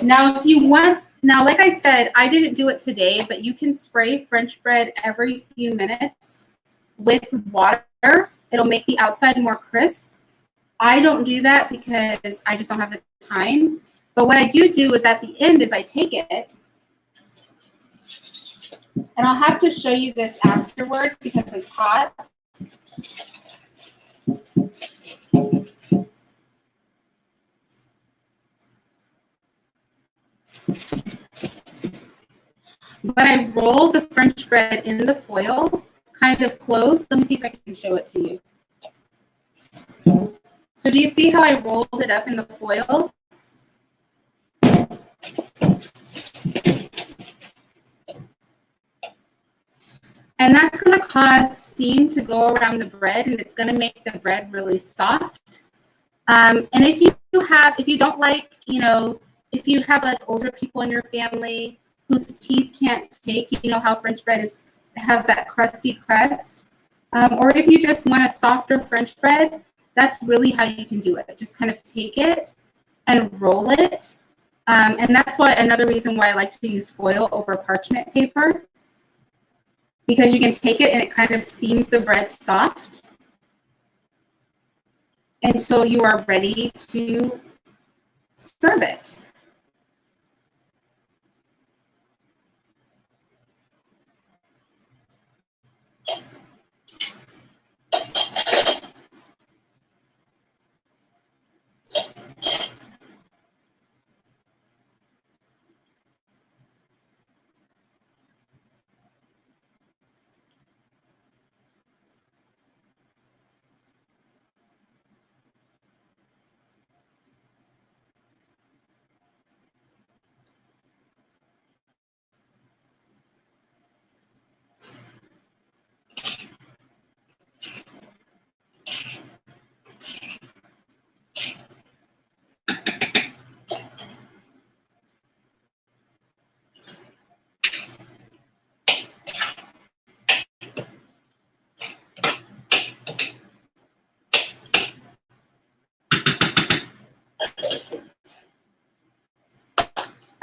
Speaker 1: Now, if you want, like I said, I didn't do it today, but you can spray French bread every few minutes with water. It'll make the outside more crisp. I don't do that because I just don't have the time. But what I do is at the end is I take it, and I'll have to show you this afterward because it's hot. But I roll the French bread in the foil, kind of close. Let me see if I can show it to you. So do you see how I rolled it up in the foil? And that's going to cause steam to go around the bread, and it's going to make the bread really soft. And if you don't like, if you have like older people in your family whose teeth can't take, how French bread has that crusty crust, or if you just want a softer French bread, that's really how you can do it. Just kind of take it and roll it. And that's another reason why I like to use foil over parchment paper, because you can take it and it kind of steams the bread soft until you are ready to serve it.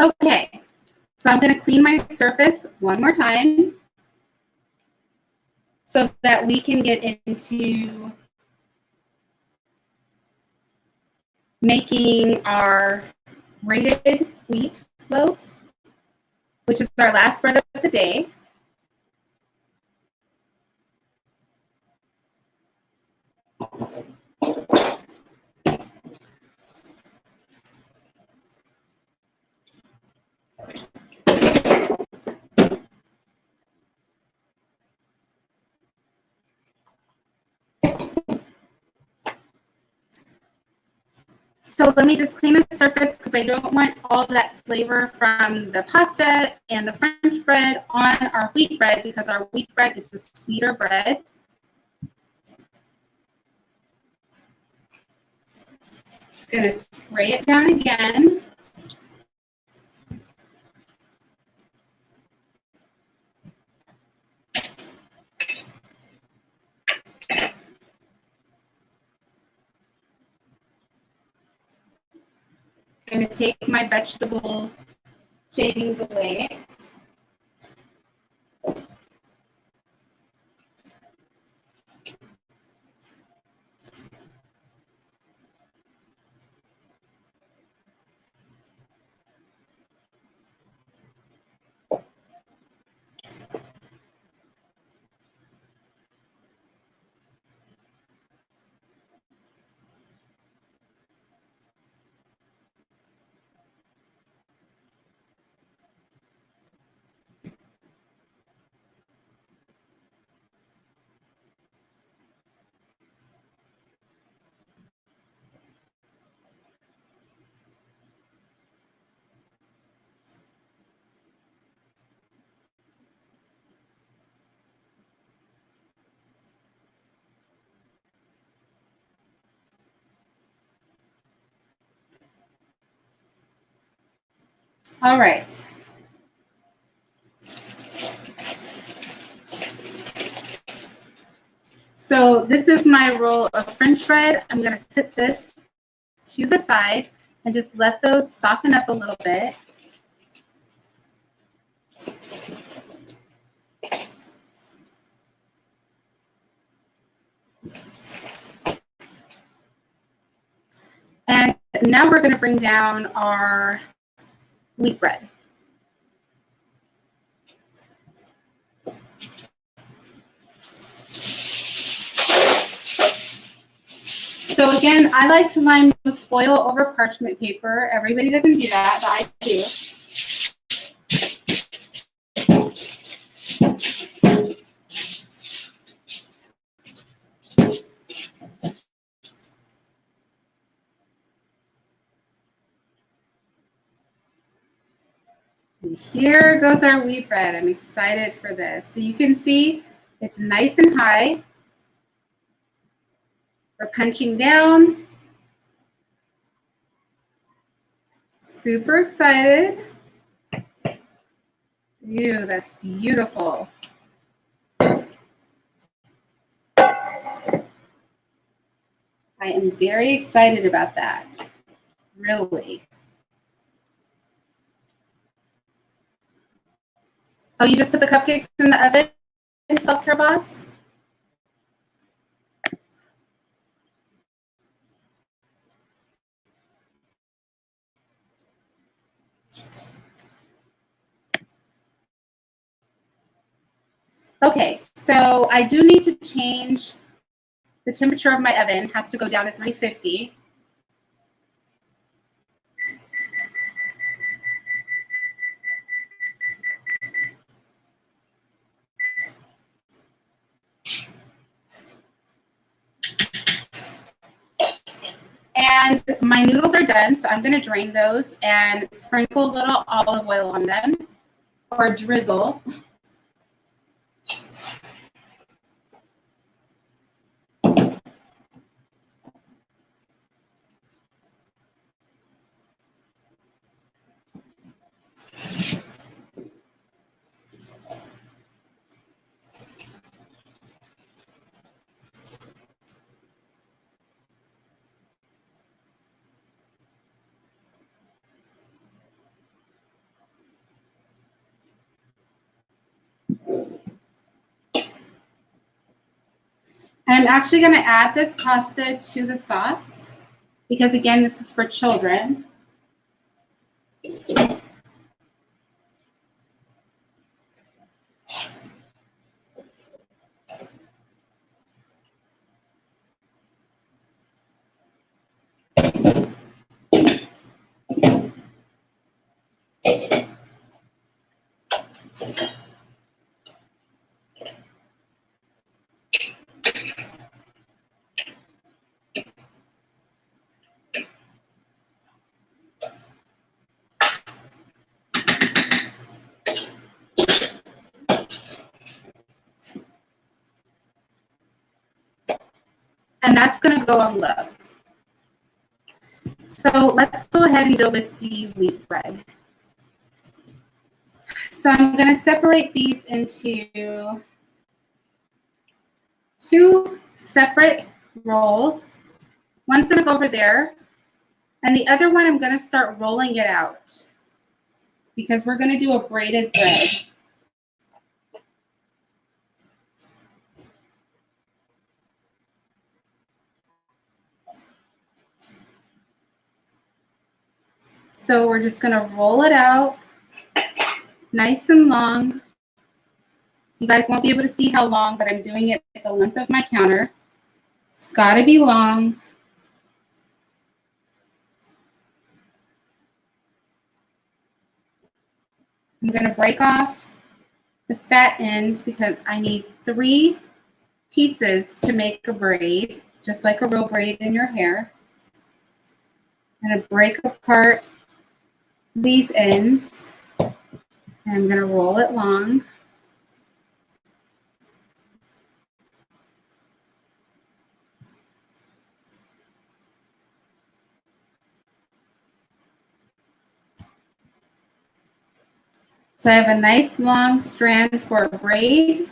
Speaker 1: Okay, so I'm going to clean my surface one more time so that we can get into making our braided wheat loaf, which is our last bread of the day. So let me just clean the surface because I don't want all that flavor from the pasta and the French bread on our wheat bread, because our wheat bread is the sweeter bread. Just going to spray it down again. I'm going to take my vegetable shavings away. All right. So this is my roll of French bread. I'm going to sit this to the side and just let those soften up a little bit. And now we're going to bring down our wheat bread. So again, I like to line with foil over parchment paper. Everybody doesn't do that, but I do. And here goes our wheat bread. I'm excited for this. So you can see it's nice and high. We're punching down. Super excited. Ew, that's beautiful. I am very excited about that. Really. Oh, you just put the cupcakes in the oven, Self-Care Boss? Okay, so I do need to change the temperature of my oven. It has to go down to 350. And my noodles are done, so I'm going to drain those and sprinkle a little olive oil on them, or drizzle. And I'm actually going to add this pasta to the sauce because, again, this is for children. And that's going to go on low. So let's go ahead and deal with the wheat bread. So I'm going to separate these into 2 separate rolls. One's going to go over there, and the other one I'm going to start rolling it out because we're going to do a braided bread. So we're just going to roll it out nice and long. You guys won't be able to see how long, but I'm doing it at the length of my counter. It's got to be long. I'm going to break off the fat end because I need 3 pieces to make a braid, just like a real braid in your hair. I'm going to break apart these ends, and I'm going to roll it long. So I have a nice long strand for a braid.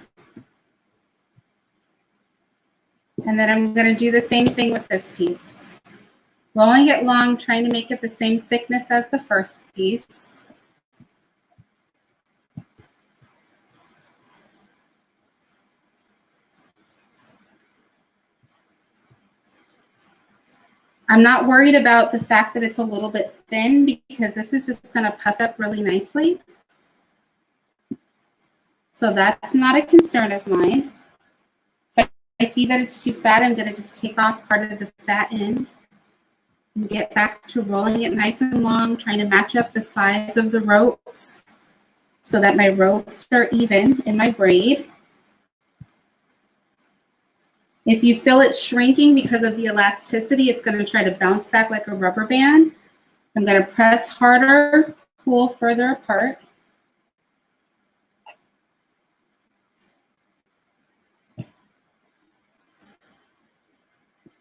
Speaker 1: And then I'm going to do the same thing with this piece. Rolling it long, trying to make it the same thickness as the first piece. I'm not worried about the fact that it's a little bit thin because this is just going to puff up really nicely. So that's not a concern of mine. If I see that it's too fat, I'm going to just take off part of the fat end and get back to rolling it nice and long, trying to match up the size of the ropes so that my ropes are even in my braid. If you feel it shrinking because of the elasticity, it's going to try to bounce back like a rubber band. I'm going to press harder, pull further apart.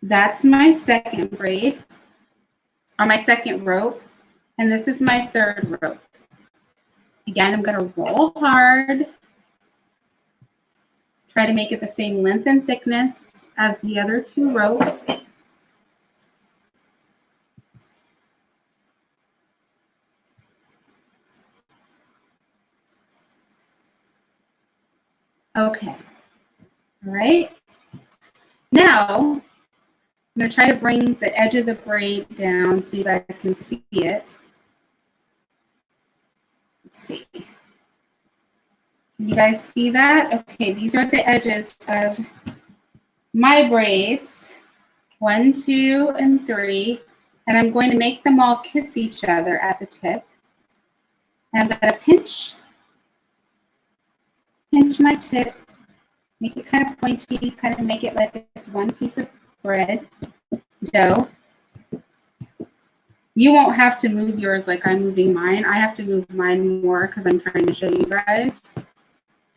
Speaker 1: That's my second braid, or my second rope, and this is my third rope. Again, I'm going to roll hard, try to make it the same length and thickness as the other 2 ropes. Okay, all right. Now, I'm going to try to bring the edge of the braid down so you guys can see it. Let's see. Can you guys see that? Okay, these are the edges of my braids, 1, 2, and 3, and I'm going to make them all kiss each other at the tip. And I'm going to pinch my tip, make it kind of pointy, kind of make it like it's one piece of bread dough. You won't have to move yours like I'm moving mine. I have to move mine more because I'm trying to show you guys.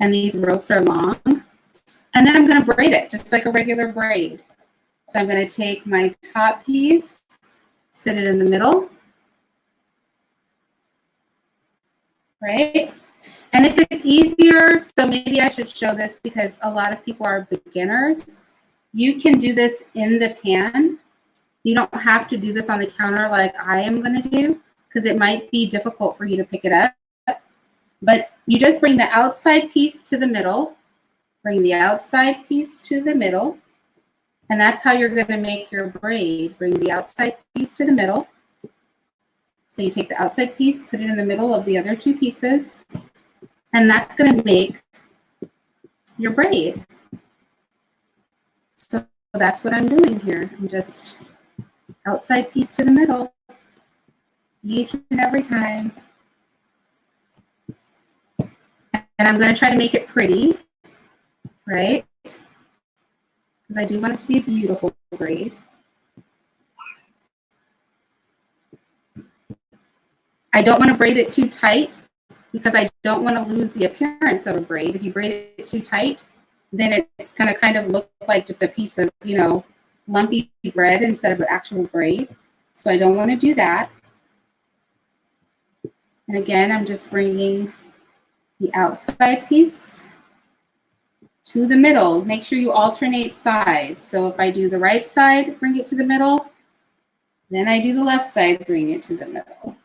Speaker 1: And these ropes are long. And then I'm going to braid it just like a regular braid. So I'm going to take my top piece, sit it in the middle, right? And if it's easier, so maybe I should show this because a lot of people are beginners. You can do this in the pan. You don't have to do this on the counter like I am going to do because it might be difficult for you to pick it up. But you just bring the outside piece to the middle, bring the outside piece to the middle, and that's how you're going to make your braid. Bring the outside piece to the middle, So you take the outside piece, put it in the middle of the other two pieces, and that's going to make your braid. So that's what I'm doing here. I'm just outside piece to the middle each and every time. And I'm going to try to make it pretty, right? Because I do want it to be a beautiful braid. I don't want to braid it too tight because I don't want to lose the appearance of a braid. If you braid it too tight, then it's going to kind of look like just a piece of, you know, lumpy bread instead of an actual braid. So I don't want to do that. And again, I'm just bringing the outside piece to the middle. Make sure you alternate sides. So if I do the right side, bring it to the middle. Then I do the left side, bring it to the middle.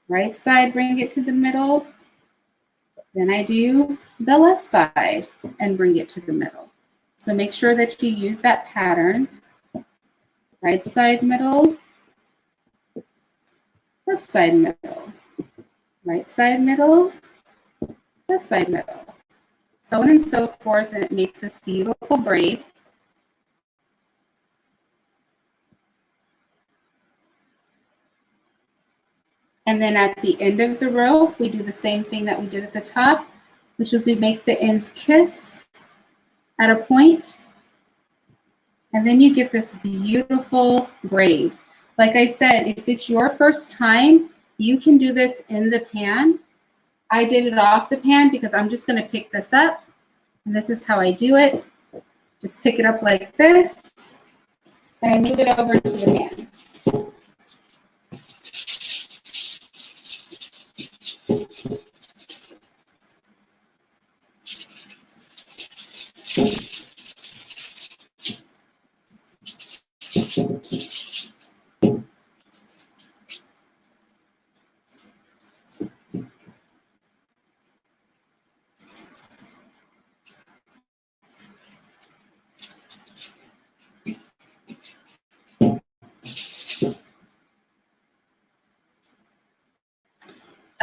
Speaker 1: Right side, bring it to the middle. Then I do the left side and bring it to the middle. So make sure that you use that pattern. Right side, middle. Left side, middle. Right side, middle. Left side, middle. So on and so forth, and it makes this beautiful braid. And then at the end of the row, we do the same thing that we did at the top, which was we make the ends kiss at a point, and then you get this beautiful braid. Like I said, if it's your first time, you can do this in the pan. I did it off the pan because I'm just going to pick this up, and this is how I do it. Just pick it up like this, and I move it over to the pan.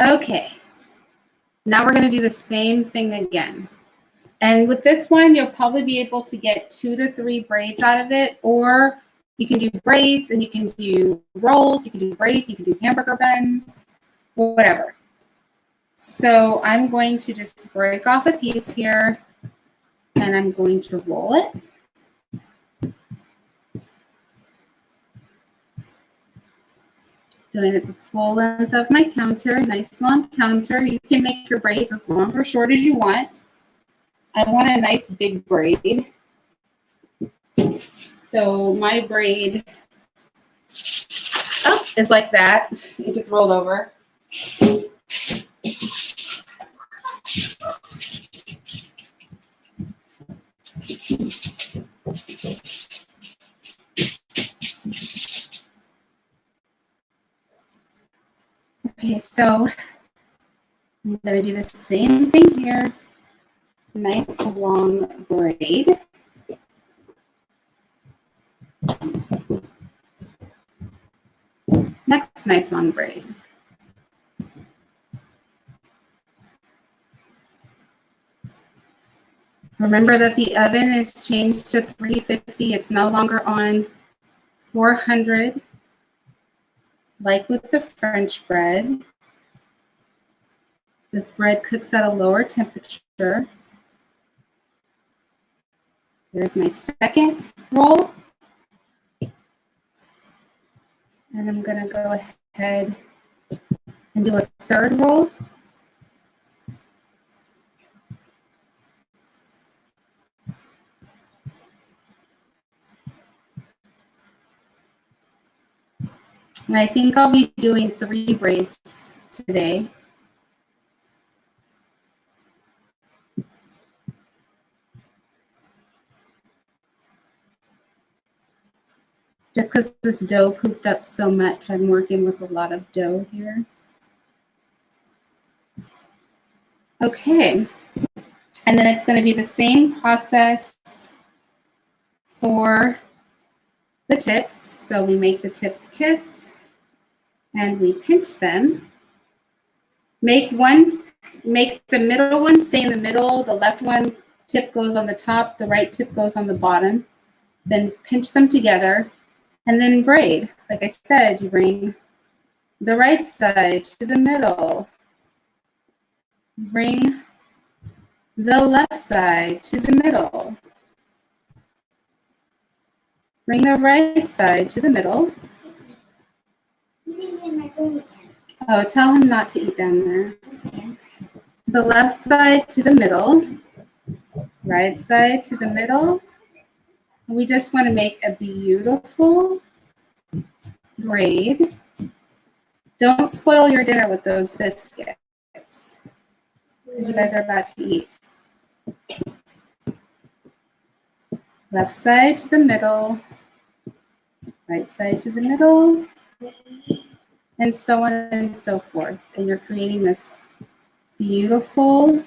Speaker 1: Okay, now we're going to do the same thing again. And with this one, you'll probably be able to get 2 to 3 braids out of it, or you can do braids and you can do rolls, you can do braids, you can do hamburger buns, whatever. So I'm going to just break off a piece here and I'm going to roll it. Doing it the full length of my counter, nice long counter. You can make your braids as long or short as you want. I want a nice big braid. So my braid is like that. It just rolled over. Okay, so I'm going to do the same thing here. Nice long braid. Next nice long braid. Remember that the oven is changed to 350. It's no longer on 400 like with the French bread. This bread cooks at a lower temperature. There's my second roll. And I'm going to go ahead and do a third roll. And I think I'll be doing 3 braids today. Just because this dough pooped up so much, I'm working with a lot of dough here. Okay, and then it's going to be the same process for the tips. So we make the tips kiss. and we pinch them. Make the middle one stay in the middle, the left one tip goes on the top, the right tip goes on the bottom. Then pinch them together and then braid. Like I said, you bring the right side to the middle. Bring the left side to the middle. Bring the right side to the middle.
Speaker 2: Excuse me. He's eating my food again.
Speaker 1: Oh, tell him not to eat down there.
Speaker 2: Yes, ma'am.
Speaker 1: The left side to the middle. Right side to the middle. We just want to make a beautiful braid. Don't spoil your dinner with those biscuits because you guys are about to eat. Left side to the middle, right side to the middle, and so on and so forth. And you're creating this beautiful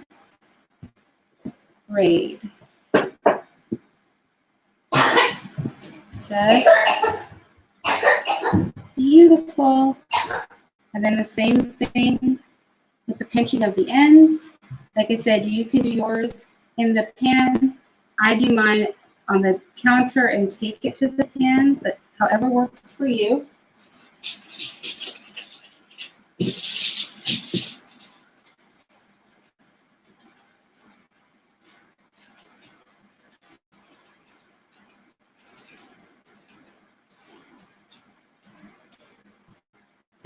Speaker 1: braid. Just beautiful. And then the same thing with the pinching of the ends. Like I said, you can do yours in the pan. I do mine on the counter and take it to the pan, but however works for you.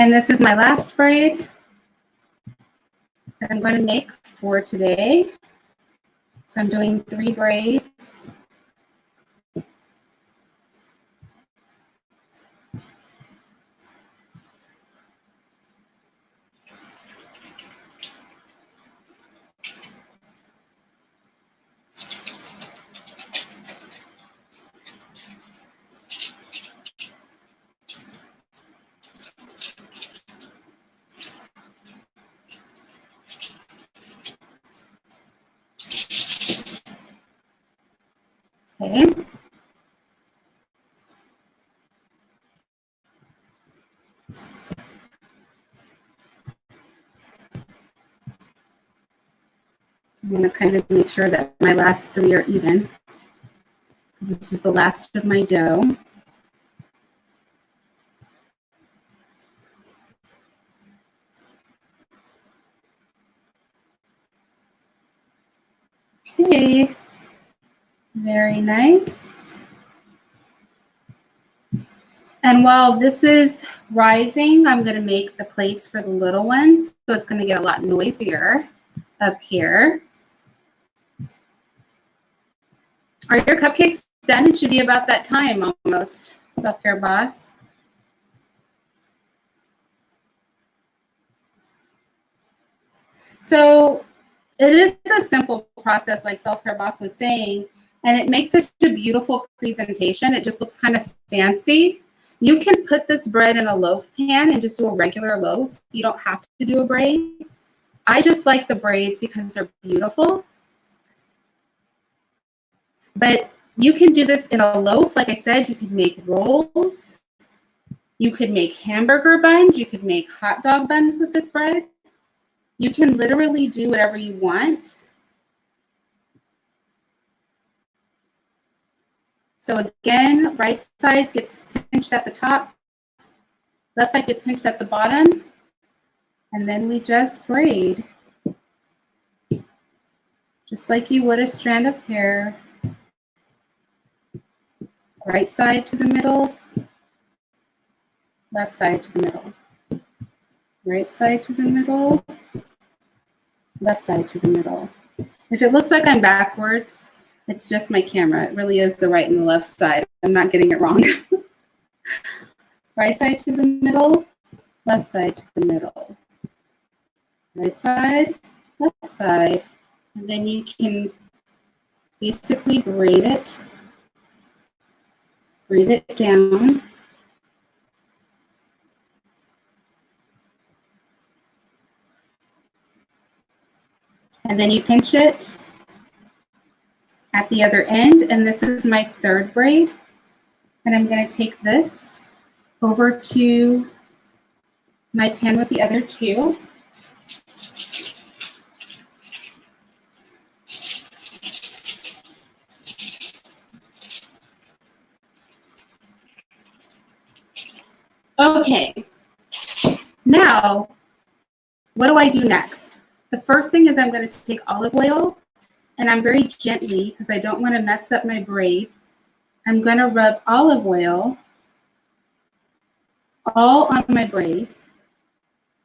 Speaker 1: And this is my last braid that I'm going to make for today. So I'm doing 3 braids. Okay. I'm going to kind of make sure that my last 3 are even, because this is the last of my dough. Okay, very nice. And while this is rising, I'm going to make the plates for the little ones, so it's going to get a lot noisier up here. Are your cupcakes done? It should be about that time almost, Self-Care Boss. So it is a simple process, like Self-Care Boss was saying, and it makes such a beautiful presentation. It just looks kind of fancy. You can put this bread in a loaf pan and just do a regular loaf. You don't have to do a braid. I just like the braids because they're beautiful. But you can do this in a loaf. Like I said, you could make rolls. You could make hamburger buns. You could make hot dog buns with this bread. You can literally do whatever you want. So again, right side gets pinched at the top. Left side gets pinched at the bottom. And then we just braid. Just like you would a strand of hair. Right side to the middle. Left side to the middle. Right side to the middle. Left side to the middle. If it looks like I'm backwards, it's just my camera. It really is the right and the left side. I'm not getting it wrong. Right side to the middle, left side to the middle. Right side, left side. And then you can basically braid it down. And then you pinch it at the other end. And this is my 3rd braid. And I'm going to take this over to my pan with the other two. Okay, now what do I do next? The first thing is I'm going to take olive oil, and I'm very gently, because I don't want to mess up my braid, I'm going to rub olive oil all on my braid,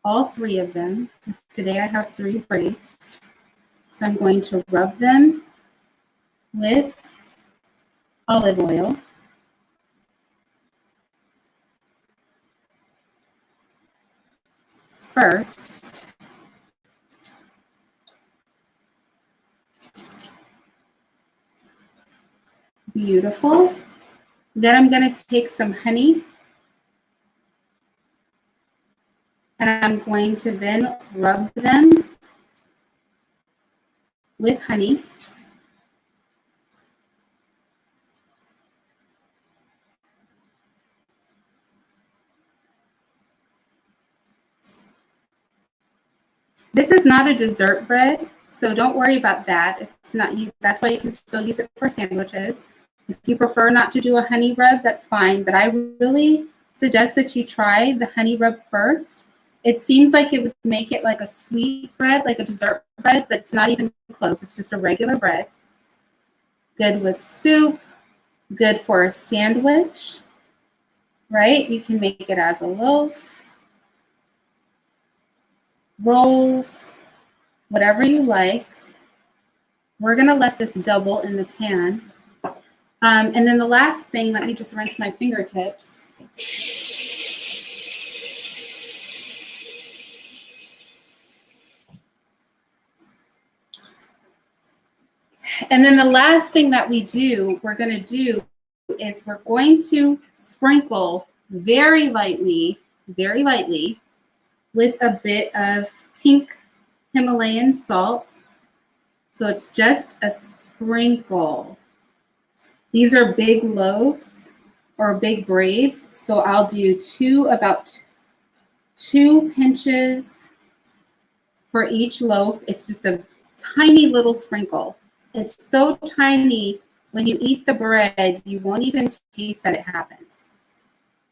Speaker 1: all three of them, because today I have 3 braids. So I'm going to rub them with olive oil. First, beautiful. Then I'm going to take some honey, and I'm going to then rub them with honey. This is not a dessert bread, so don't worry about that. It's not you. That's why you can still use it for sandwiches. If you prefer not to do a honey rub, that's fine. But I really suggest that you try the honey rub first. It seems like it would make it like a sweet bread, like a dessert bread, but it's not even close. It's just a regular bread. Good with soup, good for a sandwich, right? You can make it as a loaf, rolls, whatever you like. We're going to let this double in the pan. And then the last thing, let me just rinse my fingertips. And then the last thing that we're going to do is we're going to sprinkle very lightly with a bit of pink Himalayan salt. So it's just a sprinkle. These are big loaves or big braids. So I'll do about 2 pinches for each loaf. It's just a tiny little sprinkle. It's so tiny, when you eat the bread, you won't even taste that it happened.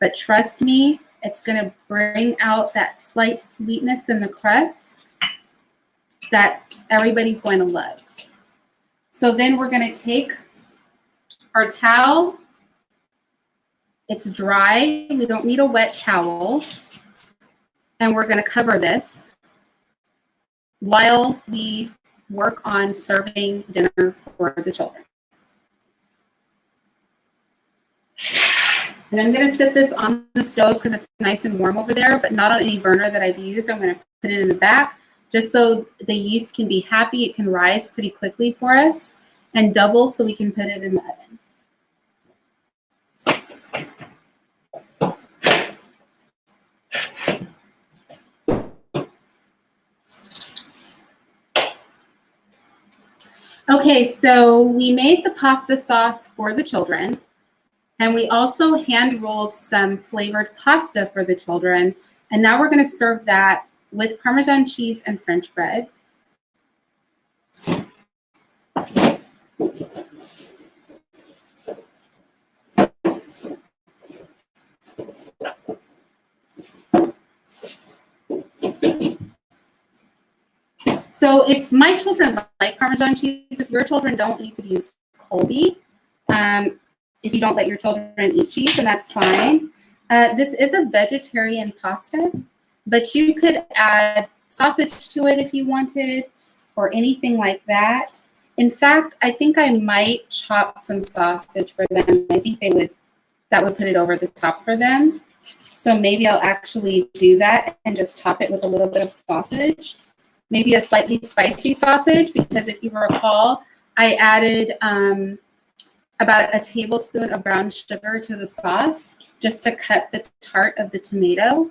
Speaker 1: But trust me, it's going to bring out that slight sweetness in the crust that everybody's going to love. So then we're going to take our towel. It's dry. We don't need a wet towel. And we're going to cover this while we work on serving dinner for the children. And I'm going to sit this on the stove because it's nice and warm over there, but not on any burner that I've used. I'm going to put it in the back just so the yeast can be happy. It can rise pretty quickly for us, and double so we can put it in the oven. Okay, so we made the pasta sauce for the children, and we also hand rolled some flavored pasta for the children. And now we're going to serve that with Parmesan cheese and French bread. So if my children like Parmesan cheese, if your children don't, you could use Colby. If you don't let your children eat cheese, then that's fine. This is a vegetarian pasta, but you could add sausage to it if you wanted, or anything like that. In fact, I think I might chop some sausage for them. I think that would put it over the top for them. So maybe I'll actually do that and just top it with a little bit of sausage. Maybe a slightly spicy sausage, because if you recall, I added about a tablespoon of brown sugar to the sauce just to cut the tart of the tomato.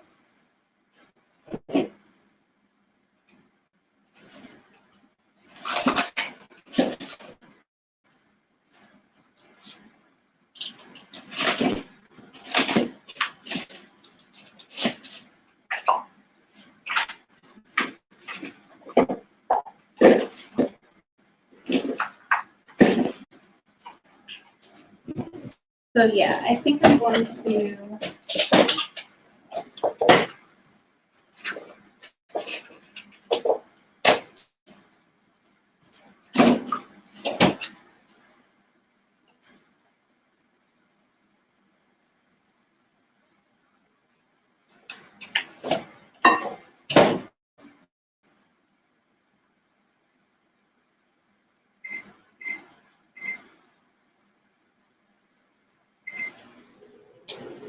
Speaker 1: So yeah, I think I'm going to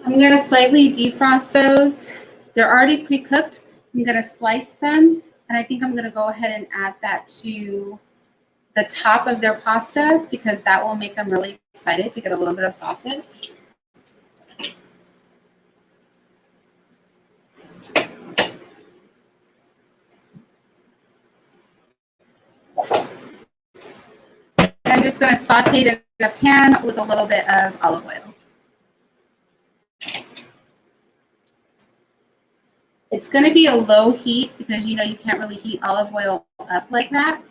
Speaker 1: I'm going to slightly defrost those. They're already pre-cooked. I'm going to slice them, and I think I'm going to go ahead and add that to the top of their pasta because that will make them really excited to get a little bit of sausage. And I'm just going to saute it in a pan with a little bit of olive oil. It's going to be a low heat because you know you can't really heat olive oil up like that.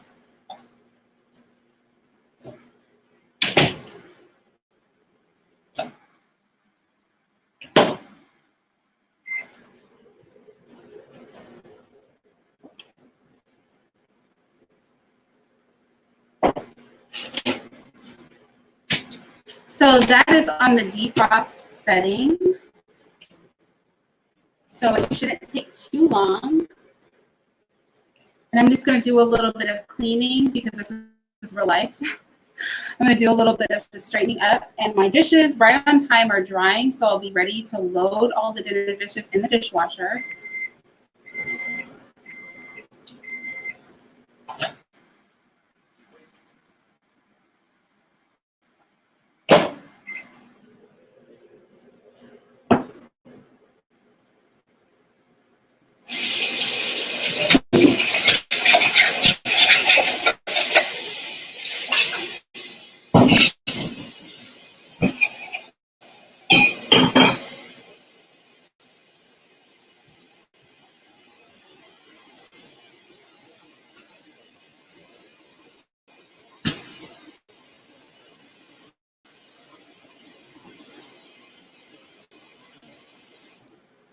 Speaker 1: So that is on the defrost setting. So it shouldn't take too long. And I'm just going to do a little bit of cleaning because this is real life. I'm going to do a little bit of just straightening up. And my dishes right on time are drying, so I'll be ready to load all the dinner dishes in the dishwasher.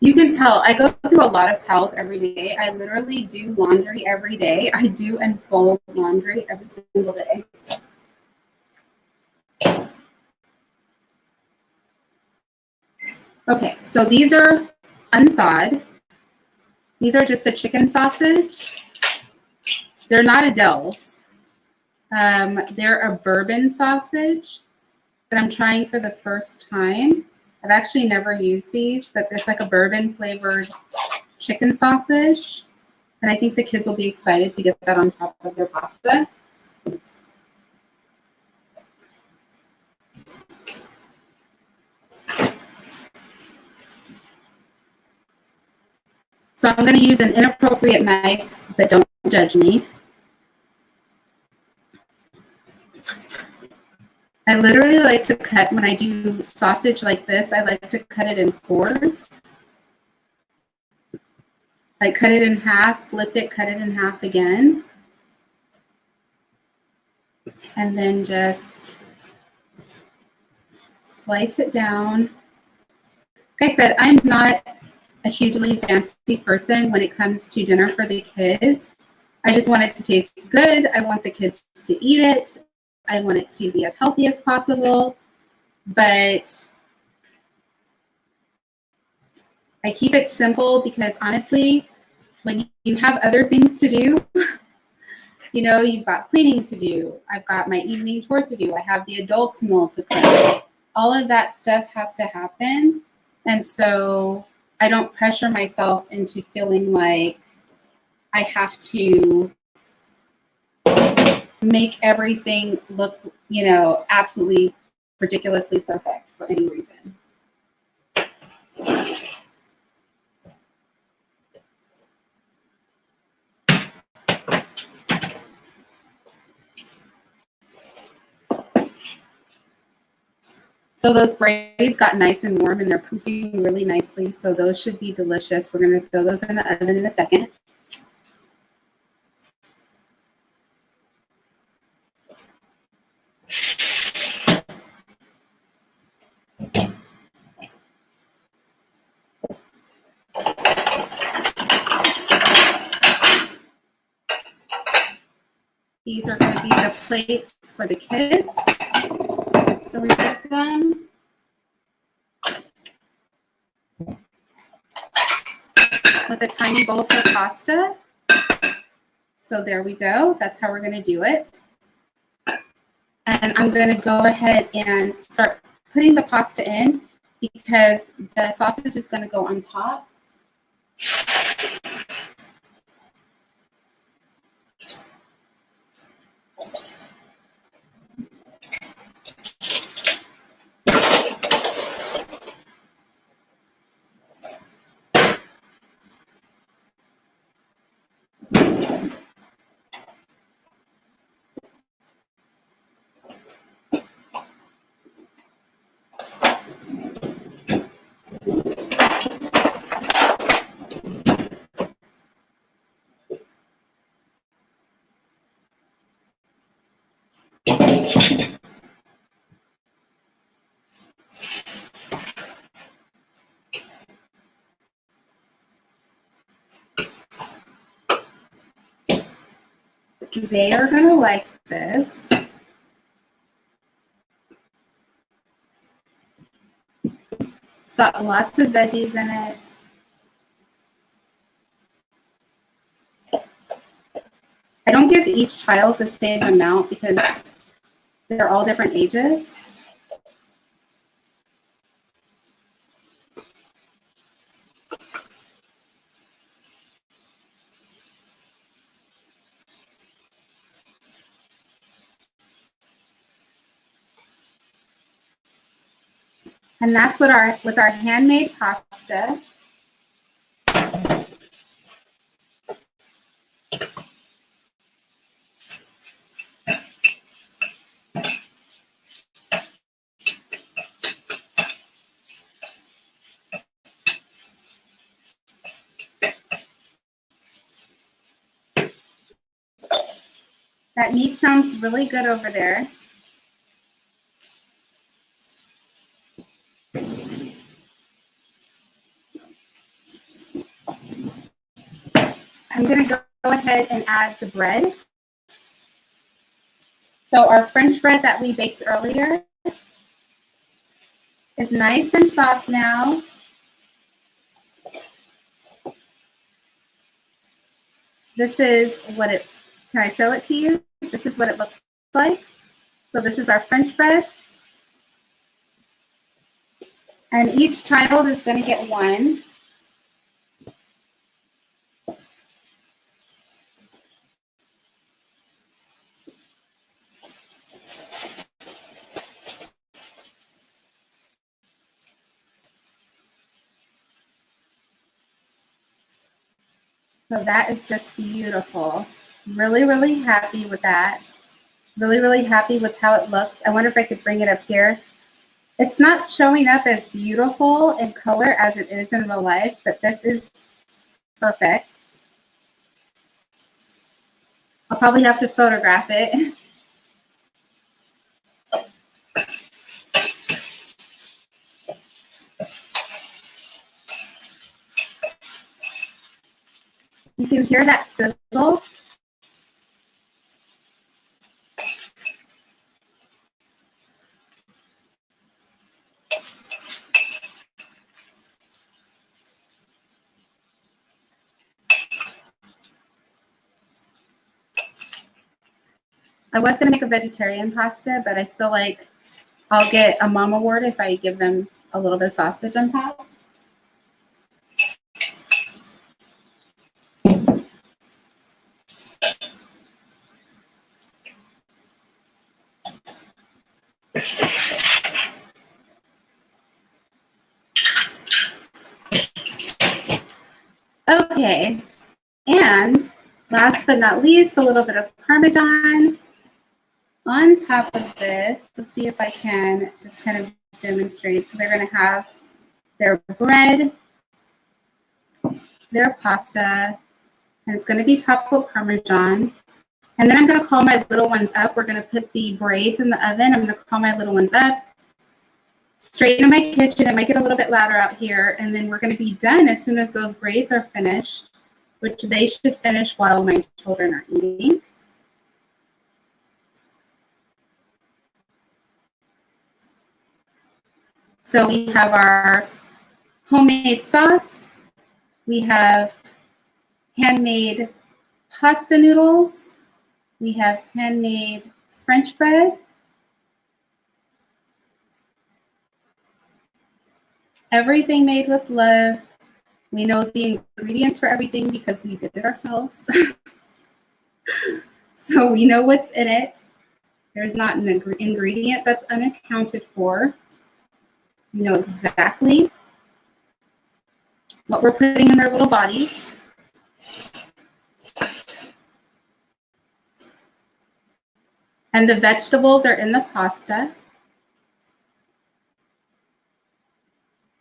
Speaker 1: You can tell I go through a lot of towels every day. I literally do laundry every day. I do and fold laundry every single day. Okay, so these are unthawed. These are just a chicken sausage. They're not Adele's. They're a bourbon sausage that I'm trying for the first time. I've actually never used these, but there's like a bourbon flavored chicken sausage. And I think the kids will be excited to get that on top of their pasta. So I'm going to use an inappropriate knife, but don't judge me. I literally like to cut, when I do sausage like this, I like to cut it in fours. Like cut it in half, flip it, cut it in half again. And then just slice it down. Like I said, I'm not a hugely fancy person when it comes to dinner for the kids. I just want it to taste good. I want the kids to eat it. I want it to be as healthy as possible. But I keep it simple because honestly, when you have other things to do, you know, you've got cleaning to do. I've got my evening chores to do. I have the adults' meal to cook. All of that stuff has to happen. And so I don't pressure myself into feeling like I have to make everything look, you know, absolutely ridiculously perfect for any reason. So those braids got nice and warm and they're poofing really nicely. So those should be delicious. We're going to throw those in the oven in a second. These are going to be the plates for the kids. So we get them. With a tiny bowl for pasta. So there we go. That's how we're going to do it. And I'm going to go ahead and start putting the pasta in because the sausage is going to go on top. They are going to like this. It's got lots of veggies in it. I don't give each child the same amount because they're all different ages. And that's what with our handmade pasta. That meat sounds really good over there. I'm going to go ahead and add the bread. So our French bread that we baked earlier is nice and soft now. This is what it, can I show it to you? This is what it looks like. So this is our French bread. And each child is going to get one. So that is just beautiful. Really, really happy with that. Really, really happy with how it looks. I wonder if I could bring it up here. It's not showing up as beautiful in color as it is in real life, but this is perfect. I'll probably have to photograph it. You can hear that sizzle. I was going to make a vegetarian pasta, but I feel like I'll get a mom award if I give them a little bit of sausage on top. Okay, and last but not least, a little bit of Parmesan on top of this. Let's see if I can just kind of demonstrate. So they're going to have their bread, their pasta, and it's going to be topped with Parmesan. And then I'm going to call my little ones up. We're going to put the braids in the oven. I'm going to call my little ones up, straight into my kitchen. It might get a little bit louder out here. And then we're going to be done as soon as those braids are finished, which they should finish while my children are eating. So we have our homemade sauce. We have handmade pasta noodles. We have handmade French bread. Everything made with love. We know the ingredients for everything because we did it ourselves. So we know what's in it. There's not an ingredient that's unaccounted for. We know exactly what we're putting in their little bodies. And the vegetables are in the pasta.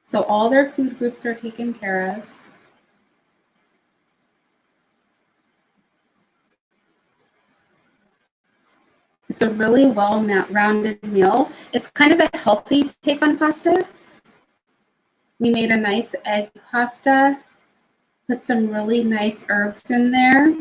Speaker 1: So all their food groups are taken care of. It's a really well-rounded meal. It's kind of a healthy take on pasta. We made a nice egg pasta, put some really nice herbs in there.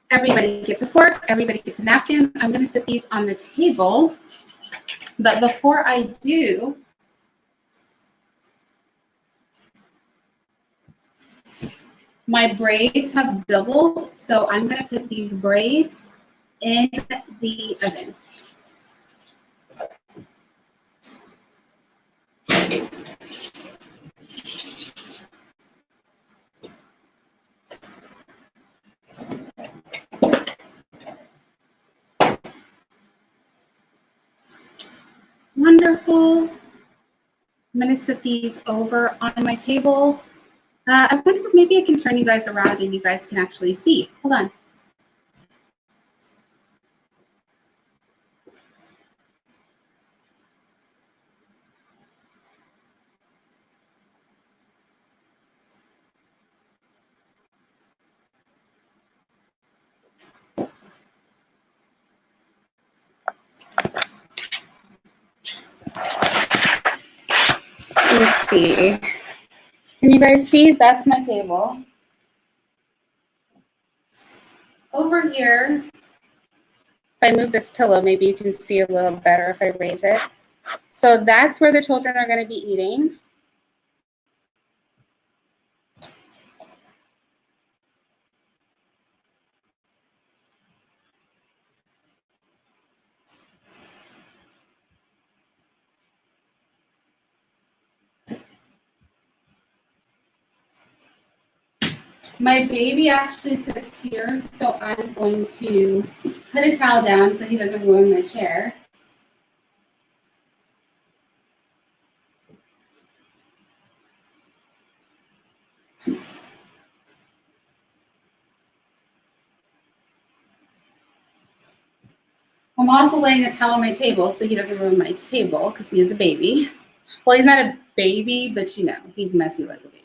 Speaker 1: Everybody gets a fork, everybody gets a napkin. I'm gonna set these on the table. But before I do, my braids have doubled, so I'm gonna put these braids in the oven. Wonderful. I'm gonna set these over on my table. I wonder if maybe I can turn you guys around and you guys can actually see. Hold on. Let's see. Can you guys see? That's my table. Over here, if I move this pillow, maybe you can see a little better if I raise it. So that's where the children are going to be eating. My baby actually sits here, so I'm going to put a towel down so he doesn't ruin my chair. I'm also laying a towel on my table so he doesn't ruin my table because he is a baby. Well, he's not a baby, but you know, he's messy like a baby.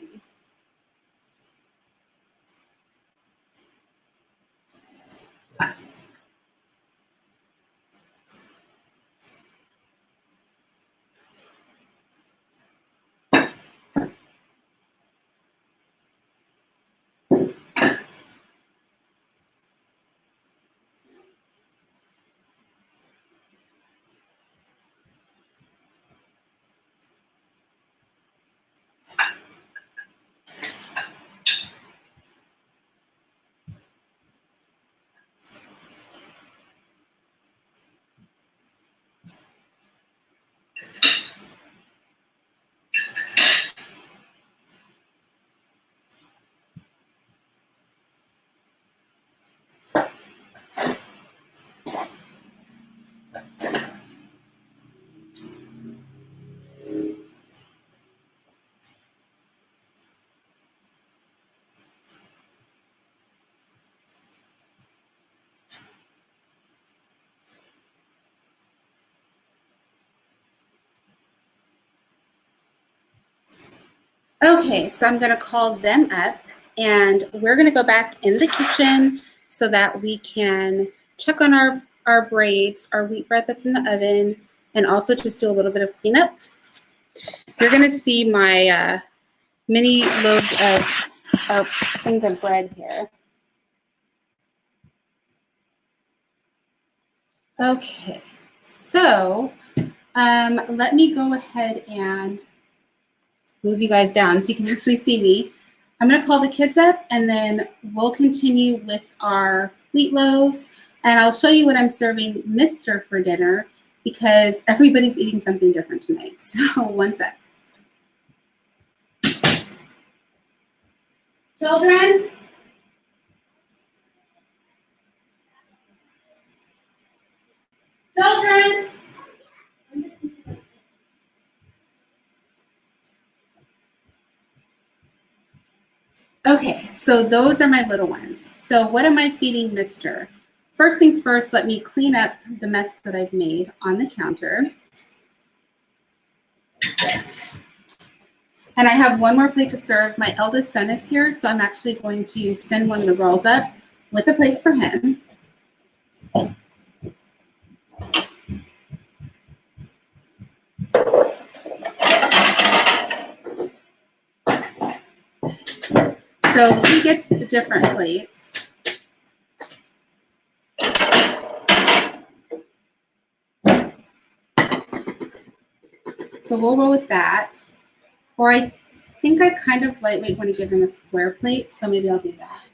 Speaker 1: Okay, so I'm gonna call them up and we're gonna go back in the kitchen so that we can check on our braids, our wheat bread that's in the oven, and also just do a little bit of cleanup. You're going to see my mini loaves of things of bread here. Okay, so let me go ahead and move you guys down so you can actually see me. I'm going to call the kids up, and then we'll continue with our wheat loaves, and I'll show you what I'm serving Mr. for dinner because everybody's eating something different tonight. So one sec. Children? Children? Okay, so those are my little ones. So what am I feeding Mr.? First things first, let me clean up the mess that I've made on the counter. And I have one more plate to serve. My eldest son is here, so I'm actually going to send one of the girls up with a plate for him. So he gets the different plates. So we'll roll with that. Or I think I kind of lightweight want to give him a square plate, so maybe I'll do that.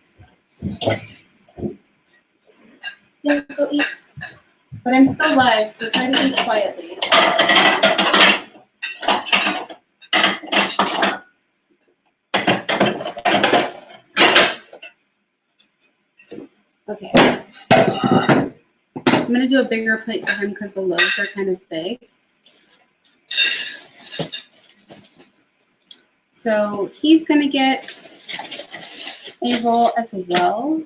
Speaker 1: Yeah, go eat. But I'm still live, so try to eat quietly. Okay. I'm going to do a bigger plate for him because the loaves are kind of big. So he's going to get a roll as well.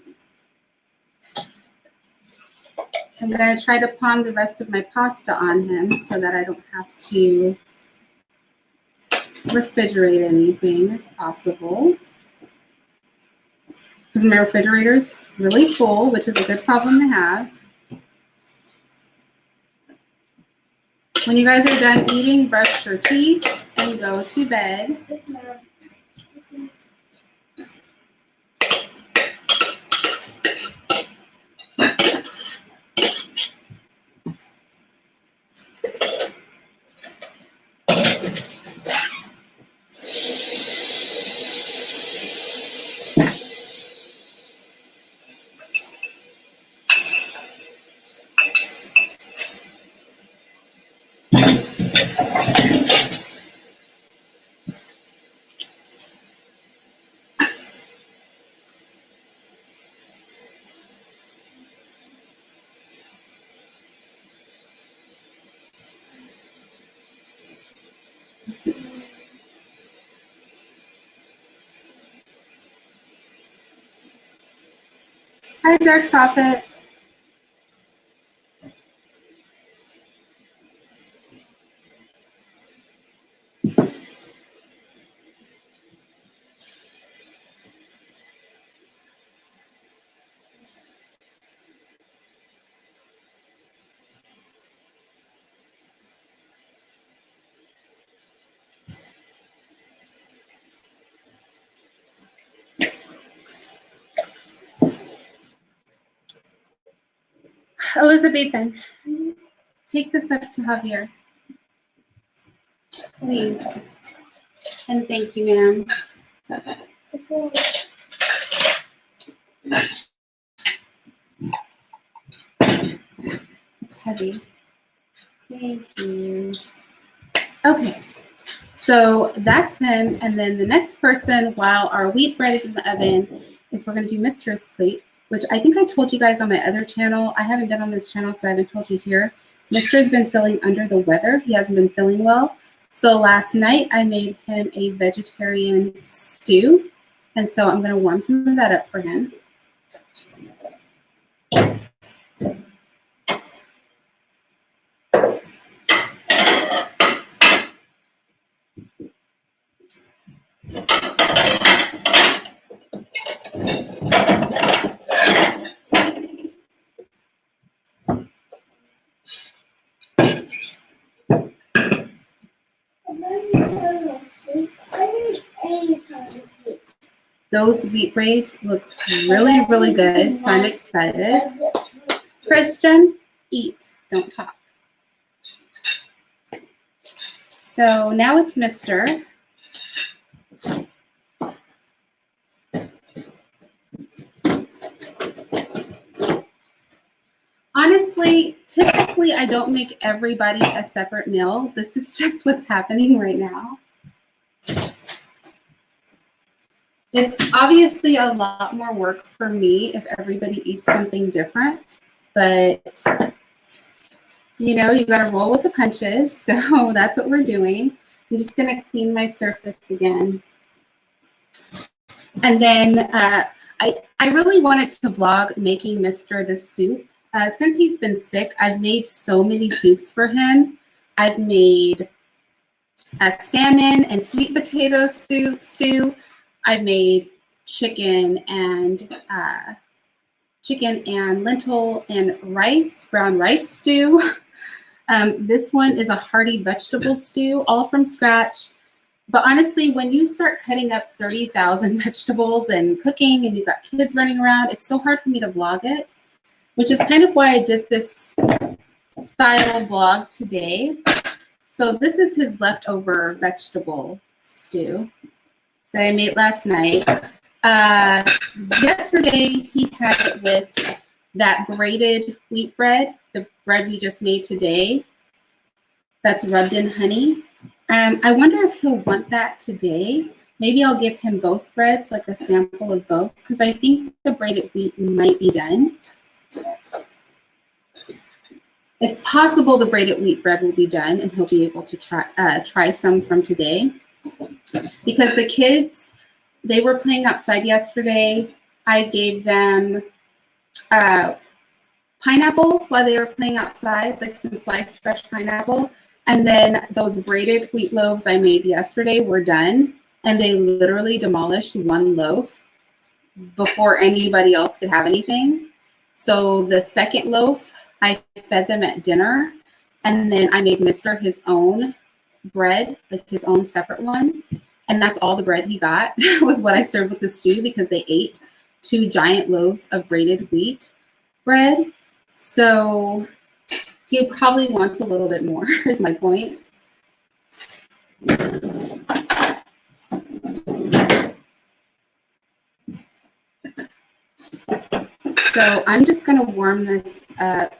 Speaker 1: I'm going to try to palm the rest of my pasta on him so that I don't have to refrigerate anything if possible. Because my refrigerator's really full, which is a good problem to have. When you guys are done eating, brush your teeth and go to bed. Hi, Dark Prophet. Elizabethan, take this up to Javier. Please. And thank you, ma'am. It's heavy. Thank you. Okay, so that's him. And then the next person, while our wheat bread is in the oven, is we're going to do Mistress plate, which I think I told you guys on my other channel. I haven't been on this channel, so I haven't told you here. Mr. has been feeling under the weather. He hasn't been feeling well. So last night I made him a vegetarian stew. And so I'm going to warm some of that up for him. Those wheat braids look really, really good, so I'm excited. Christian, eat, don't talk. So now it's Mr. Honestly, typically I don't make everybody a separate meal. This is just what's happening right now. It's obviously a lot more work for me if everybody eats something different, but you know, you gotta roll with the punches, so that's what we're doing. I'm just gonna clean my surface again. And then I really wanted to vlog making Mr. the soup. Since he's been sick, I've made so many soups for him. I've made a salmon and sweet potato stew. I've made chicken and lentil and rice, brown rice stew. This one is a hearty vegetable stew, all from scratch. But honestly, when you start cutting up 30,000 vegetables and cooking and you've got kids running around, it's so hard for me to vlog it, which is kind of why I did this style vlog today. So this is his leftover vegetable stew that I made last night. Yesterday, he had it with that braided wheat bread, the bread we just made today, that's rubbed in honey. I wonder if he'll want that today. Maybe I'll give him both breads, like a sample of both, because I think the braided wheat might be done. It's possible the braided wheat bread will be done and he'll be able to try some from today. Because the kids, they were playing outside yesterday. I gave them pineapple while they were playing outside, like some sliced fresh pineapple. And then those braided wheat loaves I made yesterday were done. And they literally demolished one loaf before anybody else could have anything. So the second loaf, I fed them at dinner. And then I made Mr. his own bread, like his own separate one. And that's all the bread he got was what I served with the stew, because they ate 2 giant loaves of braided wheat bread. So he probably wants a little bit more, is my point. So I'm just going to warm this up.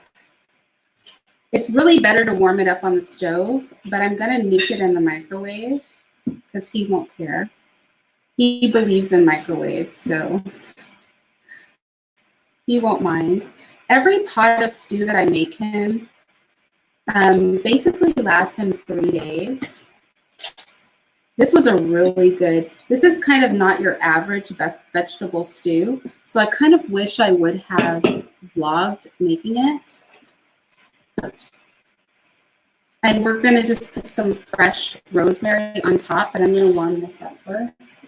Speaker 1: It's really better to warm it up on the stove, but I'm going to nuke it in the microwave because he won't care. He believes in microwaves, so he won't mind. Every pot of stew that I make him basically lasts him 3 days. This was a really good, this is kind of not your average vegetable stew. So I kind of wish I would have vlogged making it. And we're gonna just put some fresh rosemary on top, but I'm gonna warm this up first.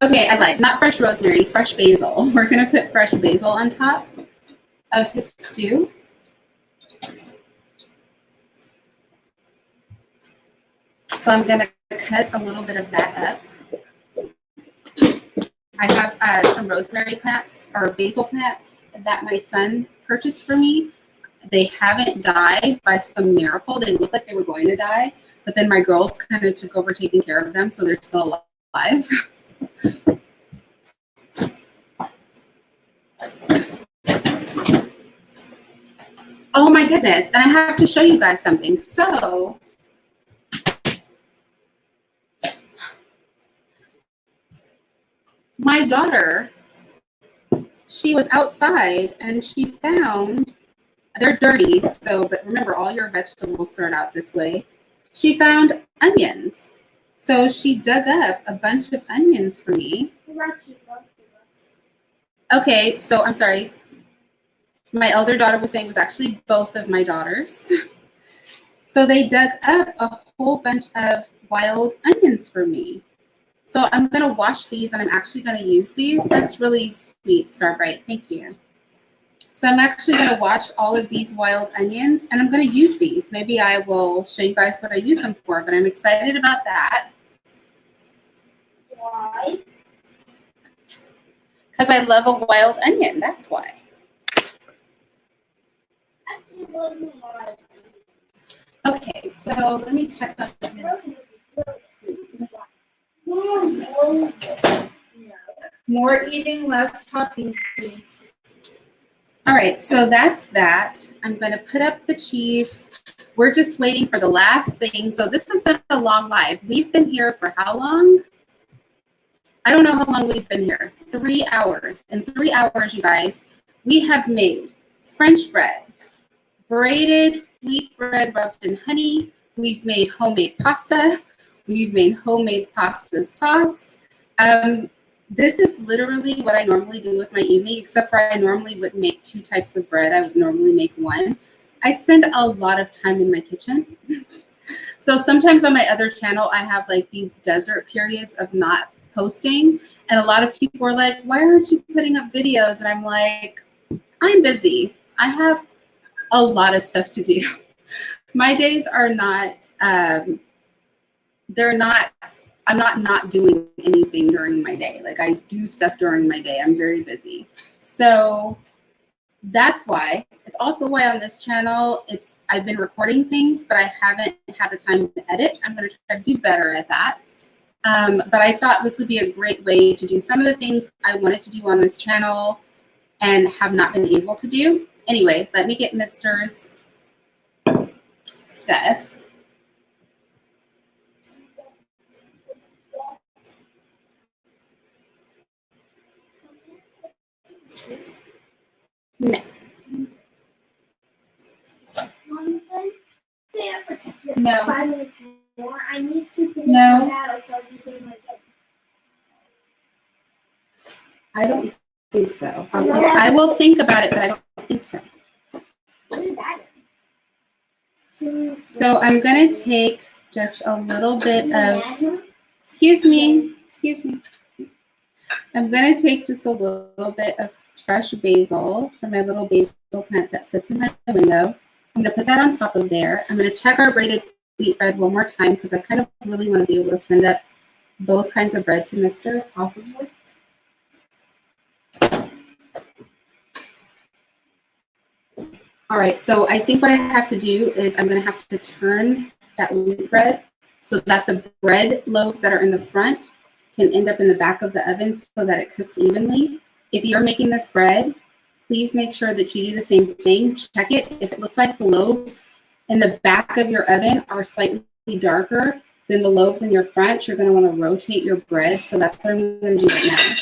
Speaker 1: Okay, I lied. Not fresh rosemary, fresh basil. We're gonna put fresh basil on top of his stew. So I'm gonna cut a little bit of that up. I have some rosemary plants or basil plants that my son purchased for me. They haven't died by some miracle. They look like they were going to die, but then my girls kind of took over taking care of them, so they're still alive. Oh my goodness, and I have to show you guys something. So my daughter, she was outside and she found, they're dirty, so, but remember, all your vegetables start out this way. She found onions. So she dug up a bunch of onions for me. Okay, so I'm sorry. My elder daughter was saying it was actually both of my daughters. So they dug up a whole bunch of wild onions for me. So I'm going to wash these and I'm actually going to use these. That's really sweet, Starbright. Thank you. So I'm actually going to wash all of these wild onions and I'm going to use these. Maybe I will show you guys what I use them for, but I'm excited about that.
Speaker 2: Why?
Speaker 1: Because I love a wild onion. That's why. Okay, so let me check out this. More eating, less talking, please. All right, so that's that. I'm going to put up the cheese. We're just waiting for the last thing. So this has been a long live. We've been here for how long? I don't know how long we've been here. 3 hours. In 3 hours, you guys, we have made French bread, braided wheat bread rubbed in honey. We've made homemade pasta. We've made homemade pasta sauce. This is literally what I normally do with my evening, except for I normally would make 2 types of bread. I would normally make 1. I spend a lot of time in my kitchen. So sometimes on my other channel, I have like these desert periods of not posting. And a lot of people are like, why aren't you putting up videos? And I'm like, I'm busy. I have a lot of stuff to do. My days are not, I'm not doing anything during my day. Like I do stuff during my day. I'm very busy. So that's why. It's also why on this channel, I've been recording things, but I haven't had the time to edit. I'm going to try to do better at that. But I thought this would be a great way to do some of the things I wanted to do on this channel and have not been able to do. Anyway, let me get Mr.'s stuff. No. No.
Speaker 2: 5 minutes more. I need to finish
Speaker 1: No.
Speaker 2: my battle so I can finish my game.
Speaker 1: I don't think so. I will think about it, but I don't think so. So I'm going to take just a little bit of, excuse me. I'm going to take just a little bit of fresh basil from my little basil plant that sits in my window. I'm going to put that on top of there. I'm going to check our braided wheat bread one more time because I kind of really want to be able to send up both kinds of bread to Mr. if possible. All right, so I think what I have to do is I'm going to have to turn that wheat bread so that the bread loaves that are in the front can end up in the back of the oven so that it cooks evenly. If you're making this bread, please make sure that you do the same thing. Check it. If it looks like the loaves in the back of your oven are slightly darker than the loaves in your front, you're going to want to rotate your bread. So that's what I'm going to do right now.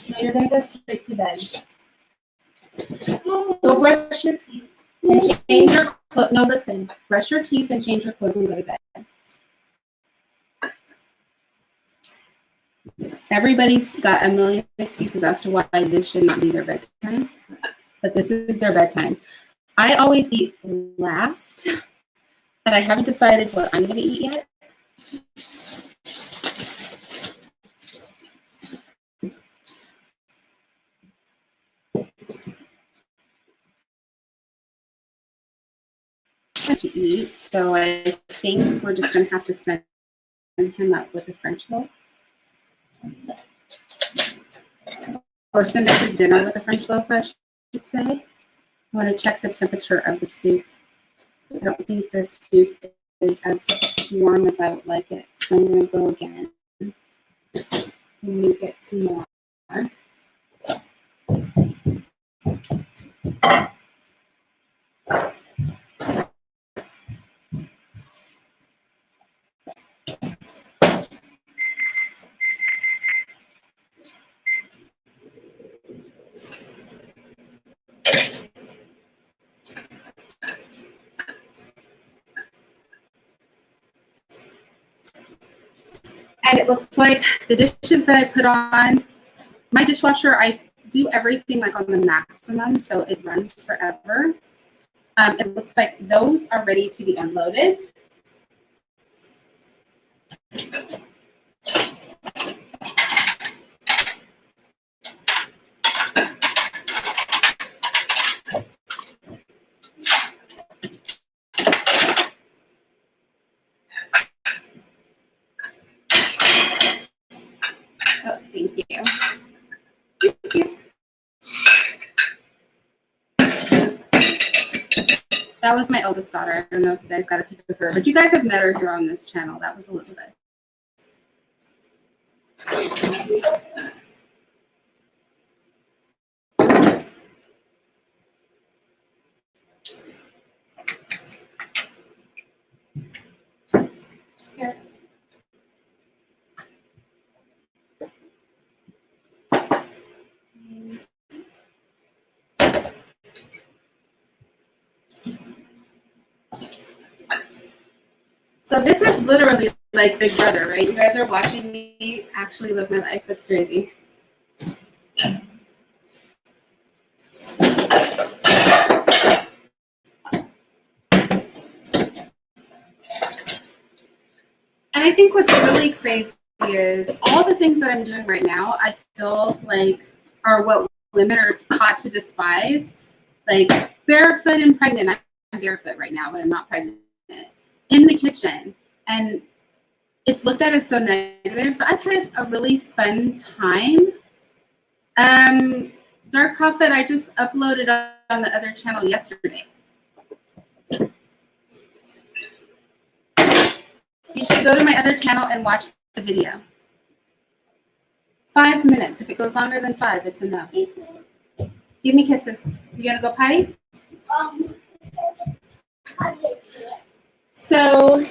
Speaker 1: Now you're going to go straight to bed. Go brush your teeth and change your clothes. No, listen. Brush your teeth and change your clothes and go to bed. Everybody's got a million excuses as to why this should not be their bedtime, but this is their bedtime. I always eat last, and I haven't decided what I'm going to eat yet. To eat, so I think we're just going to have to send him up with a French loaf, or send up his dinner with a French loaf, I should say. I want to check the temperature of the soup. I don't think the soup is as warm as I would like it, so I'm going to go again and get some more. And it looks like the dishes that I put on my dishwasher, I do everything like on the maximum, so it runs forever. It looks like those are ready to be unloaded. Oh, thank you. Thank you. That was my eldest daughter. I don't know if you guys got a peek of her, but you guys have met her here on this channel. That was Elizabeth. Here. So this is literally like Big Brother, right? You guys are watching me actually live my life. That's crazy. And I think what's really crazy is all the things that I'm doing right now, I feel like are what women are taught to despise. Like barefoot and pregnant. I'm barefoot right now, but I'm not pregnant. In the kitchen. And it's looked at as so negative, but I've had a really fun time. Dark Prophet, I just uploaded on the other channel yesterday. You should go to my other channel and watch the video. 5 minutes. If it goes longer than 5, it's enough. Give me kisses. You gonna go potty? So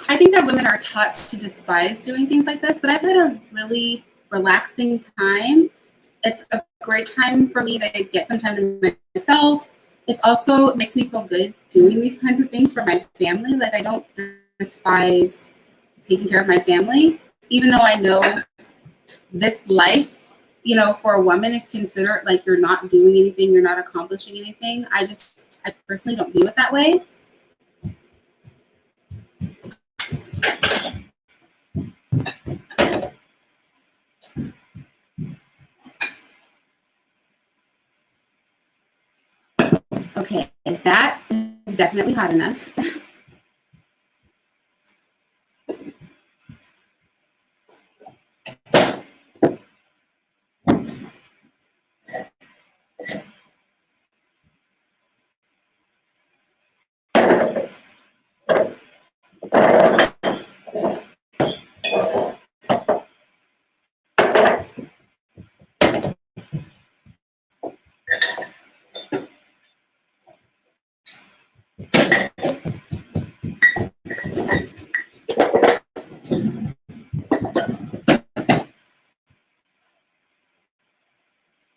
Speaker 1: I think that women are taught to despise doing things like this, but I've had a really relaxing time. It's a great time for me to get some time to myself. It's also makes me feel good doing these kinds of things for my family. Like I don't despise taking care of my family, even though I know this life, you know, for a woman is considered like you're not doing anything, you're not accomplishing anything. I personally don't view it that way. Okay, that is definitely hot enough.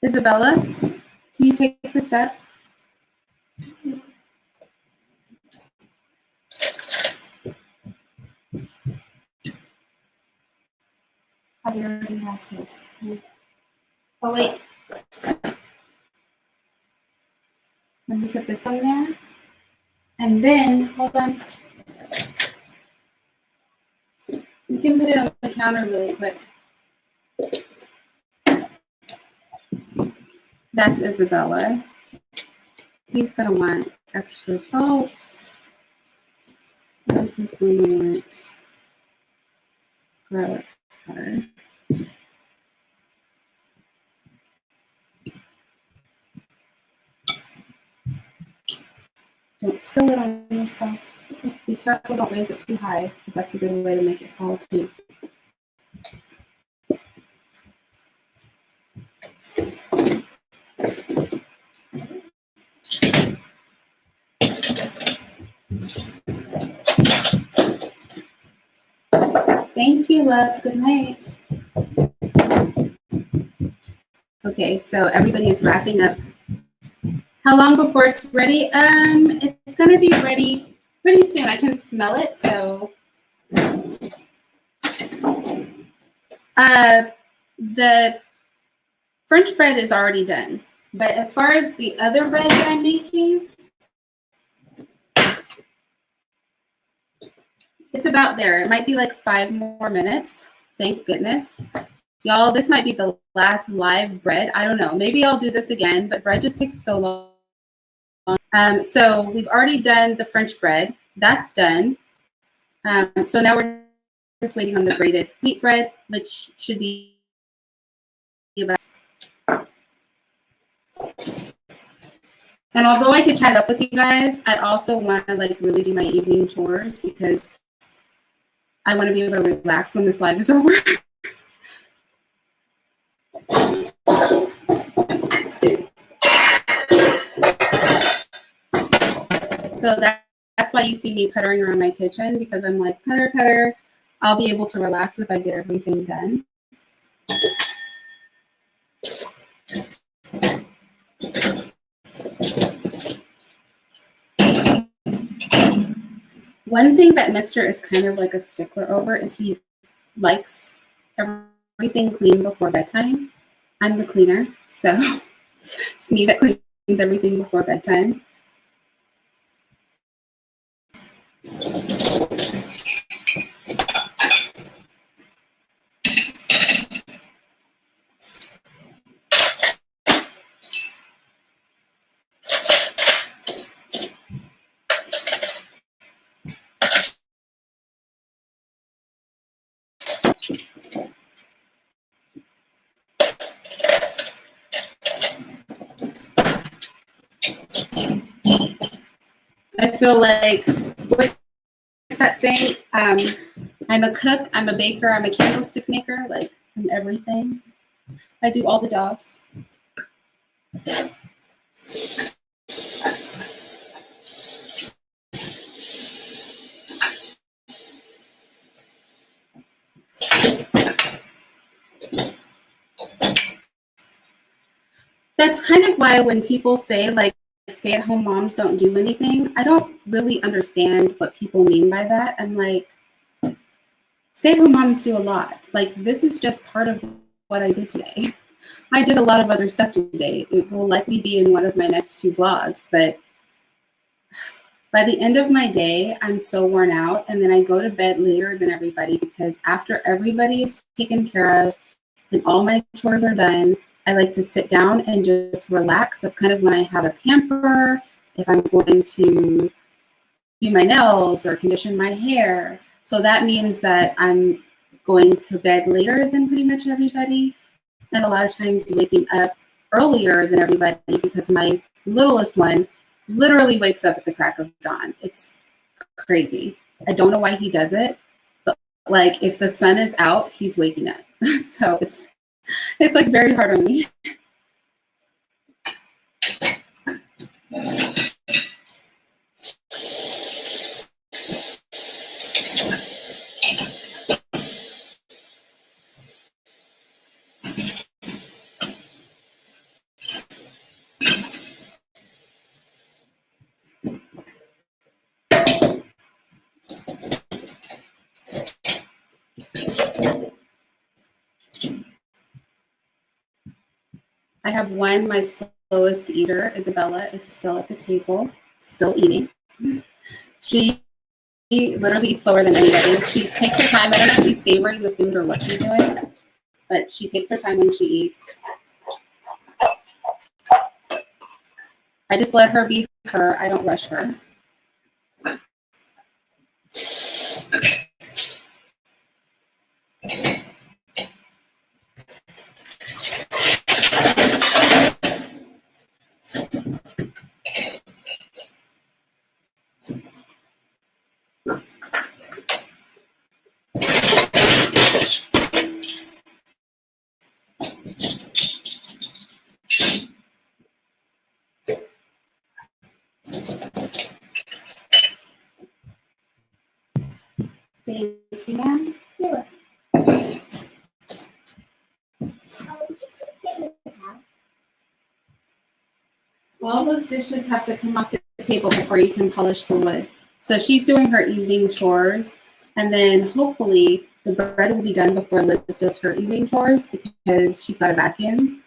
Speaker 1: Isabella, can you take this up? Javier already has his. Oh, wait. Let me put this on there. And then, hold on. You can put it on the counter really quick. That's Isabella. He's going to want extra salt. And he's going to want garlic powder. Don't spill it on yourself. Be careful, don't raise it too high, because that's a good way to make it fall too. Thank you, love. Good night. Okay, so everybody is wrapping up. How long before it's ready? It's gonna be ready pretty soon. I can smell it. So the French bread is already done. But as far as the other bread that I'm making, it's about there. It might be like 5 more minutes. Thank goodness. Y'all, this might be the last live bread. I don't know. Maybe I'll do this again, but bread just takes so long. So we've already done the French bread. That's done. So now we're just waiting on the braided wheat bread, which should be about. And although I could chat up with you guys, I also want to like really do my evening chores because I want to be able to relax when this live is over. So that's why you see me puttering around my kitchen, because I'm like, putter, putter. I'll be able to relax if I get everything done. One thing that Mr. is kind of like a stickler over is he likes everything clean before bedtime. I'm the cleaner, so it's me that cleans everything before bedtime. I feel like, what's that saying? I'm a cook, I'm a baker, I'm a candlestick maker. Like, I'm everything. I do all the jobs. That's kind of why when people say like stay-at-home moms don't do anything, I don't really understand what people mean by that. I'm like, stay-at-home moms do a lot. Like, this is just part of what I did today. I did a lot of other stuff today. It will likely be in one of my next 2 vlogs, but by the end of my day, I'm so worn out, and then I go to bed later than everybody because after everybody is taken care of and all my chores are done, I like to sit down and just relax. That's kind of when I have a pamper, if I'm going to do my nails or condition my hair. So that means that I'm going to bed later than pretty much everybody, and a lot of times waking up earlier than everybody because my littlest one literally wakes up at the crack of dawn. It's crazy. I don't know why he does it, but like if the sun is out, he's waking up. So it's like very hard on me. I have one, my slowest eater, Isabella, is still at the table, still eating. She literally eats slower than anybody. She takes her time. I don't know if she's savoring the food or what she's doing, but she takes her time when she eats. I just let her be her. I don't rush her. Thank you, ma'am.
Speaker 2: You're
Speaker 1: All those dishes have to come off the table before you can polish the wood. So she's doing her evening chores, and then hopefully the bread will be done before Liz does her evening chores because she's got a vacuum.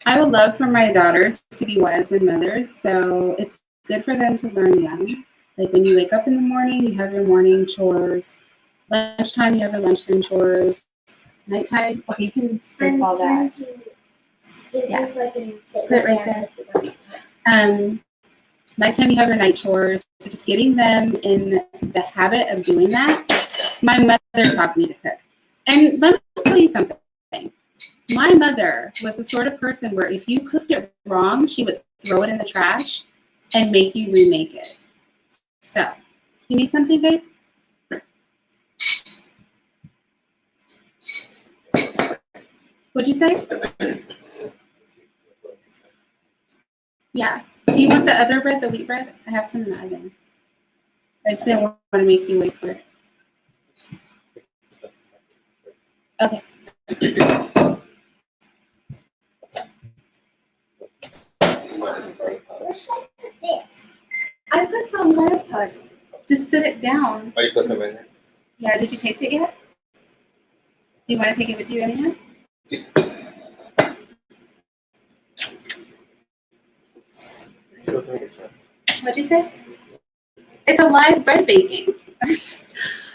Speaker 1: I would love for my daughters to be wives and mothers, so it's good for them to learn young. Like when you wake up in the morning, you have your morning chores. Lunchtime, you have your lunchtime chores. Nighttime, okay, you can skip all that. Yeah.
Speaker 2: So I can sit
Speaker 1: Put it right there. Nighttime, you have your night chores. So just getting them in the habit of doing that. My mother taught me to cook. And let me tell you something. My mother was the sort of person where if you cooked it wrong, she would throw it in the trash and make you remake it. So, you need something, babe? What'd you say? Yeah. Do you want the other bread, the wheat bread? I have some in the oven. I just didn't want to make you wait for it. Okay.
Speaker 2: Where should I put this?
Speaker 1: I put some garlic powder. Just sit it down.
Speaker 3: Oh, you put some in there?
Speaker 1: Yeah, did you taste it yet? Do you want to take it with you anyhow? What'd you say? It's a live bread baking.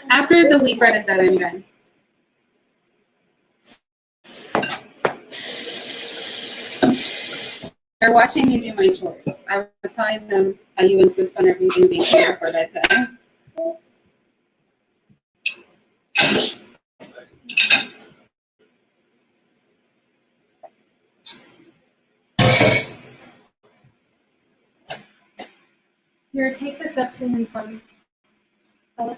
Speaker 1: After the wheat bread is done, I'm done. They're watching me do my chores. I was telling them how you insist on everything being done before bedtime. Here, take this up to him for me. Bella.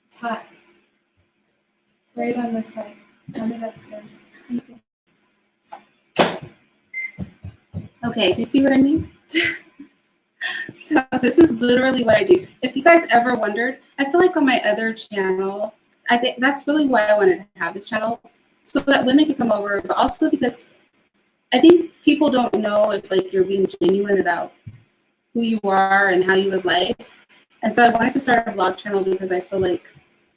Speaker 1: It's hot. Right on this side. On the upstairs. Thank you. Okay, do you see what I mean? So this is literally what I do. If you guys ever wondered, I feel like on my other channel, I think that's really why I wanted to have this channel, so that women could come over, but also because I think people don't know if like you're being genuine about who you are and how you live life. And so I wanted to start a vlog channel because I feel like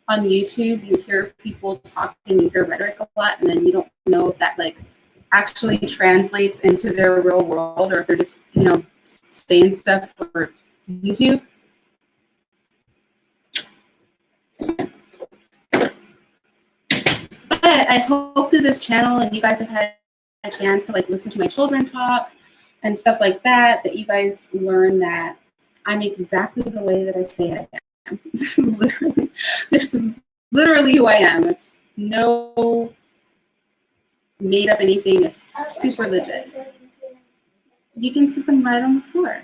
Speaker 1: on YouTube you hear people talk and you hear rhetoric a lot, and then you don't know if that like actually translates into their real world, or if they're just, you know, saying stuff for YouTube. But I hope through this channel, and you guys have had a chance to like listen to my children talk and stuff like that, that you guys learn that I'm exactly the way that I say I am. There's literally who I am. It's no made up anything. It's super legit. You can sit them right on the floor.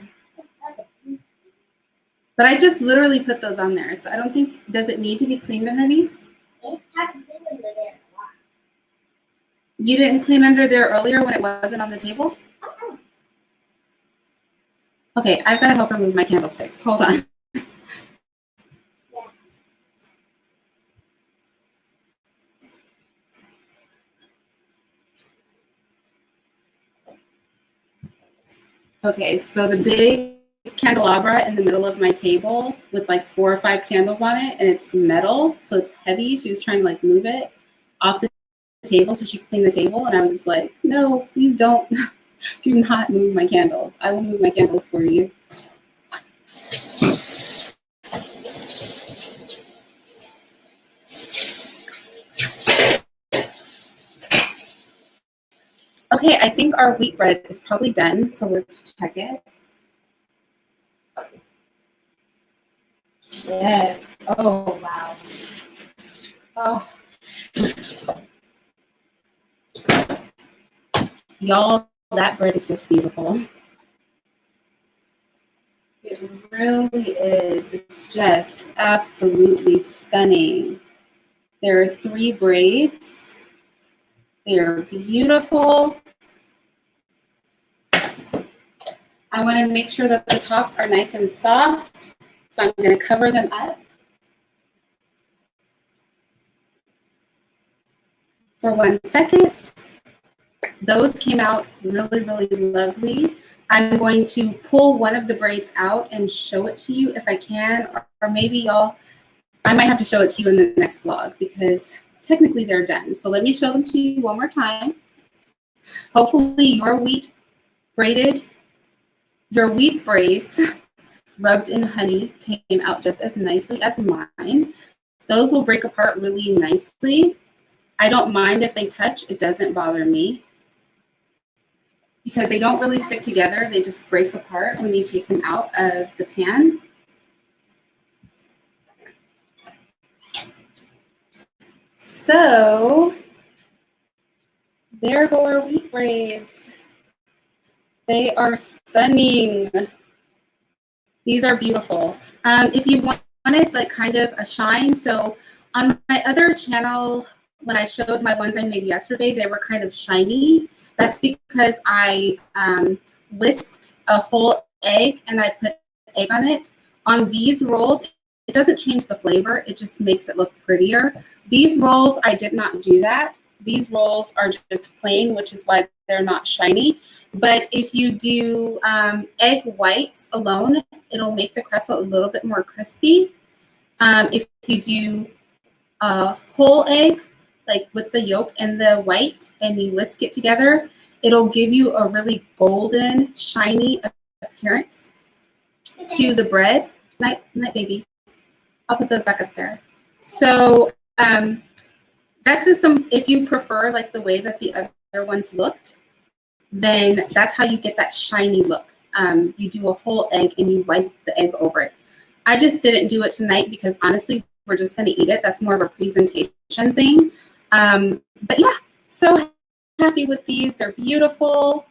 Speaker 1: But I just literally put those on there. So I don't think, does it need to be cleaned underneath? You didn't clean under there earlier when it wasn't on the table? Okay, I've got to help her move my candlesticks. Hold on. Okay, so the big candelabra in the middle of my table with like 4 or 5 candles on it, and it's metal, so it's heavy. She was trying to like move it off the table so she could clean the table, and I was just like, no, please don't. Do not move my candles. I will move my candles for you. Okay, I think our wheat bread is probably done, so let's check it. Yes. Oh, wow. Oh. Y'all, that bread is just beautiful. It really is. It's just absolutely stunning. There are 3 braids. They're beautiful. I want to make sure that the tops are nice and soft, so I'm going to cover them up for 1 second. Those came out really, really lovely. I'm going to pull one of the braids out and show it to you if I can, or maybe y'all, I might have to show it to you in the next vlog because technically they're done. So let me show them to you one more time. Hopefully your wheat braids rubbed in honey came out just as nicely as mine. Those will break apart really nicely. I don't mind if they touch, it doesn't bother me because they don't really stick together. They just break apart when you take them out of the pan. So there go our wheat braids. They are stunning. These are beautiful. If you wanted like kind of a shine, so on my other channel, when I showed my ones I made yesterday, they were kind of shiny. That's because I whisked a whole egg and I put egg on it. On these rolls, it doesn't change the flavor, it just makes it look prettier. These rolls, I did not do that. These rolls are just plain, which is why they're not shiny. But if you do egg whites alone, it'll make the crust a little bit more crispy. If you do a whole egg, like with the yolk and the white, and you whisk it together, it'll give you a really golden, shiny appearance to the bread. Night, baby. I'll put those back up there. So that's just some, if you prefer like the way that the other ones looked, then that's how you get that shiny look. You do a whole egg and you wipe the egg over it. I just didn't do it tonight because honestly, we're just going to eat it. That's more of a presentation thing. But yeah, so happy with these. They're beautiful.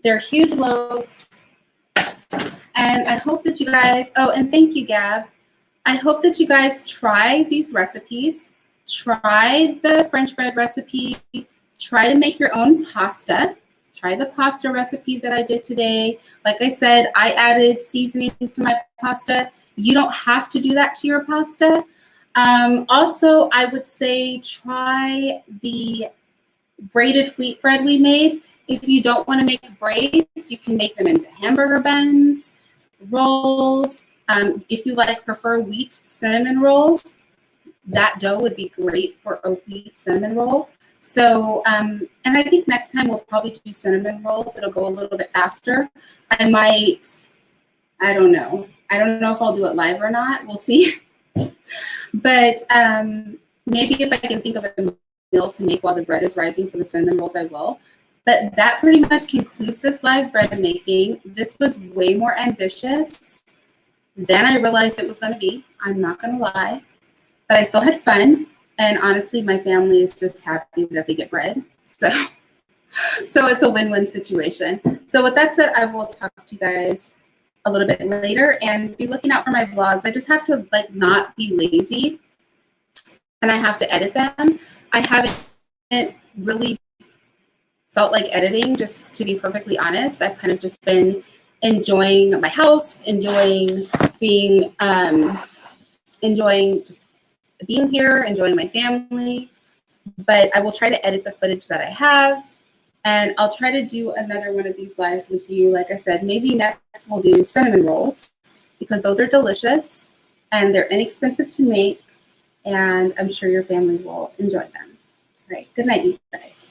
Speaker 1: They're huge loaves. And I hope that you guys, oh, and thank you, Gab. I hope that you guys try these recipes. Try the French bread recipe. Try to make your own pasta. Try the pasta recipe that I did today. Like I said, I added seasonings to my pasta. You don't have to do that to your pasta. Also, I would say try the braided wheat bread we made. If you don't want to make braids, you can make them into hamburger buns, rolls. If you prefer wheat cinnamon rolls, that dough would be great for a wheat cinnamon roll. So, and I think next time we'll probably do cinnamon rolls. It'll go a little bit faster. I don't know. I don't know if I'll do it live or not. We'll see. But maybe if I can think of a meal to make while the bread is rising for the cinnamon rolls, I will. But that pretty much concludes this live bread making. This was way more ambitious than I realized it was going to be. I'm not going to lie. But I still had fun. And honestly, my family is just happy that they get bread. So it's a win-win situation. So with that said, I will talk to you guys a little bit later and be looking out for my vlogs. I just have to not be lazy and I have to edit them. I haven't really felt like editing, just to be perfectly honest. I've kind of just been enjoying my house, enjoying just being here, enjoying my family. But I will try to edit the footage that I have. And I'll try to do another one of these lives with you. Like I said, maybe next we'll do cinnamon rolls because those are delicious and they're inexpensive to make. And I'm sure your family will enjoy them. All right. Good night, you guys.